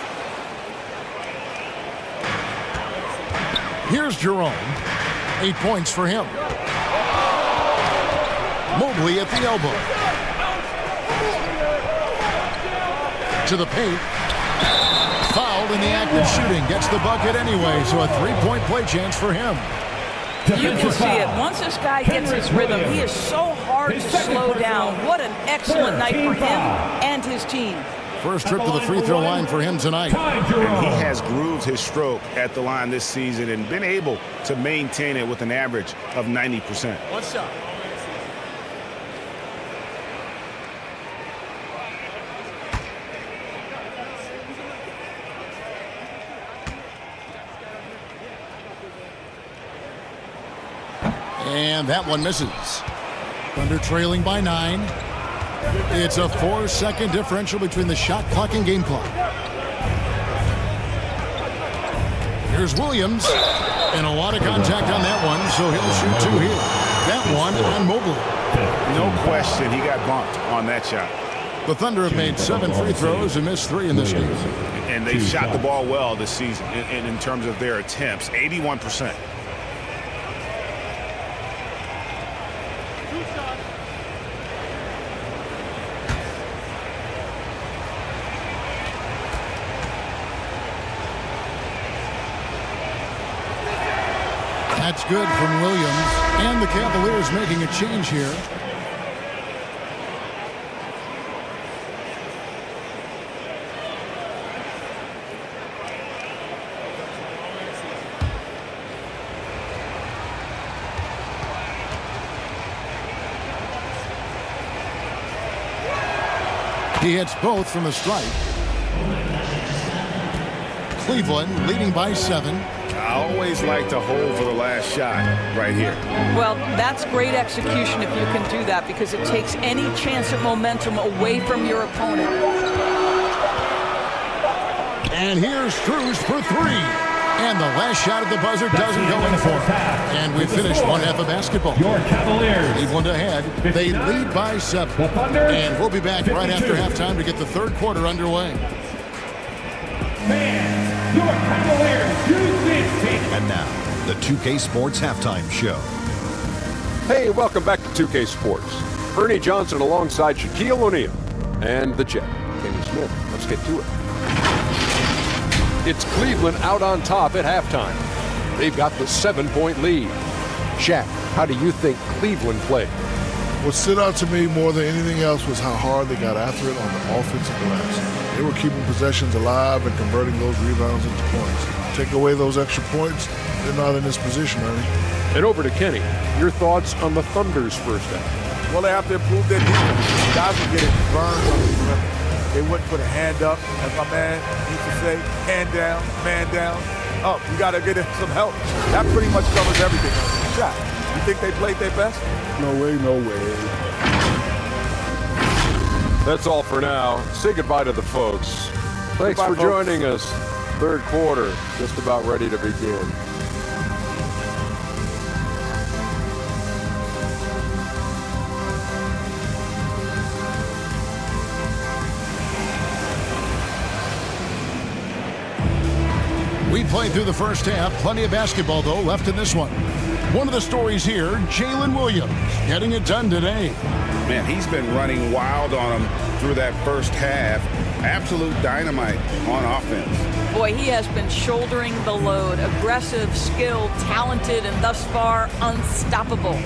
Here's Jerome. 8 points for him. Mobley at the elbow. To the paint. Fouled in the act of shooting. Gets the bucket anyway, so a three-point play chance for him. You can see it. Once this guy gets his rhythm, he is so hard to slow down. What an excellent night for him and his team. First trip to the free throw line for him tonight. And he has grooved his stroke at the line this season and been able to maintain it with an average of 90%. One shot. And that one misses. Thunder trailing by 9. It's a 4-second differential between the shot clock and game clock. Here's Williams. And a lot of contact on that one, so he'll shoot 2 here. That one on Mobley. No question, he got bumped on that shot. The Thunder have made 7 free throws and missed 3 in this game. And they've shot the ball well this season in terms of their attempts, 81%. That's good from Williams. And the Cavaliers making a change here. He hits both from the stripe. Cleveland leading by 7. I always like to hold for the last shot right here. Well, that's great execution if you can do that, because it takes any chance at momentum away from your opponent. And here's Struz for 3. And the last shot at the buzzer doesn't go in for it. And we finished one half of basketball. Your Cavaliers. Cleveland ahead. They lead by 7. And we'll be back right after halftime to get the third quarter underway. Fans, your Cavaliers do this team. And now, the 2K Sports Halftime Show. Hey, welcome back to 2K Sports. Ernie Johnson alongside Shaquille O'Neal and the Jet, Kenny Smith. Let's get to it. It's Cleveland out on top at halftime. They've got the 7-point lead. Shaq, how do you think Cleveland played? What stood out to me more than anything else was how hard they got after it on the offensive glass. They were keeping possessions alive and converting those rebounds into points. Take away those extra points, they're not in this position, Ernie. And over to Kenny. Your thoughts on the Thunder's first half? Well, they have to improve their defense. Guys are getting burned on the perimeter. They wouldn't put a hand up, as my man used to say, hand down, man down. Oh, you got to get some help. That pretty much covers everything. Shot. You think they played their best? No way, no way. That's all for now. Say goodbye to the folks. Thanks for joining us. Third quarter, just about ready to begin. We played through the first half. Plenty of basketball, though, left in this one. One of the stories here, Jalen Williams getting it done today. Man, he's been running wild on him through that first half. Absolute dynamite on offense. Boy, he has been shouldering the load. Aggressive, skilled, talented, and thus far unstoppable.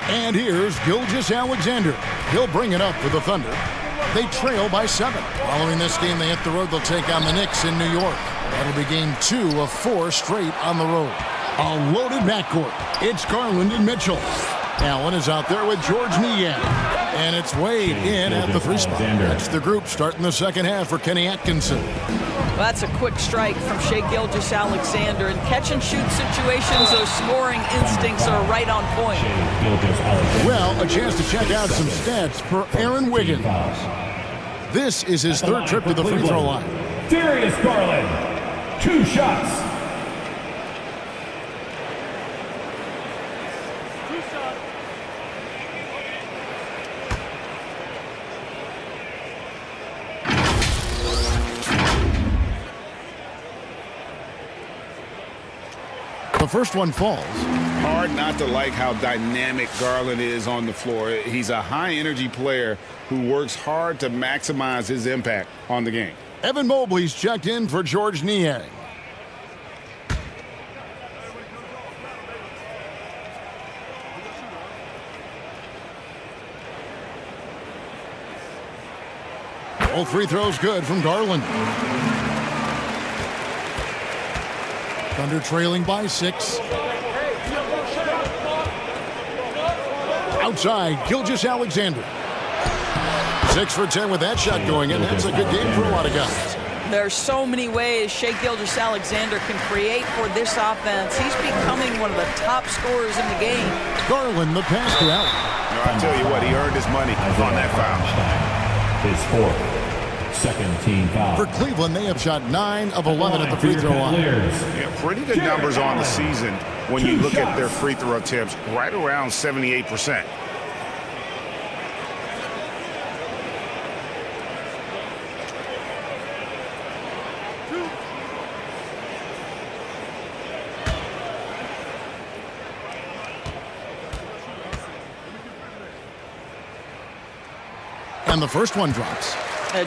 And here's Gilgeous-Alexander. He'll bring it up for the Thunder. They trail by 7. Following this game, they hit the road. They'll take on the Knicks in New York. That'll be game 2 of 4 straight on the road. A loaded backcourt. It's Garland and Mitchell. Allen is out there with George Niang. And it's Wade in at the 3 spot. That's the group starting the second half for Kenny Atkinson. Well, that's a quick strike from Shai Gilgeous-Alexander. In catch-and-shoot situations, those scoring instincts are right on point. Well, a chance to check out some stats for Aaron Wiggins. This is his 3rd trip to the free throw line. Darius Garland, 2 shots. The first one falls. Hard not to like how dynamic Garland is on the floor. He's a high-energy player who works hard to maximize his impact on the game. Evan Mobley's checked in for George Niang. All free throws good from Garland. Thunder trailing by 6. Outside, Gilgeous-Alexander. 6 for 10 with that shot going in. That's a good game for a lot of guys. There's so many ways Shai Gilgeous-Alexander can create for this offense. He's becoming one of the top scorers in the game. Garland, the pass to Allen. I tell you what, he earned his money on that foul. His 4th. Second team foul. For Cleveland, they have shot 9 of 11 at the free throw line. Yeah, pretty good numbers on the season when you look at their free throw attempts, right around 78%. And the first one drops.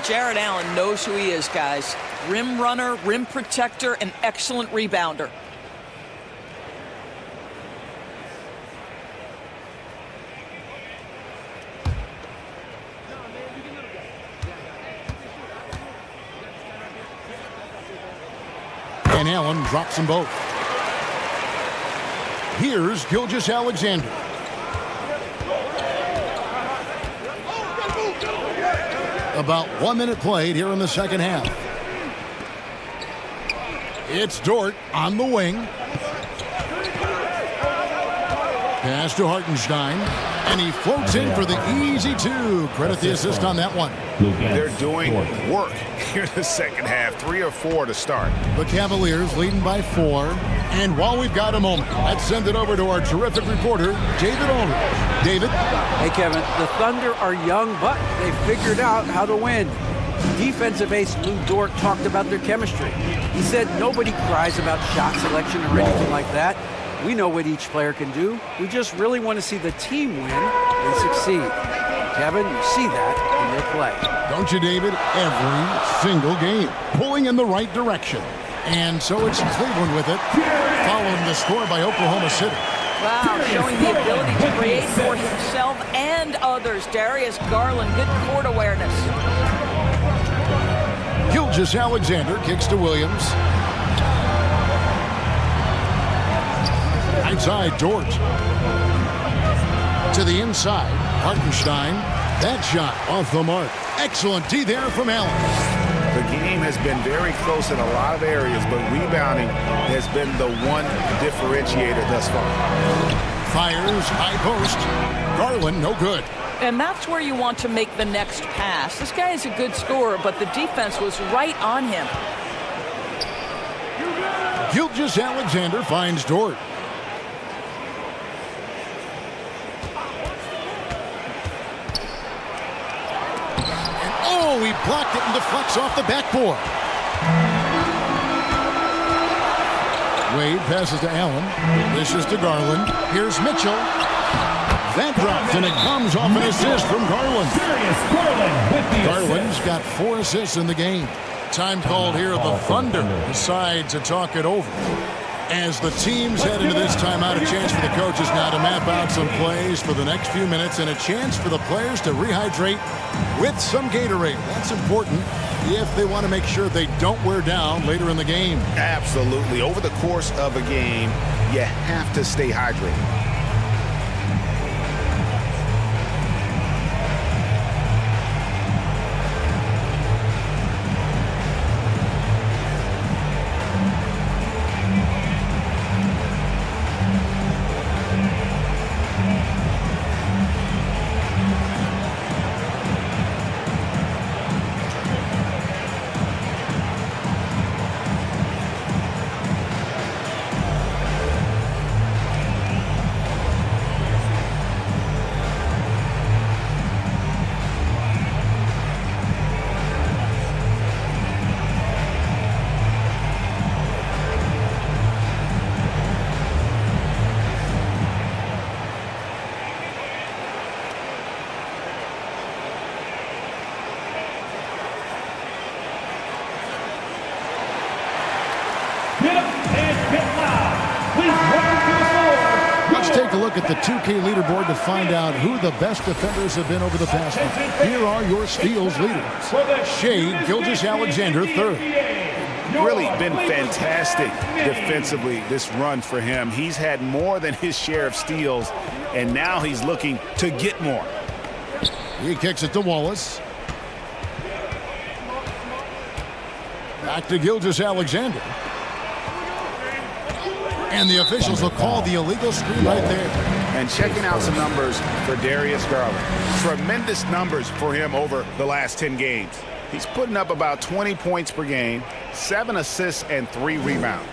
Jared Allen knows who he is, guys. Rim runner, rim protector, and excellent rebounder. And Allen drops them both. Here's Gilgeous-Alexander. About 1 minute played here in the second half. It's Dort on the wing. Pass to Hartenstein. And he floats in for the easy 2. Credit the assist on that one. They're doing work here in the second half. 3 or 4 to start. The Cavaliers leading by 4. And while we've got a moment, let's send it over to our terrific reporter, David Aldridge. David? Hey, Kevin. The Thunder are young, but they've figured out how to win. Defensive ace Lou Dort talked about their chemistry. He said nobody cries about shot selection or anything like that. We know what each player can do. We just really want to see the team win and succeed. Kevin, you see that in their play. Don't you, David? Every single game. Pulling in the right direction. And so it's Cleveland with it, following the score by Oklahoma City. Wow, showing the ability to create for himself and others. Darius Garland, good court awareness. Gilgeous-Alexander kicks to Williams. Outside, Dort. To the inside, Hartenstein. That shot off the mark. Excellent D there from Allen. The game has been very close in a lot of areas, but rebounding has been the one differentiator thus far. Fires, high post. Garland, no good. And that's where you want to make the next pass. This guy is a good scorer, but the defense was right on him. Gilgeous-Alexander finds Dort. And oh, he blocked it and deflects off the backboard. Wade passes to Allen. This is to Garland. Here's Mitchell. That drops, and it comes off an assist from Garland. Garland's got 4 assists in the game. Time called here. The Thunder decide to talk it over. As the teams head into this timeout, a chance for the coaches now to map out some plays for the next few minutes and a chance for the players to rehydrate with some Gatorade. That's important if they want to make sure they don't wear down later in the game. Absolutely. Over the course of a game, you have to stay hydrated. Let's take a look at the 2K leaderboard to find out who the best defenders have been over the past month. Here are your steals leaders. Shea Gilgeous-Alexander, third. Really been fantastic defensively this run for him. He's had more than his share of steals, and now he's looking to get more. He kicks it to Wallace. Back to Gilgeous-Alexander. And the officials will call the illegal screen right there. And checking out some numbers for Darius Garland. Tremendous numbers for him over the last 10 games. He's putting up about 20 points per game, 7 assists, and 3 rebounds.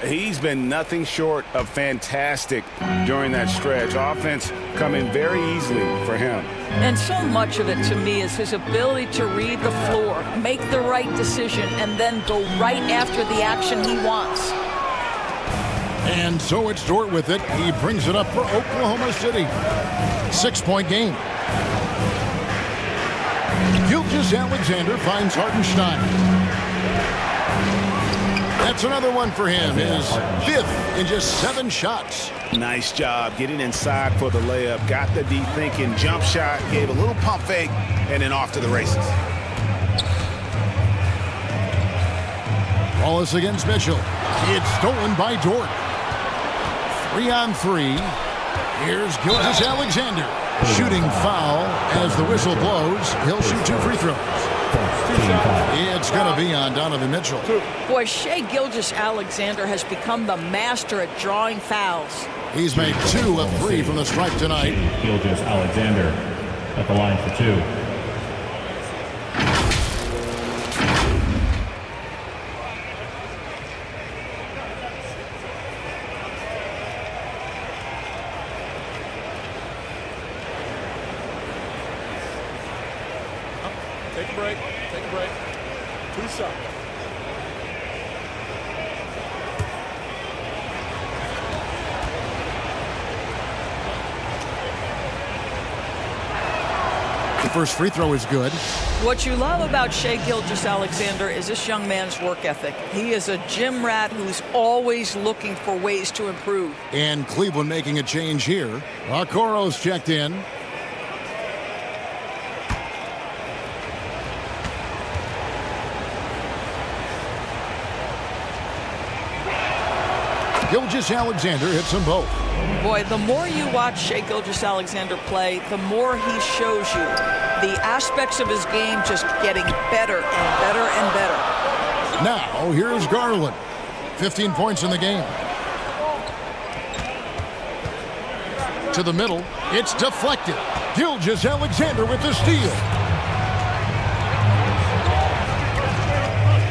He's been nothing short of fantastic during that stretch. Offense coming very easily for him. And so much of it to me is his ability to read the floor, make the right decision, and then go right after the action he wants. And so it's Dort with it. He brings it up for Oklahoma City. 6-point game. Gilgeous-Alexander finds Hartenstein. That's another one for him. His 5th in just 7 shots. Nice job getting inside for the layup. Got the deep thinking jump shot, gave a little pump fake, and then off to the races. Wallace against Mitchell. It's stolen by Dort. 3-on-3. Here's Gilgeous-Alexander. Shooting foul as the whistle blows. He'll shoot 2 free throws. It's going to be on Donovan Mitchell. Boy, Shea Gilgeous-Alexander has become the master at drawing fouls. He's made 2 of 3 from the stripe tonight. Gilgeous-Alexander at the line for 2. Take a break. Take a break. 2 shots. The first free throw is good. What you love about Shea Gilgeous-Alexander is this young man's work ethic. He is a gym rat who's always looking for ways to improve. And Cleveland making a change here. Okoro's checked in. Gilgeous-Alexander hits them both. Boy, the more you watch Shea Gilgeous-Alexander play, the more he shows you The aspects of his game just getting better and better and better. Now, here's Garland. 15 points in the game. To the middle. It's deflected. Gilgeous-Alexander with the steal.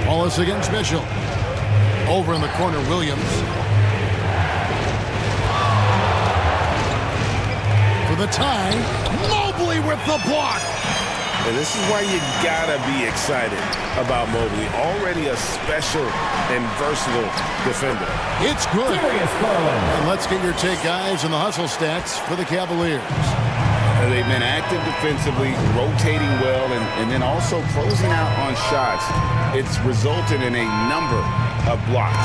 Wallace against Mitchell. Over in the corner, Williams. For the tie. Mobley with the block. And this is why you gotta be excited about Mobley. Already a special and versatile defender. It's good. And let's get your take, guys, on the hustle stats for the Cavaliers. They've been active defensively, rotating well, and then also closing out on shots. It's resulted in a number of blocks.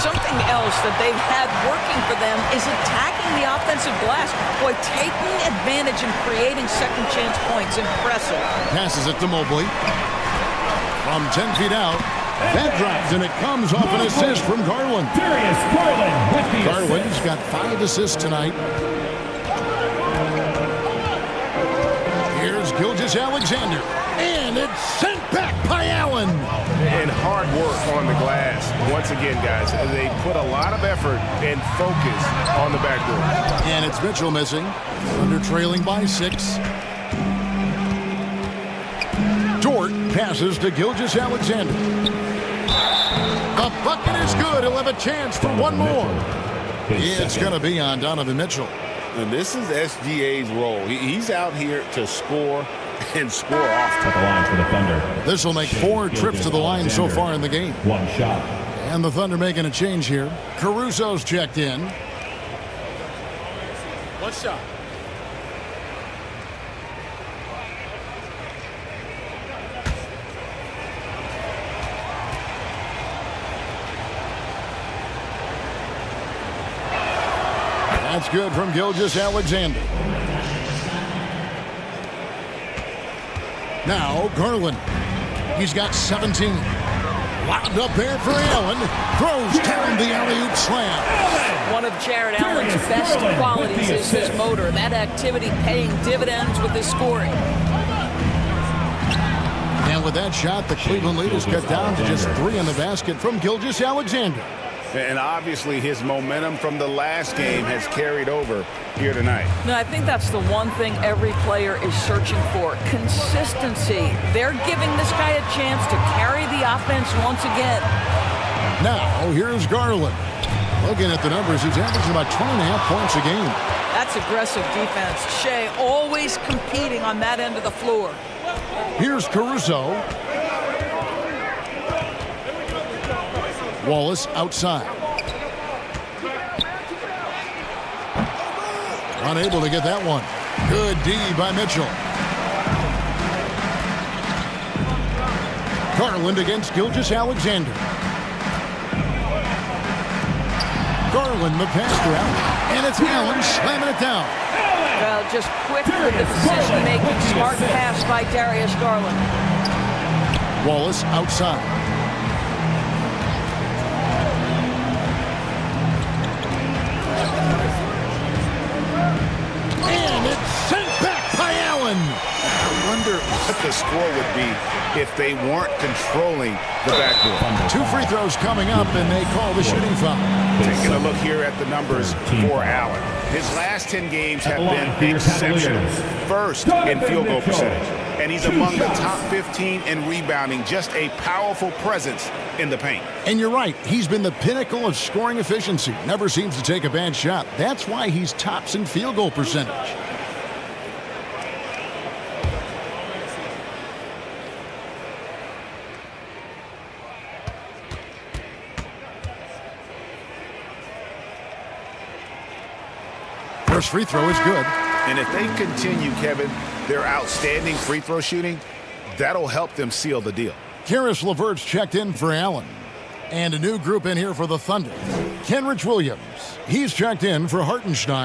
Something else that they've had working for them is attacking the offensive glass. Boy, taking advantage and creating second chance points. Impressive. Passes it to Mobley. From 10 feet out. That drops, and it comes off an assist from Garland. Garland's got 5 assists tonight. Here's Gilgeous-Alexander. And it's sent back by Allen. And hard work on the glass. Once again, guys, they put a lot of effort and focus on the backboard. And it's Mitchell missing. Under trailing by 6. Dort passes to Gilgeous-Alexander. The bucket is good. He'll have a chance for one more. It's going to be on Donovan Mitchell. And this is SGA's role. He's out here to score and score often. At the line for the Thunder. This will make 4 trips to the line so far in the game. 1 shot. And the Thunder making a change here. Caruso's checked in. 1 shot. That's good from Gilgeous-Alexander. Now Garland. He's got 17. Wound up there for Allen. Throws down the alley-oop slam. One of Jared Allen's best qualities is his motor. That activity paying dividends with his scoring. And with that shot, the Cleveland lead is cut down to just 3 in the basket from Gilgeous-Alexander. And obviously his momentum from the last game has carried over here tonight. No, I think that's the one thing every player is searching for. Consistency. They're giving this guy a chance to carry the offense once again. Now, here's Garland. Looking at the numbers, he's averaging about 20.5 points a game. That's aggressive defense. Shea always competing on that end of the floor. Here's Caruso. Wallace outside. Unable to get that one. Good D by Mitchell. Garland against Gilgeous-Alexander. Garland the pass route, and it's Allen slamming it down. Well, just quick with the decision-making, smart pass by Darius Garland. Wallace outside. And it's sent back by Allen. I wonder what the score would be if they weren't controlling the backboard. 2 free throws coming up, and they call the shooting foul. Taking a look here at the numbers for Allen. His last 10 games have been exceptional. First in field goal percentage. And he's among the top 15 in rebounding. Just a powerful presence in the paint. And you're right. He's been the pinnacle of scoring efficiency. Never seems to take a bad shot. That's why he's tops in field goal percentage. First free throw is good. And if they continue, Kevin, their outstanding free throw shooting, that'll help them seal the deal. Karis LeVert's checked in for Allen. And a new group in here for the Thunder. Kenrich Williams. He's checked in for Hartenstein.